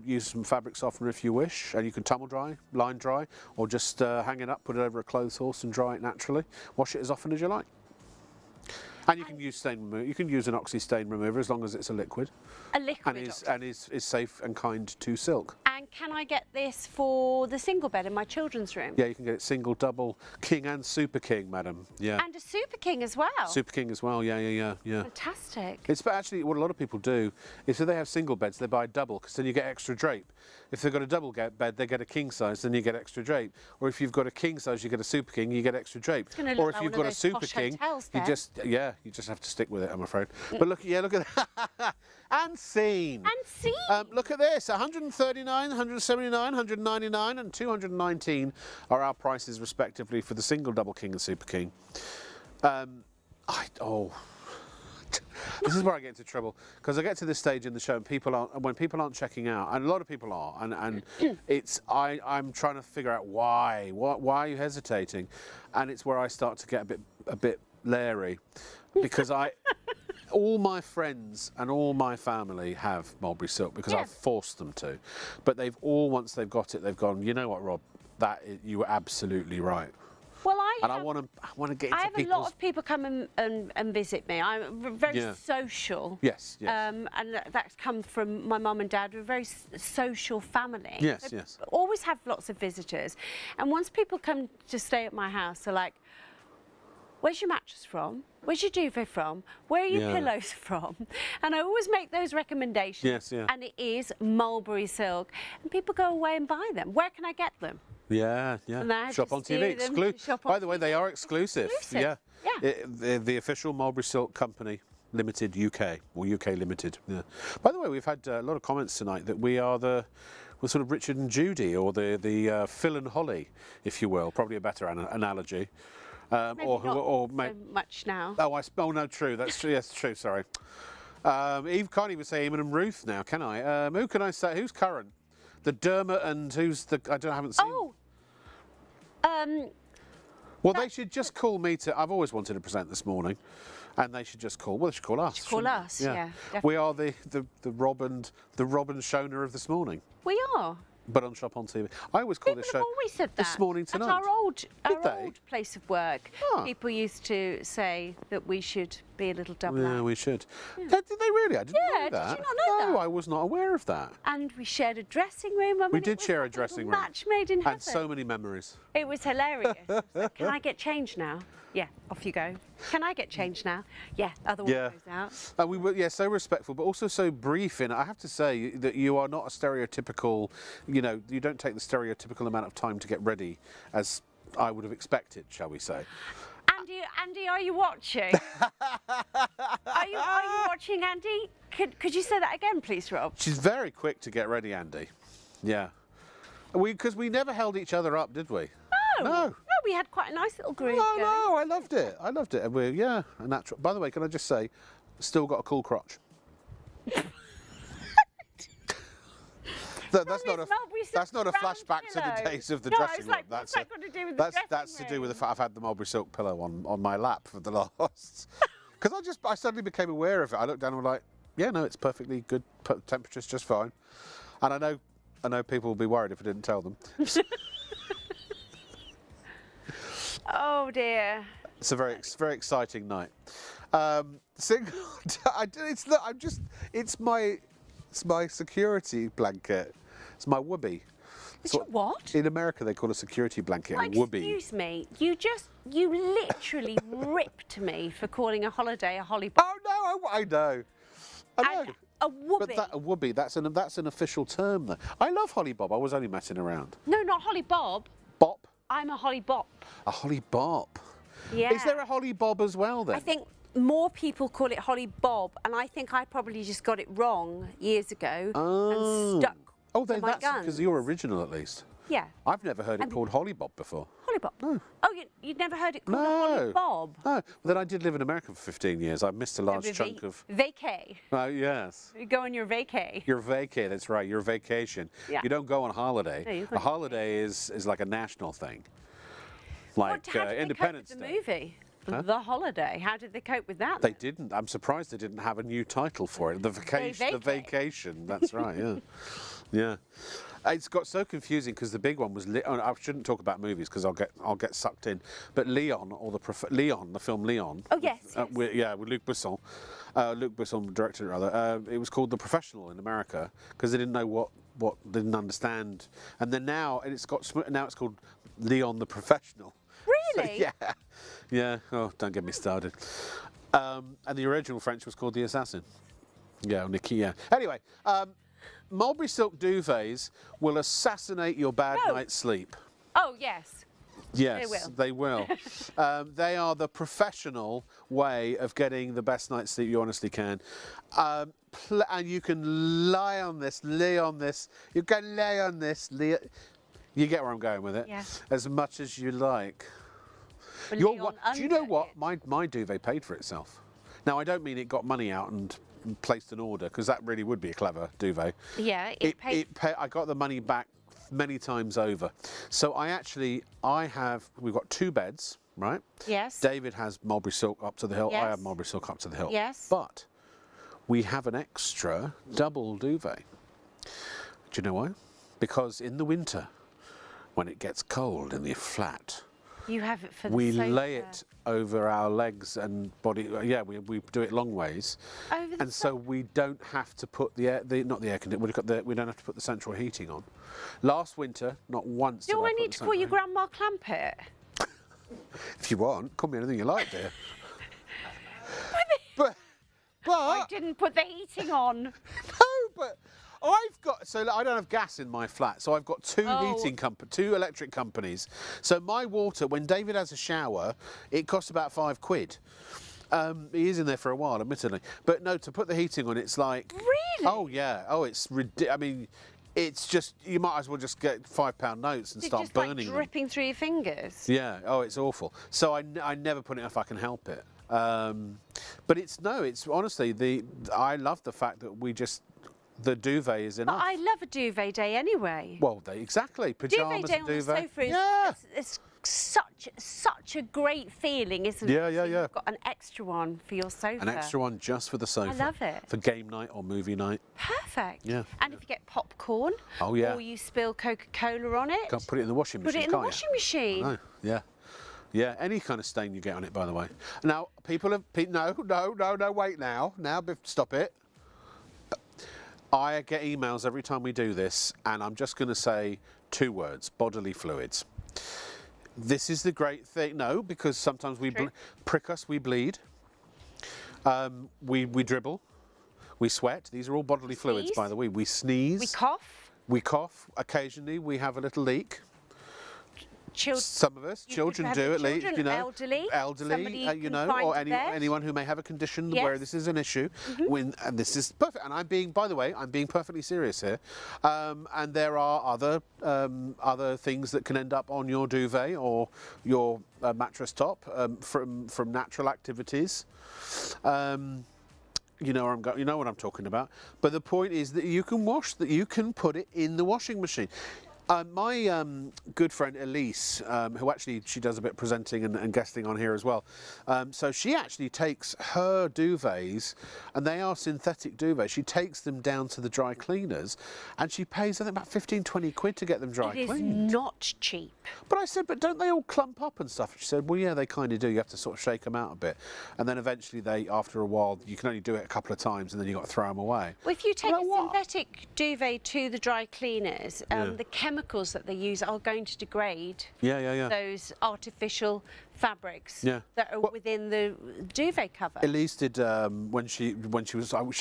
Use some fabric softener if you wish, and you can tumble dry, line dry, or just hang it up, put it over a clothes horse, and dry it naturally. Wash it as often as you like. And you can use stain remover. You can use an oxy stain remover as long as it's a liquid. A liquid. And is safe and kind to silk. And can I get this for the single bed in my children's room? Yeah, you can get it single, double, king and super king, madam. Yeah. And a super king as well. Super king as well. Yeah. Fantastic. It's actually what a lot of people do is if they have single beds, they buy double because then you get extra drape. If they've got a double bed, they get a king size, then you get extra drape. Or if you've got a king size, you get a super king, you get extra drape. Or if you've got a super king, you just have to stick with it, I'm afraid. But look at that. And scene. And scene. Look at this, 139, 179, 199 and 219 are our prices respectively for the single, double king and super king. This is where I get into trouble because I get to this stage in the show and when people aren't checking out, and a lot of people are, and I'm trying to figure out why are you hesitating, and it's where I start to get a bit leery because all my friends and all my family have mulberry silk because I've forced them to, but they've all, once they've got it, they've gone, you know what, Rob, you were absolutely right. Well, I want to get into I have a lot of people come and visit me. I'm very social. Yes. And that's come from my mum and dad. We're a very social family. Yes. Always have lots of visitors. And once people come to stay at my house, they're like, where's your mattress from? Where's your duvet from? Where are your pillows from? And I always make those recommendations. Yes. And it is mulberry silk. And people go away and buy them. Where can I get them? Yeah. Shop on TV exclusive. By the way, they are exclusive. Yeah. The official Mulberry Silk Company Limited UK, or UK Limited. Yeah. By the way, we've had a lot of comments tonight that we're sort of Richard and Judy, or the Phil and Holly, if you will. Probably a better analogy. Maybe not so much now. Oh no, true. That's true. Yes, true. Sorry. Eve can't even say Eamon and Ruth now, can I? Who can I say? Who's current? The Dermot and who's the? I haven't seen. Oh. Well, they should just call me to. I've always wanted to present this morning, and they should just call. Well, they should call us. Call us. Yeah. We are the Rob and Shona of this morning. We are. But on Shop on TV. I always call this show. People have always said that. This morning tonight. At our old place of work, people used to say that we should be a little double. Yeah, we should. Did they really? I didn't know that. Did you not know that? No, I was not aware of that. And we shared a dressing room. We did share a dressing room. Match made in heaven. And so many memories. It was hilarious. So, can I get changed now? Yeah, off you go. Can I get changed now? Yeah, other one goes out. And we were, so respectful, but also so brief. I have to say that you are not a stereotypical, you don't take the stereotypical amount of time to get ready as I would have expected, shall we say. Andy, are you watching? Are you watching, Andy? Could you say that again, please, Rob? She's very quick to get ready, Andy. Yeah. Because we never held each other up, did we? No, we had quite a nice little groove. No, I loved it. And we're, a natural. By the way, can I just say, still got a cool crotch. That's not a flashback to the days of the dressing room. What's that got to do with the dressing room? That's to do with the fact I've had the mulberry silk pillow on my lap for the last. Because I suddenly became aware of it. I looked down and was like, yeah, no, it's perfectly good. Temperature's just fine. And I know people will be worried if I didn't tell them. Oh dear. It's a very exciting night. It's my security blanket. It's my whoopee. It's your what? In America they call a security blanket a whoopee. Excuse me, you literally ripped me for calling a holiday a holly blanket. Oh no, I know. I know. And a whoopee. But a whoopee, that's an official term though. I love Holly Bob. I was only messing around. No, not Holly Bob. Bop? I'm a Holly Bop. A Holly Bop. Yeah. Is there a Holly Bob as well then? I think more people call it Holly Bob, and I think I probably just got it wrong years ago and stuck to my that's guns. because you're original at least. Yeah. I've never heard it called Holly Bob before. Holly Bob? No. Oh, you'd never heard it called a Holly Bob? No. Well, then I did live in America for 15 years. I missed a large chunk of... Vacay. Yes. You go on your vacay. Your vacay, that's right, your vacation. Yeah. You don't go on holiday. No, you a holiday is like a national thing. Like How did Independence they cope with Day. the movie? Huh? The Holiday. How did they cope with that? They didn't. I'm surprised they didn't have a new title for it. The vacation. The vacation. That's right. Yeah. Yeah. It's got so confusing because the big one was I shouldn't talk about movies because I'll get sucked in. But Leon, or Leon, the film Leon. Oh yes. With Luc Besson. Luc Besson directed it rather. It was called The Professional in America because they didn't know what they didn't understand. And then now it's called Leon the Professional. Really? So, yeah. Yeah. Oh, don't get me started. And the original French was called The Assassin. Yeah, Nikki. Yeah. Anyway. Mulberry silk duvets will assassinate your bad night's sleep. Oh, yes. Yes, they will. They are the professional way of getting the best night's sleep you honestly can. And you can lie on this, lay on this. You can lay on this. You get where I'm going with it. Yeah. As much as you like. Do you know what? My duvet paid for itself. Now, I don't mean it got money out and placed an order, because that really would be a clever duvet. Yeah, I got the money back many times over. So we've got 2 beds, right? Yes. David has mulberry silk up to the hilt. Yes. I have mulberry silk up to the hilt. Yes. But we have an extra double duvet. Do you know why? Because in the winter, when it gets cold in the flat, you have it for the we sofa. lay it over our legs and body. Yeah, we do it long ways, Over the and so we don't have to put we don't have to put the central heating on. Last winter, not once. Do I need to call you Grandma Clampett? If you want, call me anything you like, dear. but I didn't put the heating on. No, but I don't have gas in my flat, so I've got 2 2 electric companies. So my water, when David has a shower, it costs about £5. He is in there for a while, admittedly. But no, to put the heating on, it's like... Really? Oh, yeah. Oh, it's ridiculous. I mean, it's just, you might as well just get £5 notes and start burning just them. dripping through your fingers? Yeah. Oh, it's awful. So I never put it if I can help it. But it's honestly, I love the fact that the duvet is enough. But I love a duvet day anyway. Well, exactly. Pyjamas Duvet day and on the duvet. sofa Yeah. it's such a great feeling, isn't it? Yeah. You've got an extra one for your sofa. An extra one just for the sofa. I love it. For game night or movie night. Perfect. Yeah. And if you get popcorn, or you spill Coca-Cola on it, Can't put it in the washing machine. put it in the washing machine. No. Yeah. Yeah, any kind of stain you get on it, by the way. Now, no, wait now. Stop it. I get emails every time we do this, and I'm just going to say 2 words: bodily fluids. This is the great thing. No, because sometimes we prick us, we bleed, we dribble, we sweat. These are all bodily fluids, by the way. We sneeze. We cough. We cough. Occasionally, we have a little leak. Some of us, children do at least, elderly, or anyone who may have a condition where this is an issue. And this is perfect. And I'm being perfectly serious here. And there are other things that can end up on your duvet or your mattress top from natural activities. You know what I'm talking about. But the point is that you can put it in the washing machine. My good friend Elise, who she does a bit of presenting and guesting on here as well. So she actually takes her duvets, and they are synthetic duvets. She takes them down to the dry cleaners, and she pays, I think, about 15-20 quid to get them dry cleaned. It is not cheap. But I said, but don't they all clump up and stuff? She said, well, yeah, they kind of do. You have to sort of shake them out a bit, and then eventually after a while, you can only do it a couple of times, and then you've got to throw them away. Well, if you take a synthetic duvet to the dry cleaners, the chemicals chemicals that they use are going to degrade Yeah. those artificial fabrics Yeah. that are within the duvet cover. Elise did when she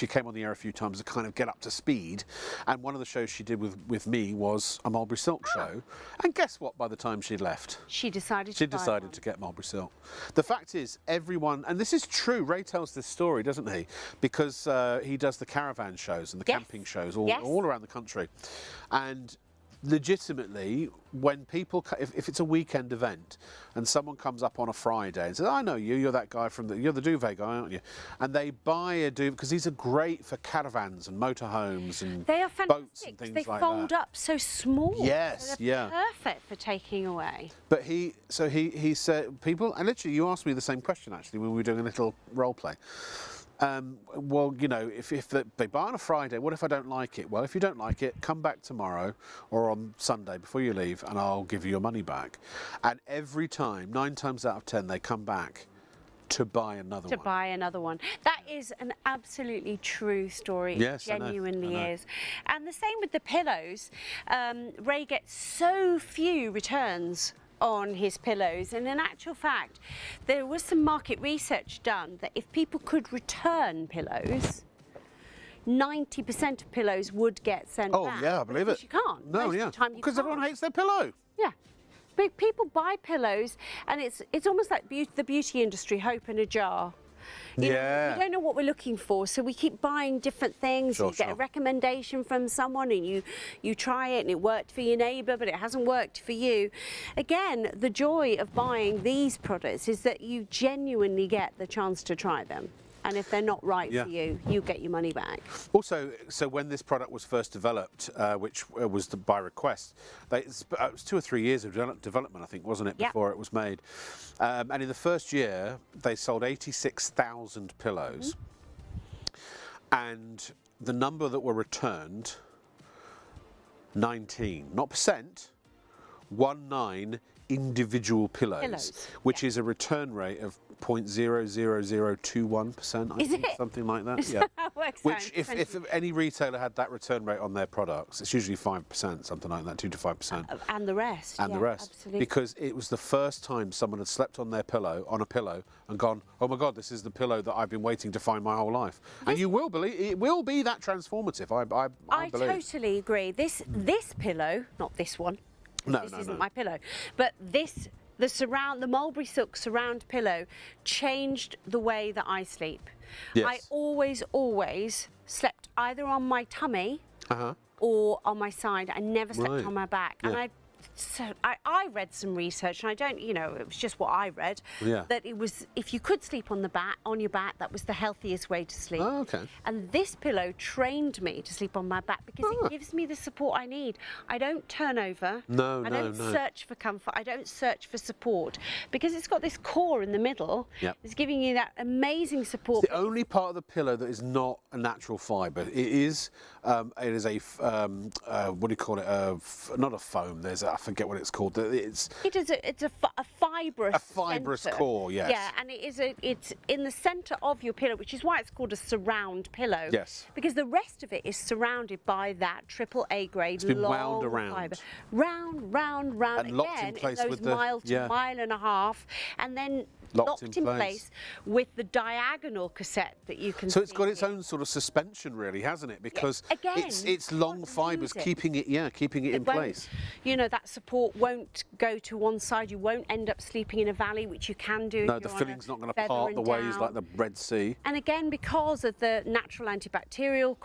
came on the air a few times to kind of get up to speed, and one of the shows she did with me was a Mulberry Silk show. And guess what? By the time she'd left, She decided to get Mulberry Silk. The fact is, everyone, and this is true. Ray tells this story, doesn't he? Because he does the caravan shows and the camping shows all around the country, and legitimately, when people, if it's a weekend event and someone comes up on a Friday and says, I know you, you're that guy you're the duvet guy, aren't you? And they buy a duvet, because these are great for caravans and motorhomes and They are fantastic. boats and things They like fold that. up so small. Yes, They're perfect for taking away. But he said, people, and literally you asked me the same question actually when we were doing a little role play. Well, you know, if they buy on a Friday, what if I don't like it? Well, if you don't like it, come back tomorrow or on Sunday before you leave and I'll give you your money back. And every time, 9 times out of 10, they come back to buy another one. That is an absolutely true story. Yes, it genuinely I know. is. And the same with the pillows. Ray gets so few returns on his pillows, and in actual fact there was some market research done that if people could return pillows, 90% of pillows would get sent back. Oh yeah, I believe it. You can't. No, Most yeah. of the time you Because can't. everyone hates their pillow. Yeah. But people buy pillows, and it's almost like the beauty industry, hope in a jar. You know, we don't know what we're looking for, so we keep buying different things. Sure, you get a recommendation from someone and you try it and it worked for your neighbour, but it hasn't worked for you. Again, the joy of buying these products is that you genuinely get the chance to try them. And if they're not right for you, you get your money back. Also, so when this product was first developed, which was by request, it was 2 or 3 years of development, I think, wasn't it, before it was made? And in the first year, they sold 86,000 pillows. And the number that were returned, 19, not percent, 19 individual pillows. Which is a return rate of 0.00021%, I think, something like that. Is that how it works Which, out? if any retailer had that return rate on their products, it's usually 5%, something like that, 2 to 5%. And the rest. And the rest. Absolutely. Because it was the first time someone had slept on a pillow, and gone, oh my God, this is the pillow that I've been waiting to find my whole life. And you will believe, it will be that transformative, I believe. I totally agree. This pillow, not this one. This isn't my pillow, but the Mulberry Silk surround pillow changed the way that I sleep. Yes. I always slept either on my tummy or on my side. I never slept on my back. And I read some research, and I don't, you know, it was just what I read, that it was, if you could sleep on your back, that was the healthiest way to sleep. Oh, okay. And this pillow trained me to sleep on my back because it gives me the support I need. I don't turn over. I don't search for comfort. I don't search for support, because it's got this core in the middle. It's giving you that amazing support. It's the only part of the pillow that is not a natural fibre. It is a what do you call it? Not a foam. I forget what it's called. It's a fibrous. A fibrous centre. core, yes. Yeah, and it's in the centre of your pillow, which is why it's called a surround pillow. Yes. Because the rest of it is surrounded by that AAA grade It's been long wound around. fibre. Round. And locked in place those with the mile to mile and a half, and then locked in place with the diagonal cassette that you can see. So it's got its own sort of suspension, really, hasn't it? Because it's long fibres keeping it in place. You know, that support won't go to one side. You won't end up sleeping in a valley, which you can do. No, the filling's not going to part the ways like the Red Sea. And again, because of the natural antibacterial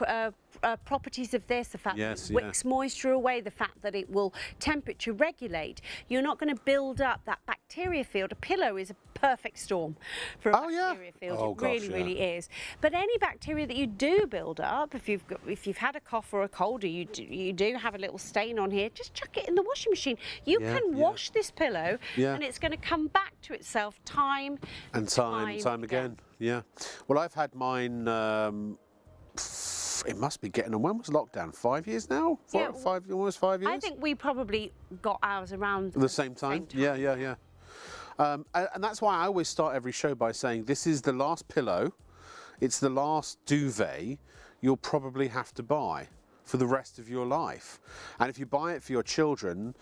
properties of this, the fact that it wicks moisture away, the fact that it will temperature regulate, you're not going to build up that bacteria field. A pillow is a perfect storm for a bacteria field. It really is. But any bacteria that you do build up, if you've had a cough or a cold, or you do have a little stain on here, just chuck it in the washing machine. You can wash this pillow, and it's going to come back to itself time again. Yeah. Well, I've had mine. It must be getting on. When was lockdown? 5 years now? Almost 5 years? I think we probably got ours around the same time. Yeah. And that's why I always start every show by saying this is the last pillow, it's the last duvet you'll probably have to buy for the rest of your life. And if you buy it for your children,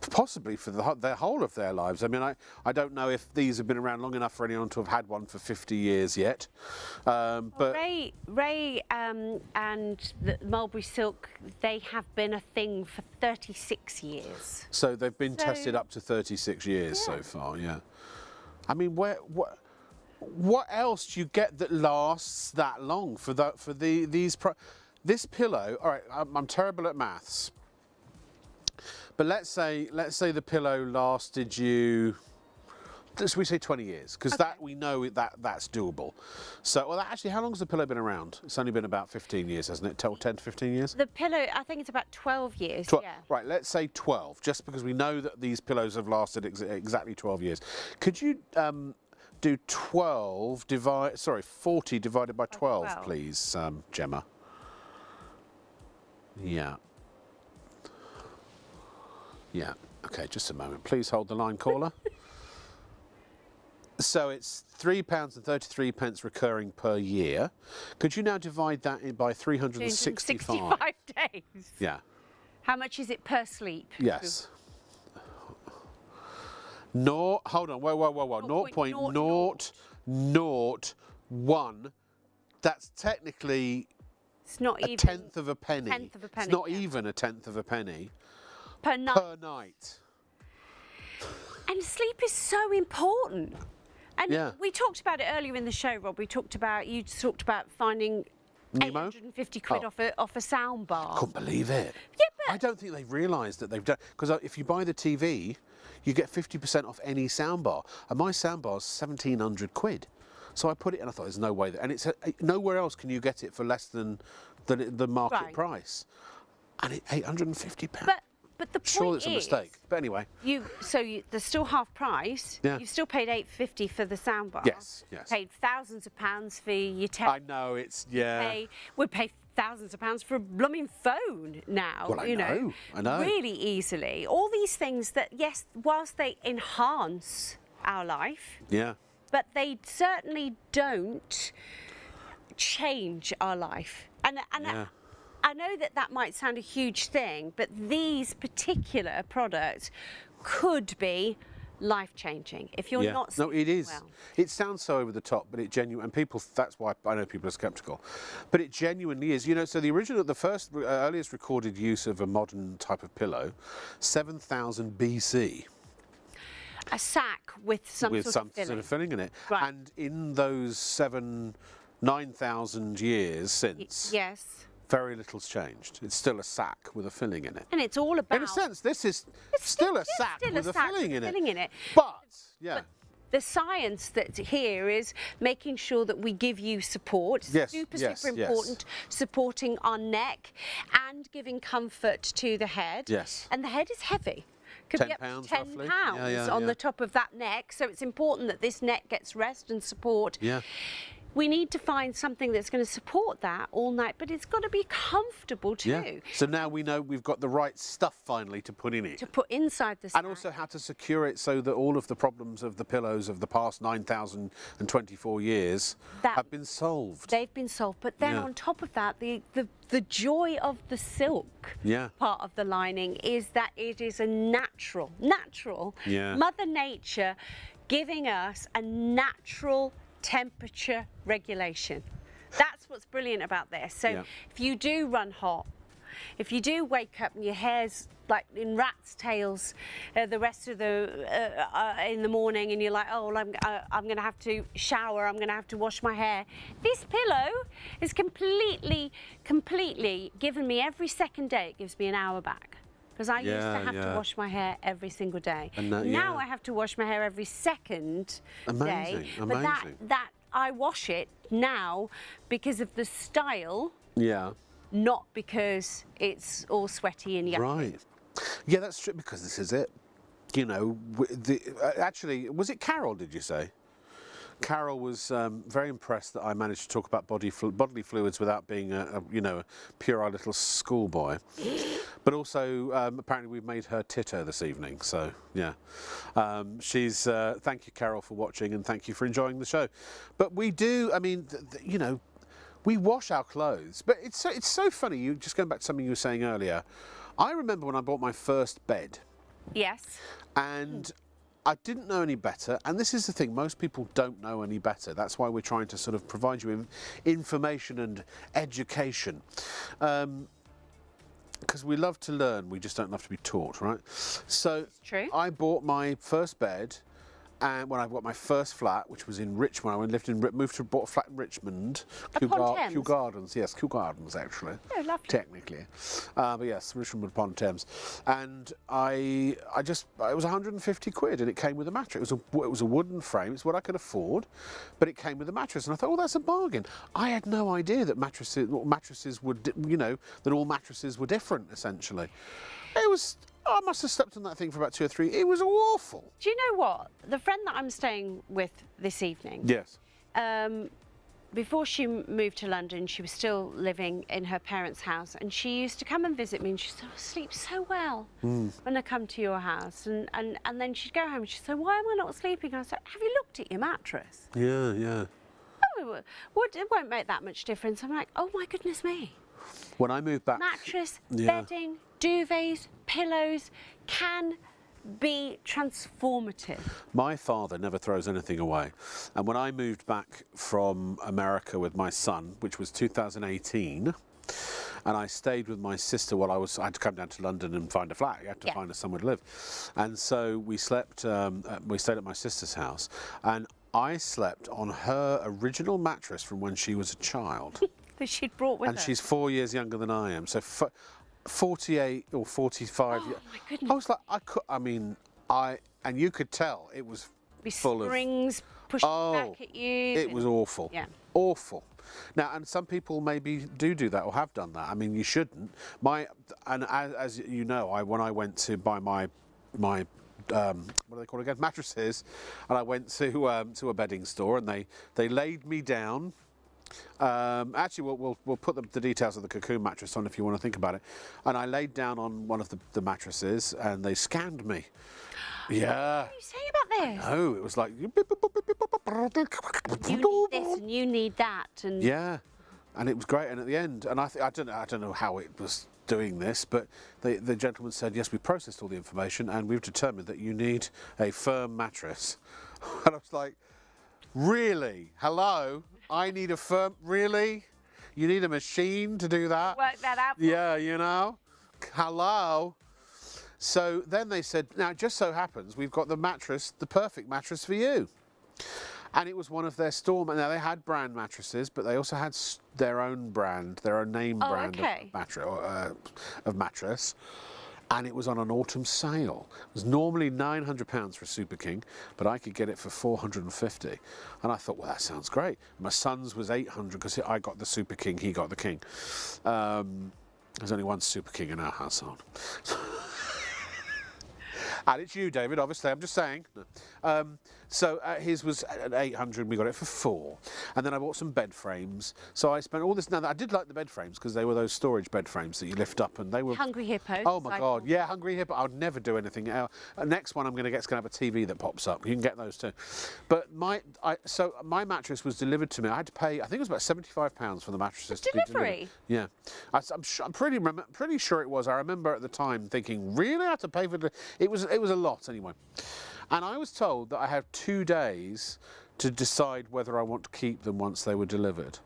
possibly for the whole of their lives. I mean, I don't know if these have been around long enough for anyone to have had one for 50 years yet. But Ray and the Mulberry Silk, they have been a thing for 36 years. so they've been tested up to 36 years so far. Yeah. I mean, what else do you get that lasts that long for this pillow? All right, I'm terrible at maths. But let's say the pillow lasted you, should we say 20 years? Because that we know that's doable. So, well, actually, how long has the pillow been around? It's only been about 15 years, hasn't it? 10 to 15 years? The pillow, I think it's about 12 years. Yeah. Right, let's say 12, just because we know that these pillows have lasted exactly 12 years. Could you do 40 divided by 12, please, Gemma? Yeah. Yeah, okay, just a moment. Please hold the line, caller. So it's £3.33 recurring per year. Could you now divide that by 365? 365 days. Yeah. How much is it per sleep? Yes. No, hold on, whoa. 0.001. That's technically it's not a tenth of a penny. It's not even a tenth of a penny. Per night. And sleep is so important. And we talked about it earlier in the show, Rob. You talked about finding Nemo? 850 quid off a sound bar. Couldn't believe it. Yeah, but I don't think they've realised that they've done, because if you buy the TV, you get 50% off any sound bar, and my sound bar's 1,700 quid. So I put it, and I thought, there's no way and it's nowhere else can you get it for less than the market price, and it's £850. But the point sure, it's a mistake. But anyway, there's still half price. Yeah. You've still paid £850 for the soundbar. Yes. Paid thousands of pounds for your tech. I know it's We pay thousands of pounds for a blooming phone now. Well, I know. Really easily. All these things that, yes, whilst they enhance our life. Yeah. But they certainly don't change our life. And I know that might sound a huge thing, but these particular products could be life-changing if you're not. No, it is. Well. It sounds so over the top, but it genuinely, and people. That's why I know people are sceptical, but it genuinely is. You know, so the earliest recorded use of a modern type of pillow, 7,000 BC. A sack with some sort of filling in it, right. And in those 9,000 years since. Yes. Very little's changed. It's still a sack with a filling in it. And it's all about... In a sense, this is still a sack with a filling in it. But, yeah. The science that's here is making sure that we give you support. Yes, super important. Supporting our neck and giving comfort to the head. Yes. And the head is heavy. Could be up to 10 pounds on the top of that neck. So it's important that this neck gets rest and support. Yeah. We need to find something that's going to support that all night, but it's got to be comfortable too. Yeah. So now we know we've got the right stuff finally to put in it. To put inside the sack. And also how to secure it so that all of the problems of the pillows of the past 9,024 years have been solved. They've been solved. But then on top of that, the joy of the silk part of the lining is that it is a natural Mother Nature giving us a natural temperature regulation. That's what's brilliant about this. So if you do run hot, if you do wake up and your hair's like in rat's tails the rest of in the morning, and you're like, oh, well, I'm going to have to shower, I'm going to have to wash my hair. This pillow is completely given me every second day. It gives me an hour back. Because I used to have to wash my hair every single day. And now I have to wash my hair every second day. But that I wash it now because of the style. Yeah. Not because it's all sweaty and yucky. Right. Yeah, that's true, because this is it. You know, actually, was it Carol, did you say? Carol was very impressed that I managed to talk about bodily fluids without being a puerile little schoolboy. But also, apparently, we've made her titter this evening. So, yeah. Thank you, Carol, for watching, and thank you for enjoying the show. But we do, I mean, we wash our clothes. But it's so funny. You just going back to something you were saying earlier. I remember when I bought my first bed. Yes. And I didn't know any better, and this is the thing, most people don't know any better. That's why we're trying to sort of provide you information and education. Because we love to learn, we just don't love to be taught, right? So True. I bought my first bed, and when I got my first flat, which was in Richmond, I bought a flat in Richmond, Kew Gardens, yes, Kew Gardens actually, Oh, lovely. technically, but yes, Richmond upon Thames, and it was 150 quid, and it came with a mattress. It was a wooden frame. It's what I could afford, but it came with a mattress, and I thought, oh, that's a bargain. I had no idea that mattresses would, you know, that all mattresses were different essentially. It was. I must have slept on that thing for about 2 or 3. It was awful. Do you know what? The friend that I'm staying with this evening, Yes. before she moved to London, she was still living in her parents' house, and she used to come and visit me, and she said, I sleep so well when I come to your house. And then she'd go home and she'd say, why am I not sleeping? And I said, have you looked at your mattress? Yeah, yeah. Oh, it won't make that much difference. I'm like, oh my goodness me. When I moved back... Mattress, Yeah. bedding, duvets, pillows can be transformative. My father never throws anything away. And when I moved back from America with my son, which was 2018, and I stayed with my sister while I had to come down to London and find a flat. You had to find us somewhere to live. And so we slept, we stayed at my sister's house, and I slept on her original mattress from when she was a child. That she'd brought with her. And she's 4 years younger than I am. So 48 or 45 years. Oh my goodness. I was like, and you could tell it was full of springs pushing back at you. It was awful. Yeah. Awful. Now, and some people maybe do that or have done that. I mean, you shouldn't. As you know, when I went to buy my what do they call it again? Mattresses, and I went to a bedding store, and they laid me down. Actually, we'll put the details of the Cocoon mattress on if you want to think about it. And I laid down on one of the mattresses, and they scanned me. Yeah. What are you saying about this? No, it was like You need this and you need that, and yeah, and it was great. And at the end, and I don't know how it was doing this, but the gentleman said, yes, we processed all the information, and we've determined that you need a firm mattress. And I was like, really? Hello? I need a firm, really? You need a machine to do that? work that out. Yeah, you know? Hello? So then they said, now it just so happens we've got the mattress, the perfect mattress for you. And it was one of their store, now they had brand mattresses, but they also had their own brand, their own name brand of mattress. And it was on an autumn sale. It was normally £900 for a Super King, but I could get it for £450. And I thought, well, that sounds great. My son's was £800 because I got the Super King, he got the King. There's only one Super King in our household. And it's you, David, obviously, I'm just saying. So his was at 800, we got it for 4. And then I bought some bed frames. So I spent all this. Now, I did like the bed frames because they were those storage bed frames that you lift up, and they were Hungry Hippos. Oh my God, yeah, Hungry Hippo. I would never do anything else. Next one I'm going to get is going to have a TV that pops up. You can get those too. But my mattress was delivered to me. I had to pay, I think it was about £75 for the mattresses to be delivered. Delivery? Yeah, I'm pretty sure it was. I remember at the time thinking, really, I had to pay for it? It was a lot anyway. And I was told that I had 2 days to decide whether I want to keep them once they were delivered.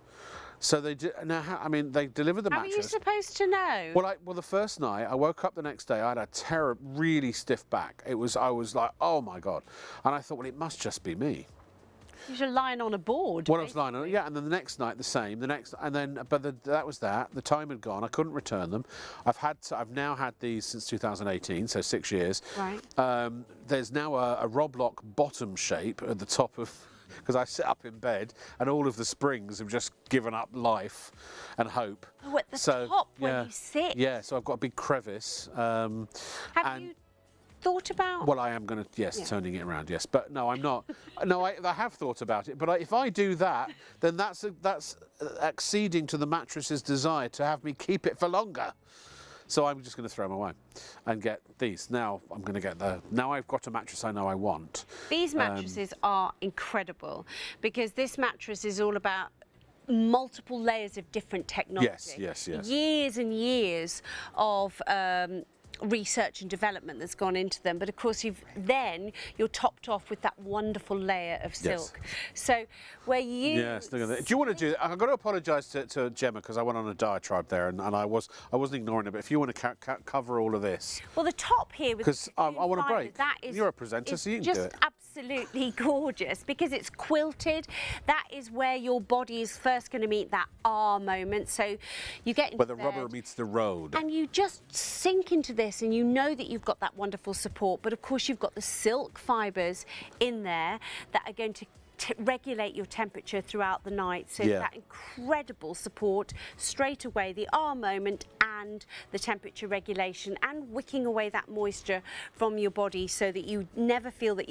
So they they delivered the mattress. How are you supposed to know? Well, the first night I woke up the next day, I had a really stiff back. I was like, oh my God, and I thought, well, it must just be me. You're lying on a board. Well, I was lying on it, yeah, and then the next night the same. That was that. The time had gone. I couldn't return them. I've now had these since 2018, so 6 years. Right. There's now a Roblox bottom shape at the top of. Because I sit up in bed and all of the springs have just given up life and hope. Oh, at the top when you sit. Yeah, so I've got a big crevice. Have you thought about? Well, I am going to, turning it around, yes. But no, I'm not. No, I have thought about it. But if I do that, then that's acceding to the mattress's desire to have me keep it for longer. So I'm just going to throw them away and get these. Now I'm going to get now I've got a mattress I know I want. These mattresses are incredible because this mattress is all about multiple layers of different technology. Yes. Years and years of research and development that's gone into them, but of course you're topped off with that wonderful layer of silk. So where you look at that. Do you want to do that? I've got to apologise to Gemma because I went on a diatribe there and I wasn't ignoring it, but if you want to cover all of this. Well, the top here with because I want a break. That is, you're a presenter, so you can do it. Absolutely gorgeous because it's quilted. That is where your body is first going to meet that R moment. So you get into where the rubber meets the road. And you just sink into this and you know that you've got that wonderful support. But of course you've got the silk fibres in there that are going to regulate your temperature throughout the night. So that incredible support straight away, the R moment and the temperature regulation and wicking away that moisture from your body so that you never feel that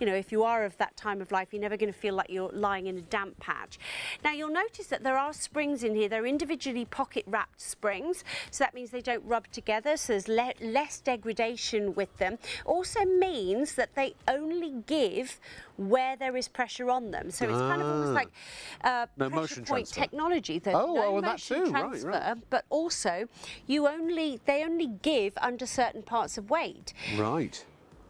if you are of that time of life, you're never going to feel like you're lying in a damp patch. Now you'll notice that there are springs in here. They're individually pocket wrapped springs, so that means they don't rub together, so there's less degradation with them. Also means that they only give where there is pressure on them, so it's kind of almost like no pressure motion point transfer. technology. There's no motion transfer, right. but also they only give under certain parts of weight. Right.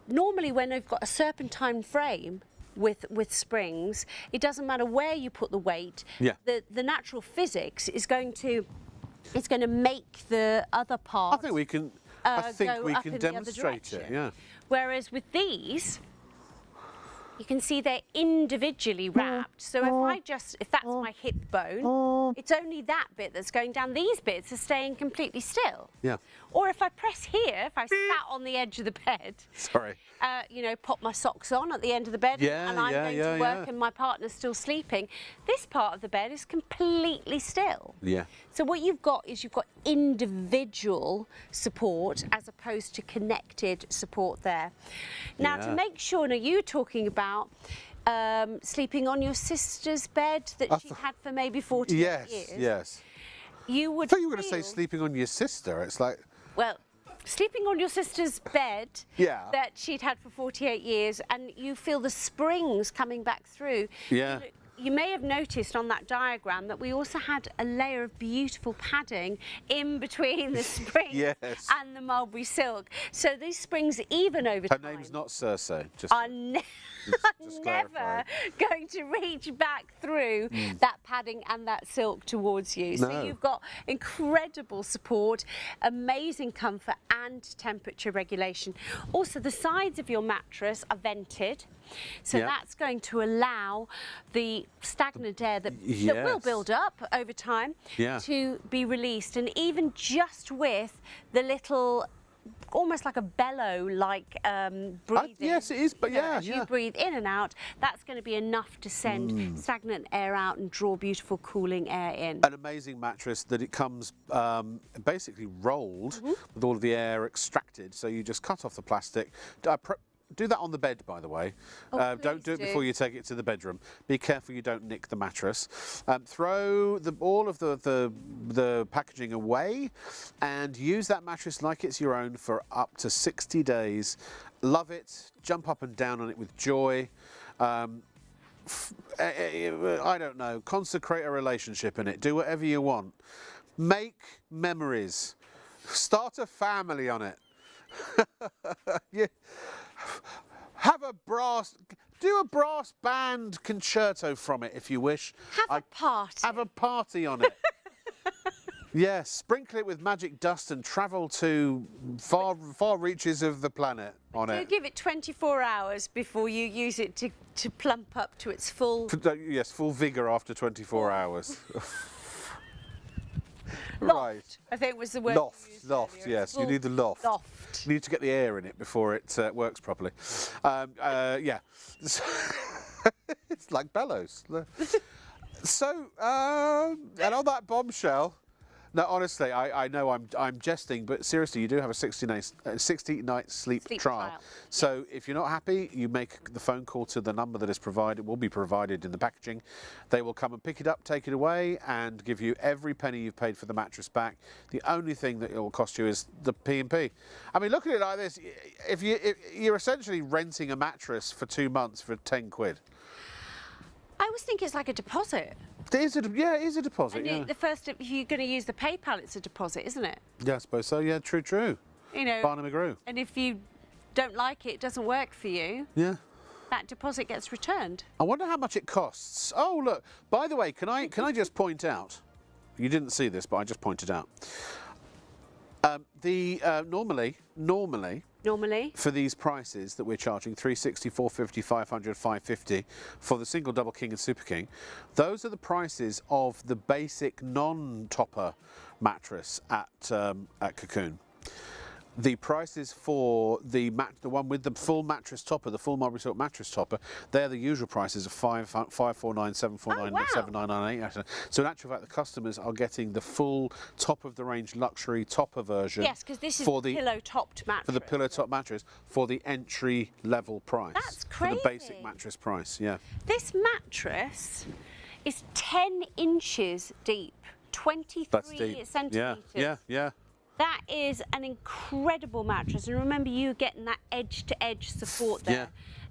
Normally, when they've got a serpentine frame with springs, it doesn't matter where you put the weight. Yeah. The natural physics is going to make the other part. I think we can demonstrate it. Yeah. Whereas with these, you can see they're individually wrapped. So if that's my hip bone, it's only that bit that's going down. These bits are staying completely still. Yeah. Or if I press here, if I sat on the edge of the bed, sorry, pop my socks on at the end of the bed, and I'm going to work and my partner's still sleeping, this part of the bed is completely still. Yeah. So what you've got individual support as opposed to connected support there. Now to make sure, you're talking about sleeping on your sister's bed that she'd had for maybe 40 years. Yes. You would. I thought you were going to say sleeping on your sister. It's like. Well, sleeping on your sister's bed that she'd had for 48 years, and you feel the springs coming back through. Yeah. You may have noticed on that diagram that we also had a layer of beautiful padding in between the spring and the mulberry silk. So these springs, even over time... Her name's not Cersei. I'm never going to reach back through that padding and that silk towards you. No. So you've got incredible support, amazing comfort and temperature regulation. Also, the sides of your mattress are vented. So that's going to allow the stagnant air that will build up over time to be released. And even just with the little, almost like a bellow-like breathing. Yes, it is, but as you breathe in and out, that's going to be enough to send stagnant air out and draw beautiful cooling air in. An amazing mattress that it comes basically rolled with all of the air extracted. So you just cut off the plastic. Do that on the bed, by the way. Don't do it before you take it to the bedroom. Be careful you don't nick the mattress. Throw all of the packaging away and use that mattress like it's your own for up to 60 days. Love it. Jump up and down on it with joy. I don't know. Consecrate a relationship in it. Do whatever you want. Make memories. Start a family on it. Do a brass band concerto from it if you wish. Have a party. Have a party on it. Yes, sprinkle it with magic dust and travel to far reaches of the planet on it. Give it 24 hours before you use it to plump up to its full... Yes, full vigour after 24 hours. Loft, I think was the word. Loft, yes. You need the loft. You need to get the air in it before it works properly. Yeah. It's like bellows. So, and on that bombshell, no, honestly, I know I'm jesting, but seriously, you do have a 60-night sleep trial. So if you're not happy, you make the phone call to the number that is provided, will be provided in the packaging. They will come and pick it up, take it away, and give you every penny you've paid for the mattress back. The only thing that it will cost you is the P&P. I mean, look at it like this. If you're essentially renting a mattress for 2 months for 10 quid. I always think it's like a deposit. Yeah, it is a deposit. And Yeah. the first, if you're going to use the PayPal, it's a deposit, isn't it? Yeah, I suppose so. Yeah, true. You know. Barnum McGrew. And if you don't like it, it doesn't work for you, Yeah. that deposit gets returned. I wonder how much it costs. Oh, look. By the way, can I just point out? You didn't see this, but I just pointed out. Normally for these prices that we're charging, 360, 450, 500, 550 for the single, double king and super king, those are the prices of the basic non-topper mattress at Cocoon. The prices for the one with the full mattress topper, the full Mulberry Silk mattress topper, they're the usual prices of 549, 749, Oh, wow. 7998. So in actual fact, the customers are getting the full top of the range luxury topper version. Yes, because this is for the pillow-topped mattress. for the pillow top mattress for the entry level price. That's For the basic crazy. mattress price. Yeah. This mattress is 10 inches deep, 23 That's deep. centimetres. Yeah. That is an incredible mattress, and remember you getting that edge-to-edge support there.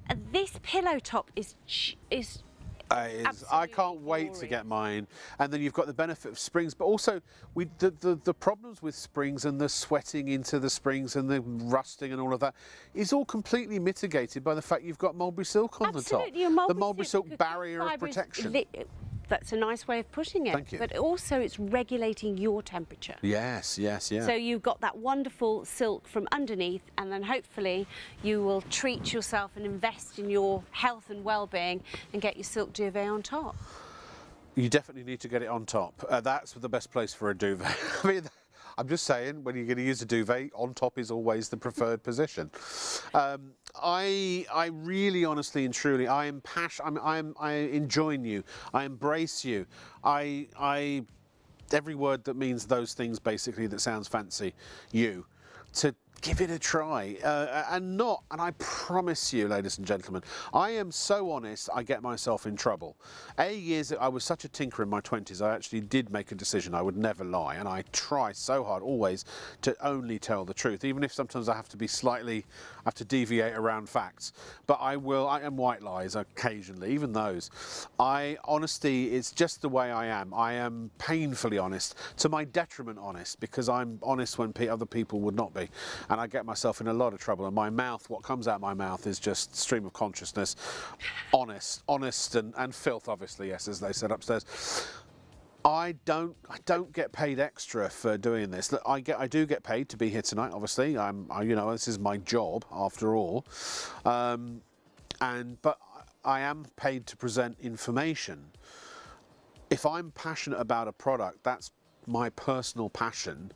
And this pillow top is I can't wait to get mine. And then you've got the benefit of springs, but also the problems with springs and the sweating into the springs and the rusting and all of that is all completely mitigated by the fact you've got mulberry silk on Absolutely, the top. The mulberry silk silk barrier of fibres protection. That's a nice way of putting it. Thank you. But also it's regulating your temperature. Yes. So you've got that wonderful silk from underneath, and then hopefully you will treat yourself and invest in your health and well-being and get your silk duvet on top. You definitely need to get it on top. That's the best place for a duvet. I mean, I'm just saying, when you're going to use a duvet, on top is always the preferred position. I really, honestly and truly, I am passionate. I enjoin you. I embrace you. Every word that means those things, basically, that sounds fancy, to give it a try. And I promise you, ladies and gentlemen, I am so honest, I get myself in trouble. I was such a tinker in my 20s, I actually did make a decision I would never lie, and I try so hard always to only tell the truth, even if sometimes I have to deviate around facts. But I am white lies occasionally, even those. Honesty is just the way I am. I am painfully honest, to my detriment honest, because I'm honest when other people would not be. And I get myself in a lot of trouble, and my mouth, what comes out of my mouth is just stream of consciousness, honest and filth, obviously, yes, as they said upstairs. I don't get paid extra for doing this. Look, I do get paid to be here tonight, obviously. This is my job after all. But I am paid to present information. If I'm passionate about a product, that's my personal passion.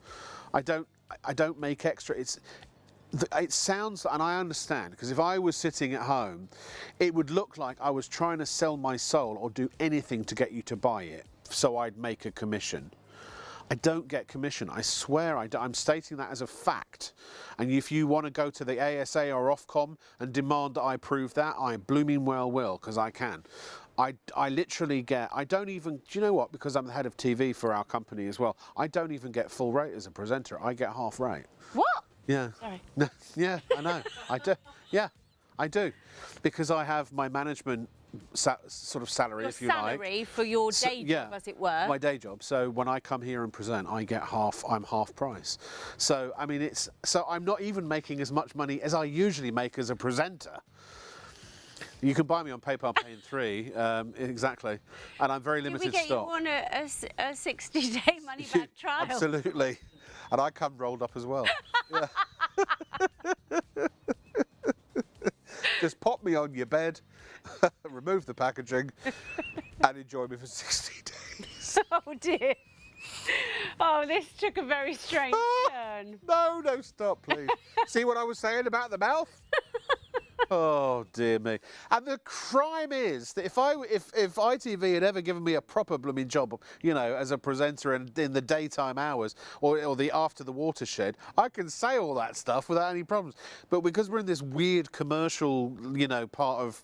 I don't make extra. It sounds, and I understand, because if I was sitting at home, it would look like I was trying to sell my soul or do anything to get you to buy it, so I'd make a commission. I don't get commission. I swear I'm stating that as a fact. And if you want to go to the ASA or Ofcom and demand that I prove that, I blooming well will, because I can. I literally I don't even, do you know what, because I'm the head of TV for our company as well, I don't even get full rate as a presenter. I get half rate. What? Yeah. Sorry. Yeah, I know. I do. Yeah, I do. Because I have my management sort of salary, if you like. Salary for your day job, as it were. My day job. So when I come here and present, I'm half price. So, I mean, so I'm not even making as much money as I usually make as a presenter. You can buy me on PayPal paying 3, exactly. And I'm very limited stock. Did we get you on a 60-day money-back trial? Absolutely. And I come rolled up as well. Yeah. Just pop me on your bed, remove the packaging, and enjoy me for 60 days. Oh dear. Oh, this took a very strange turn. No, stop, please. See what I was saying about the mouth? Oh dear me! And the crime is that if ITV had ever given me a proper blooming job, as a presenter in the daytime hours or the after the watershed, I can say all that stuff without any problems. But because we're in this weird commercial, part of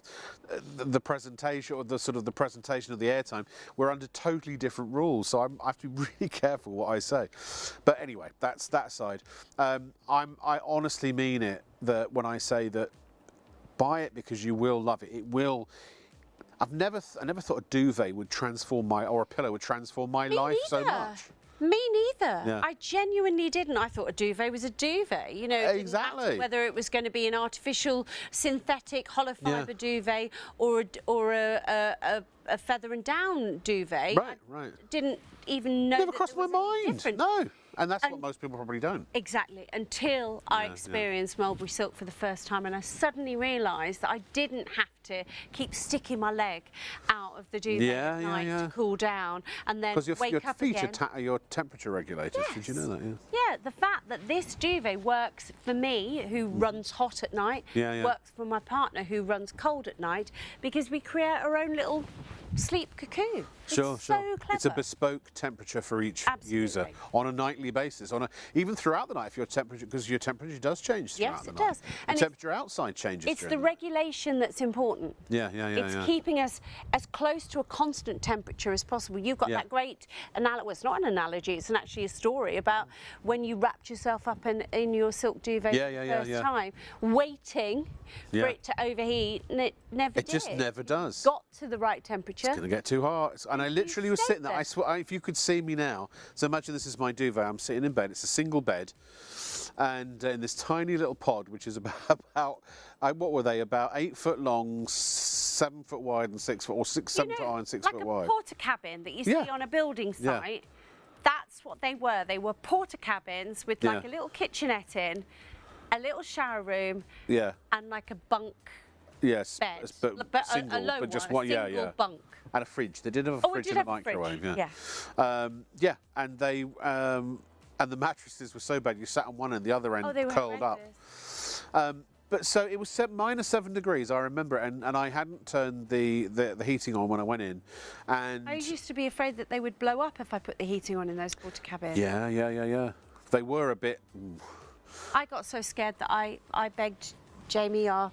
the presentation or the presentation of the airtime, we're under totally different rules. So I have to be really careful what I say. But anyway, that's that side. I honestly mean it that when I say that. Buy it because you will love it. It will. I never thought a duvet would transform or a pillow would transform my life so much. Me neither. Yeah. I genuinely didn't. I thought a duvet was a duvet. You know, it didn't Exactly. matter whether it was going to be an artificial, synthetic, hollow fibre duvet or a feather and down duvet. Right, right. Didn't even know. Never that crossed there my was any mind. difference. No. And that's what most people probably don't. Exactly, until I experienced mulberry silk for the first time, and I suddenly realised that I didn't have to keep sticking my leg out of the duvet at night to cool down, and then Because your wake up feet again. are your temperature regulators. Yes. Did you know that? Yeah. Yeah, the fact that this duvet works for me, who runs hot at night, works for my partner, who runs cold at night, because we create our own little sleep cocoon. Sure, it's sure. so clever. It's a bespoke temperature for each user Absolutely. on a nightly basis, even throughout the night. If your temperature, because your temperature does change throughout the night. Yes, it does. And the temperature outside changes. It's the during regulation that's important. It's keeping us as close to a constant temperature as possible. You've got that great analogy. Well, it's not an analogy, it's actually a story about when you wrapped yourself up in your silk duvet for the first time, waiting for it to overheat, and it never did. It just never does. Got to the right temperature. It's going to get too hot. And I literally was sitting there. I swear, if you could see me now. So imagine this is my duvet. I'm sitting in bed. It's a single bed. And in this tiny little pod, which is about what were they? About 8 foot long, 7 foot wide, and 6 foot, or 7 foot high and 6 foot wide. Like a porta cabin that you see on a building site. That's what they were. They were porta cabins with like a little kitchenette in, a little shower room, and like a bunk. Yes, bed, but single, a low but just one, one, a single bunk. And a fridge. They did have a fridge and a microwave. And they and the mattresses were so bad. You sat on one end, the other end curled up. But so it was -7 degrees. I remember it, and I hadn't turned the heating on when I went in. And I used to be afraid that they would blow up if I put the heating on in those porta cabins. Yeah. They were a bit. I got so scared that I begged Jamie, our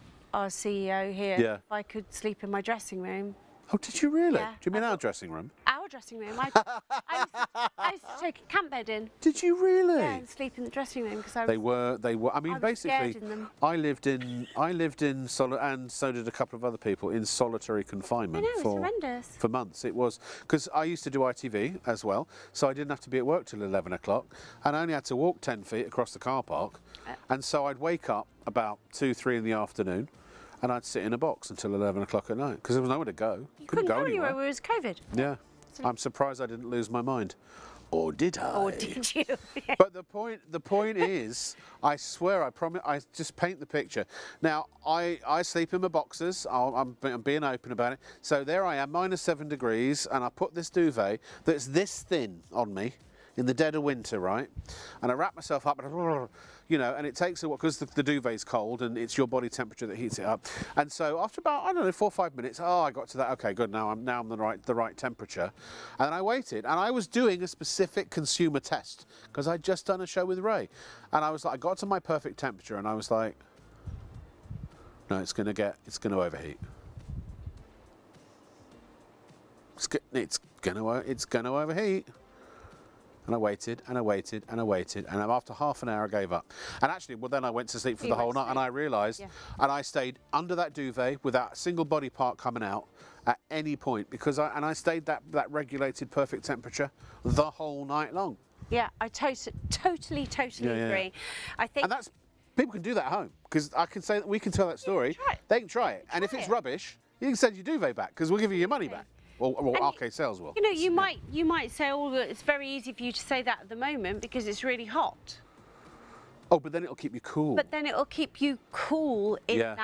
CEO here, if I could sleep in my dressing room. Oh, did you really? Yeah. Do you mean our dressing room? Our dressing room. I used to take a camp bed in. Did you really? Yeah, and sleep in the dressing room because They were. I mean, basically, scared in them. I lived in and so did a couple of other people in solitary confinement it's horrendous. for months. It was because I used to do ITV as well, so I didn't have to be at work till 11 o'clock, and I only had to walk 10 feet across the car park, and so I'd wake up about 2, 3 in the afternoon. And I'd sit in a box until 11 o'clock at night because there was nowhere to go. You couldn't go anywhere. It was COVID. Yeah, I'm surprised I didn't lose my mind. Or did I? Or did you? But the point is, I swear, I promise, I just paint the picture. Now, I sleep in my boxers. I'm being open about it. So there I am, -7 degrees, and I put this duvet that's this thin on me in the dead of winter, right? And I wrap myself up, you know, and it takes a while because the duvet's cold and it's your body temperature that heats it up. And so after about, I don't know, 4 or 5 minutes, I got to that. Okay, good. Now I'm the right temperature. And then I waited, and I was doing a specific consumer test because I'd just done a show with Ray, and I was like, I got to my perfect temperature, and I was like, no, it's going to overheat. It's going to overheat. And I waited, and I waited, and I waited, and after half an hour I gave up. And actually, well, then I went to sleep for the whole night, and I realised, and I stayed under that duvet without a single body part coming out at any point, because I stayed that regulated perfect temperature the whole night long. Yeah, I totally agree. I think, and that's, people can do that at home, because I can say that we can tell that story. They can try it, and if it's rubbish, you can send your duvet back, because we'll give you your money back. Well, Arcade Sales will. You know, you might say, oh, it's very easy for you to say that at the moment because it's really hot. Oh, but then it'll keep you cool. But then it'll keep you cool in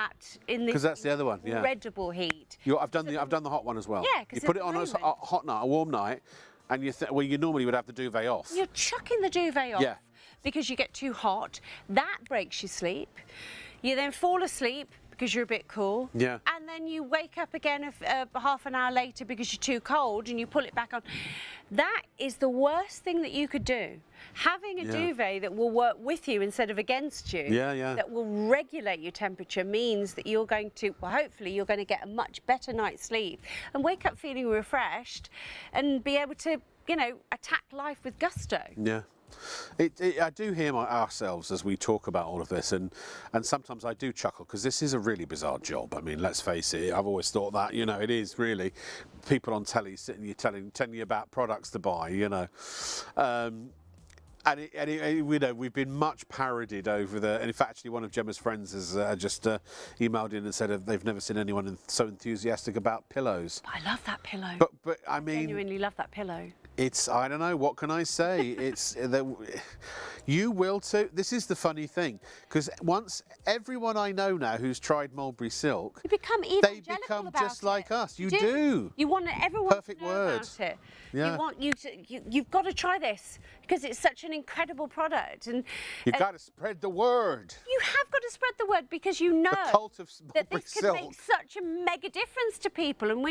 because that's the other one. Incredible heat. I've done the hot one as well. Yeah, you put it on a hot night, a warm night, and you normally would have the duvet off. You're chucking the duvet off because you get too hot. That breaks your sleep. You then fall asleep because you're a bit cool. Yeah. And then you wake up again half an hour later because you're too cold and you pull it back on. That is the worst thing that you could do. Having a duvet that will work with you instead of against you, that will regulate your temperature, means that you're going to, well, hopefully you're going to get a much better night's sleep and wake up feeling refreshed and be able to, you know, attack life with gusto. Yeah. I do hear ourselves as we talk about all of this, and sometimes I do chuckle because this is a really bizarre job. I mean, let's face it. I've always thought that, you know, it is really people on telly sitting you telling you about products to buy, you know. You know, we've been much parodied over and in fact, actually, one of Gemma's friends has just emailed in and said they've never seen anyone so enthusiastic about pillows. I love that pillow. But I mean, Genuinely love that pillow. It's, I don't know, what can I say? It's you will too. This is the funny thing, because once everyone I know now who's tried mulberry silk, You become they evangelical become about just it. like us. You do. You want everyone Perfect to know word. about it. Yeah. You want you've got to try this because it's such an incredible product, and You've got to spread the word. you have got to spread the word because you know The cult of that mulberry this could silk. make such a mega difference to people. And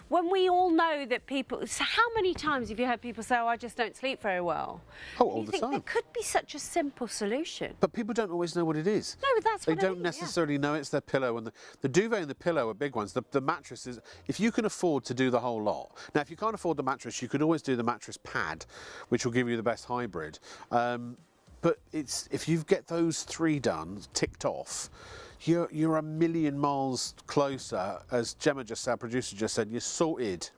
when we all know that people, so how many times have you heard people say, "Oh, I just don't sleep very well"? Oh, And all you the think time. there could be such a simple solution. But people don't always know what it is. No, that's They what I don't mean, yeah. necessarily know it's their pillow, and the duvet and the pillow are big ones. The mattress is, if you can afford to do the whole lot. Now, if you can't afford the mattress, you can always do the mattress pad, which will give you the best hybrid. But it's, if you get those three done, ticked off, you're a million miles closer. As Gemma just said, our producer just said, you're sorted.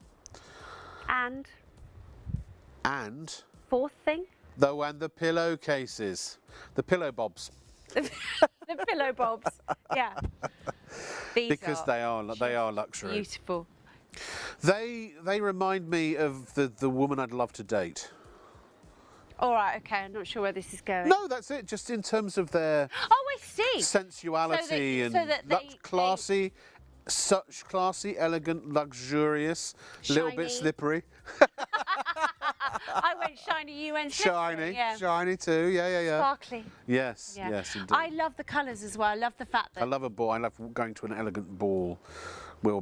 And And fourth thing, and the pillowcases, the pillow bobs. the pillow bobs. Yeah. These Because they are luxury. beautiful. They remind me of the woman I'd love to date. All right, okay, I'm not sure where this is going. No, that's it. Just in terms of their Oh, I see. sensuality So that they- classy, such classy, elegant, luxurious, little bit Shiny. slippery, I went shiny, you went slippery. shiny, Yeah. shiny too. Yeah. Sparkly. Yes, Yeah. yes, indeed. I love the colours as well. I love the fact that I love a ball. I love going to an elegant ball,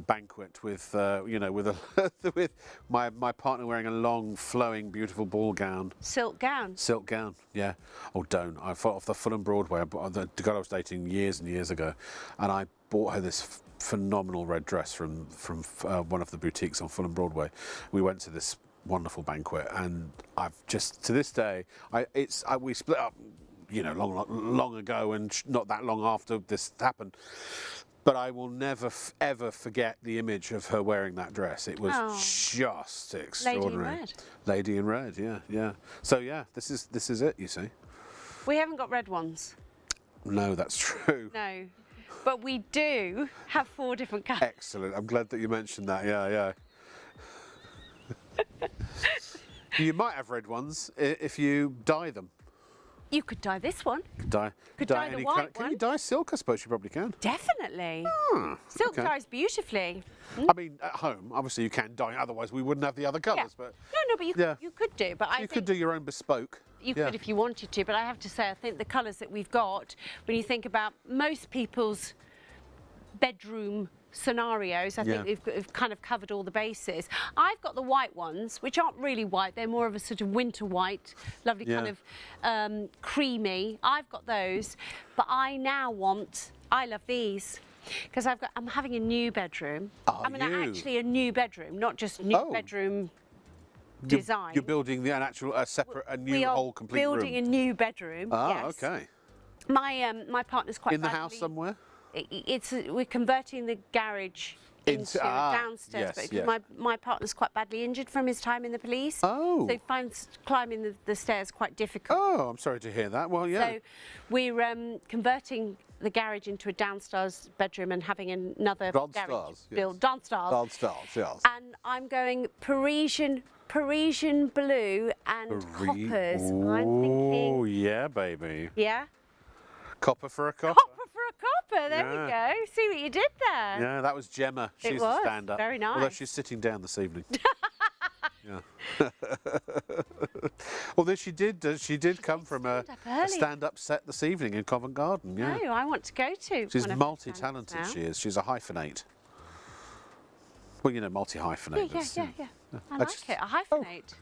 banquet with, you know, with my partner wearing a long, flowing, beautiful ball gown. silk gown. Silk gown, yeah. Oh, don't. I fought off the Fulham Broadway. The girl I was dating years and years ago, and I bought her this phenomenal red dress from one of the boutiques on Fulham Broadway. We went to this wonderful banquet, and I've just, to this day, we split up, you know, long ago, and not that long after this happened. But I will never ever forget the image of her wearing that dress. It was just extraordinary. Red. Lady in red, yeah. So yeah, this is it. You see. We haven't got red ones. No, that's true. No. But we do have 4 different colours. Excellent. I'm glad that you mentioned that. Yeah. You might have red ones if you dye them. You could dye this one. Could dye dye the any white colour. Can you one. dye silk? I suppose you probably can. Definitely. Silk okay. dyes beautifully. I mean, at home, obviously you can dye. Otherwise, we wouldn't have the other colours. But No, but you could do. But I you think could do your own bespoke. you could if you wanted to. But I have to say, I think the colours that we've got, when you think about most people's bedroom scenarios, I think we've kind of covered all the bases. I've got the white ones, which aren't really white. They're more of a sort of winter white, lovely kind of creamy. I've got those, but I love these. Because I'm having a new bedroom. Actually a new bedroom, not just new bedroom design. You're building a new whole complete room. We are building a new bedroom. Yes. Okay. My partner's quite In the badly, house somewhere? We're converting the garage into downstairs, but because my partner's quite badly injured from his time in the police. Oh. So he finds climbing the stairs quite difficult. Oh, I'm sorry to hear that. Well, yeah. So we're converting the garage into a downstairs bedroom and having another garage built downstairs. Downstairs, yes. And I'm going Parisian blue and coppers. I'm thinking, Oh, yeah, baby. yeah. Copper for a copper. Copper for a copper, there we go. See what you did there? Yeah, that was Gemma. She's was, the stand-up. very nice. Although she's sitting down this evening. Yeah. Although she did come from a stand-up set this evening in Covent Garden. Yeah. No, I want to go to. She's one of her multi-talented. stands She is. She's a hyphenate. Well, you know, multi-hyphenate. now. Yeah. I like it. A hyphenate.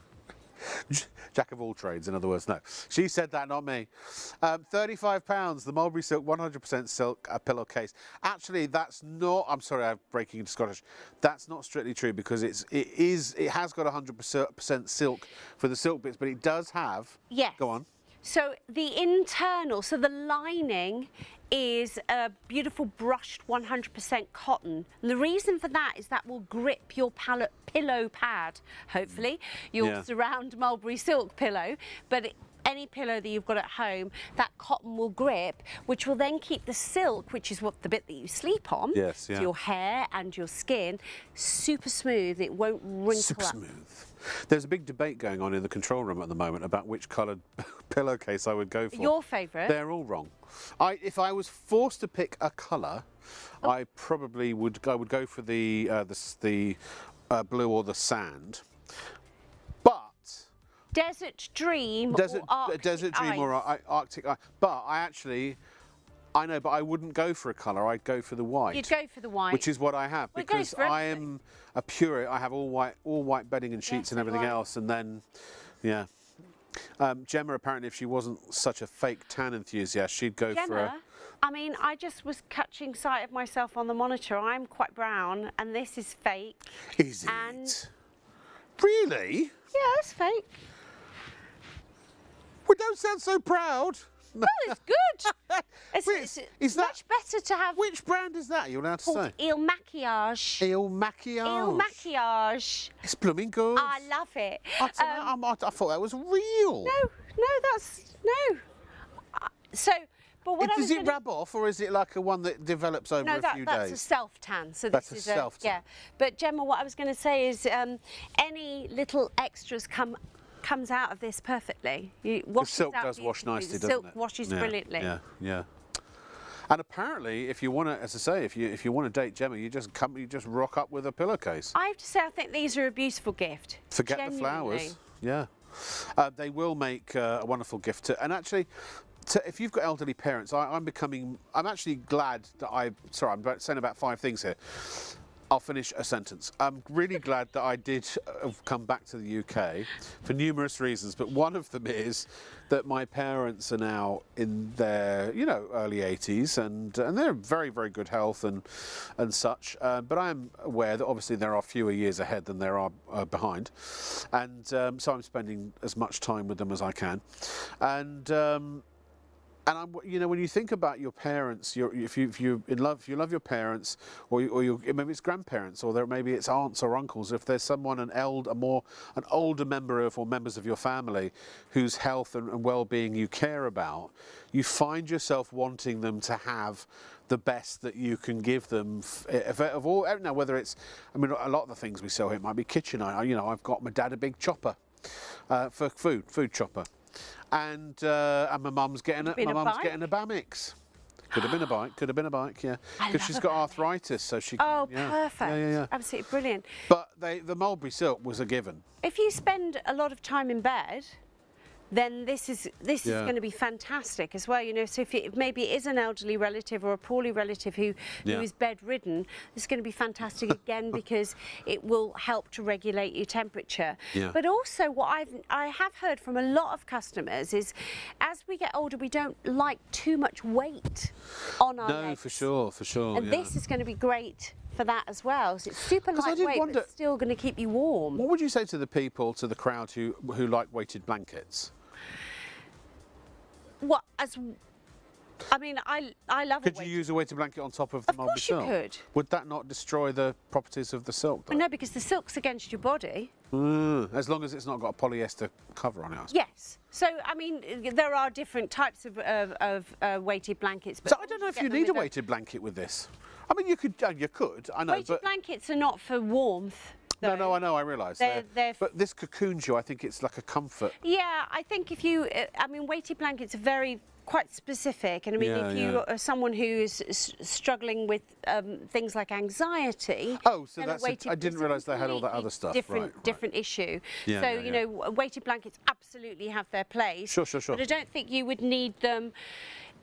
Jack of all trades, in other words. No, she said that, not me. £35, the Mulberry Silk 100% silk pillowcase. Actually, that's not. I'm sorry, I'm breaking into Scottish. That's not strictly true because it has got 100% silk for the silk bits, but it does have. Yes. Go on. So the internal, so the lining is a beautiful brushed 100% cotton. And the reason for that is that will grip your pillow pad, hopefully. Your surround mulberry silk pillow, but any pillow that you've got at home, that cotton will grip, which will then keep the silk, which is the bit that you sleep on, Yes, yeah. your hair and your skin, super smooth. It won't wrinkle Super up. smooth. There's a big debate going on in the control room at the moment about which coloured pillowcase I would go for. Your favourite? They're all wrong. If I was forced to pick a colour, I probably would go for the blue or the sand. But Desert Dream Desert or Arctic Desert Dream Ice? or Arctic Ice. But I know, but I wouldn't go for a colour. I'd go for the white. You'd go for the white. Which is what I have, Well, it goes because for I everything. am a purist. I have all white bedding and sheets Yes, and everything so do I. else, and then, yeah. Gemma, apparently, if she wasn't such a fake tan enthusiast, she'd go for a. Gemma, I mean, I just was catching sight of myself on the monitor. I'm quite brown, and this is fake. Is and- it? Really? Yeah, it's fake. We don't sound so proud. Well, it's good. It's, Wait, it's is that- much better to have Which brand is that? You're allowed to called say. Il Maquillage. Il Maquillage. Il Maquillage. It's blooming good. I love it. I thought that was real. No, that's no. So, but what I was Does it gonna- rub off, or is it like a one that develops over No, a few that's days? a self-tan. So That's this a is self-tan. yeah. But Gemma, what I was going to say is any little extras comes out of this perfectly. The silk does wash nicely, doesn't it? Silk washes brilliantly. Yeah, yeah. And apparently, if you want to, as I say, if you want to date Gemma, you just rock up with a pillowcase. I have to say, I think these are a beautiful gift. Forget Genuinely. the flowers. Yeah, they will make a wonderful gift. And actually, if you've got elderly parents, I'm actually glad that I'm saying about 5 things here. I'll finish a sentence. I'm really glad that I did come back to the UK for numerous reasons, but one of them is that my parents are now in their, early 80s, and they're in very, very good health and such. But I'm aware that obviously there are fewer years ahead than there are behind, and so I'm spending as much time with them as I can, and when you think about your parents, if you love your parents, or maybe it's grandparents, or maybe it's aunts or uncles. If there's someone an older member of or members of your family whose health and well-being you care about, you find yourself wanting them to have the best that you can give them of all. Now, whether it's, a lot of the things we sell here might be kitchen. I've got my dad a big chopper for food chopper. And my mum's getting a Bamix. Could have been a bike, yeah. Because she's got arthritis, so she. Oh, yeah. perfect! Yeah. Absolutely brilliant. But the mulberry silk was a given. If you spend a lot of time in bed, then this is going to be fantastic as well. So if maybe it is an elderly relative or a poorly relative who is bedridden, this is going to be fantastic again because it will help to regulate your temperature. Yeah. But also what I have heard from a lot of customers is as we get older, we don't like too much weight on our legs. No, for sure. And this is going to be great for that as well. So it's super 'Cause I did lightweight, wonder- but still going to keep you warm. What would you say to the crowd who like weighted blankets? I love Could you use a weighted blanket on top of the mulberry course you silk? could. Would that not destroy the properties of the silk, though? No, because the silk's against your body. As long as it's not got a polyester cover on it. Yes. So, there are different types of weighted blankets. But So I don't know if you need a weighted blanket with this. You could. You could. I know, weighted but blankets are not for warmth. no, though. I know. I realise. They're But this cocoons you. I think it's like a comfort. Yeah, I think if you, weighted blankets are quite specific, and if you are someone who is struggling with things like anxiety. Oh, so then that's. weighted I didn't realise they had all that completely other stuff. Different issue. Yeah, so yeah, weighted blankets absolutely have their place. Sure. But I don't think you would need them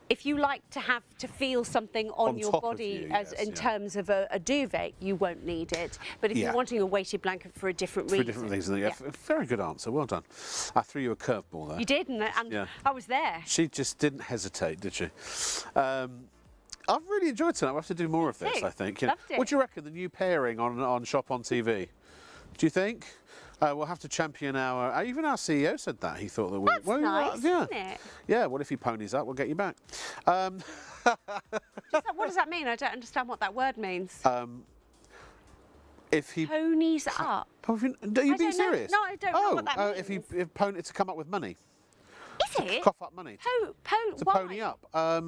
if you like to have to feel something on your top of body you, as yes, in yeah. terms of a duvet, you won't need it. But if Yeah. you're wanting a weighted blanket for a different reason. For different reasons. Yeah. Very good answer. Well done. I threw you a curveball there. You did, and Yeah. I was there. She just didn't hesitate, did she? I've really enjoyed tonight. We'll have to do more of this, too. I think. Loved it. What do you reckon, the new pairing on Shop on TV? Do you think? We'll have to champion even our CEO said that. He thought that we... That's nice, yeah. isn't it? Yeah, well, if he ponies up, we'll get you back. What does that mean? I don't understand what that word means. If he... Ponies up. Are you I being don't know. serious? No, I don't know what that means. If pony to come up with money. Is it? Cough up money. To why? pony up. I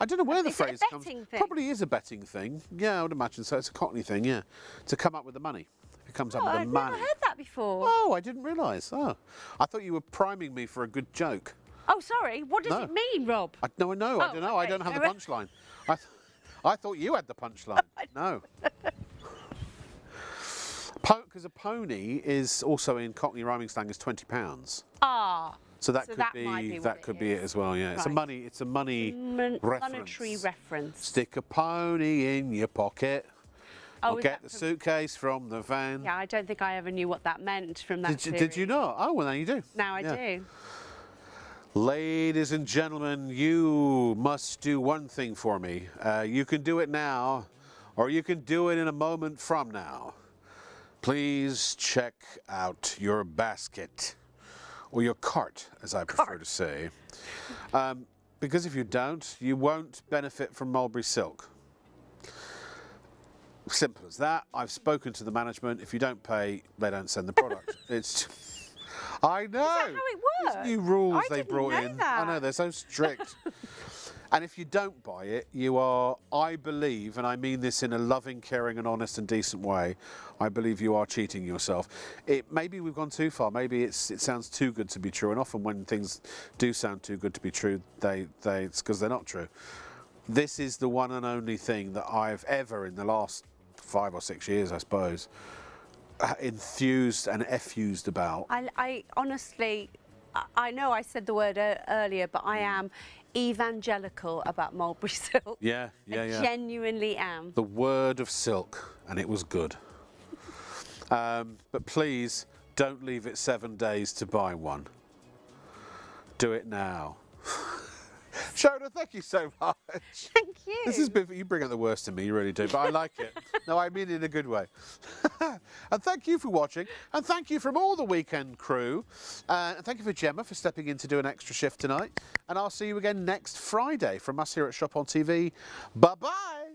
don't know where the Is it a phrase comes. betting thing? Probably is a betting thing. Yeah, I would imagine so. It's a Cockney thing, yeah. To come up with the money. It comes up with the I've money. never heard that before. Oh, I didn't realise. Oh, I thought you were priming me for a good joke. Oh, sorry. What does No. it mean, Rob? I don't know. I Oh, don't know. I okay. don't have the punchline. I thought you had the punchline. No. Because a pony is also in Cockney rhyming slang is £20. Ah. So that So could that be might be what that it could be it is. as well. Yeah, it's a Right. money reference. Monetary reference. Stick a pony in your pocket. Oh, Or is get that the from- suitcase from the van. Yeah, I don't think I ever knew what that meant from that Did you not? Oh, well, now you do. Now I Yeah. do. Ladies and gentlemen, you must do one thing for me. You can do it now, or you can do it in a moment from now. Please check out your basket, or your cart, as I prefer to say. Because if you don't, you won't benefit from mulberry silk. Simple as that. I've spoken to the management. If you don't pay, they don't send the product. It's... I know. how it works? These new rules I they didn't brought know in. that. I know, they're so strict. And if you don't buy it, you are, I believe, and I mean this in a loving, caring and honest and decent way, I believe you are cheating yourself. Maybe we've gone too far. Maybe it sounds too good to be true. And often when things do sound too good to be true, it's because they're not true. This is the one and only thing that I've ever, in the last 5 or 6 years, I suppose, enthused and effused about. I honestly, I know I said the word earlier, but I am evangelical about mulberry silk. Yeah. I genuinely am. The word of silk, and it was good. But please don't leave it 7 days to buy one. Do it now. Shona, thank you so much. Thank you. This is you bring out the worst in me, you really do, but I like it. No, I mean it in a good way. And thank you for watching, and thank you from all the weekend crew. And thank you for Gemma for stepping in to do an extra shift tonight. And I'll see you again next Friday from us here at Shop on TV. Bye-bye.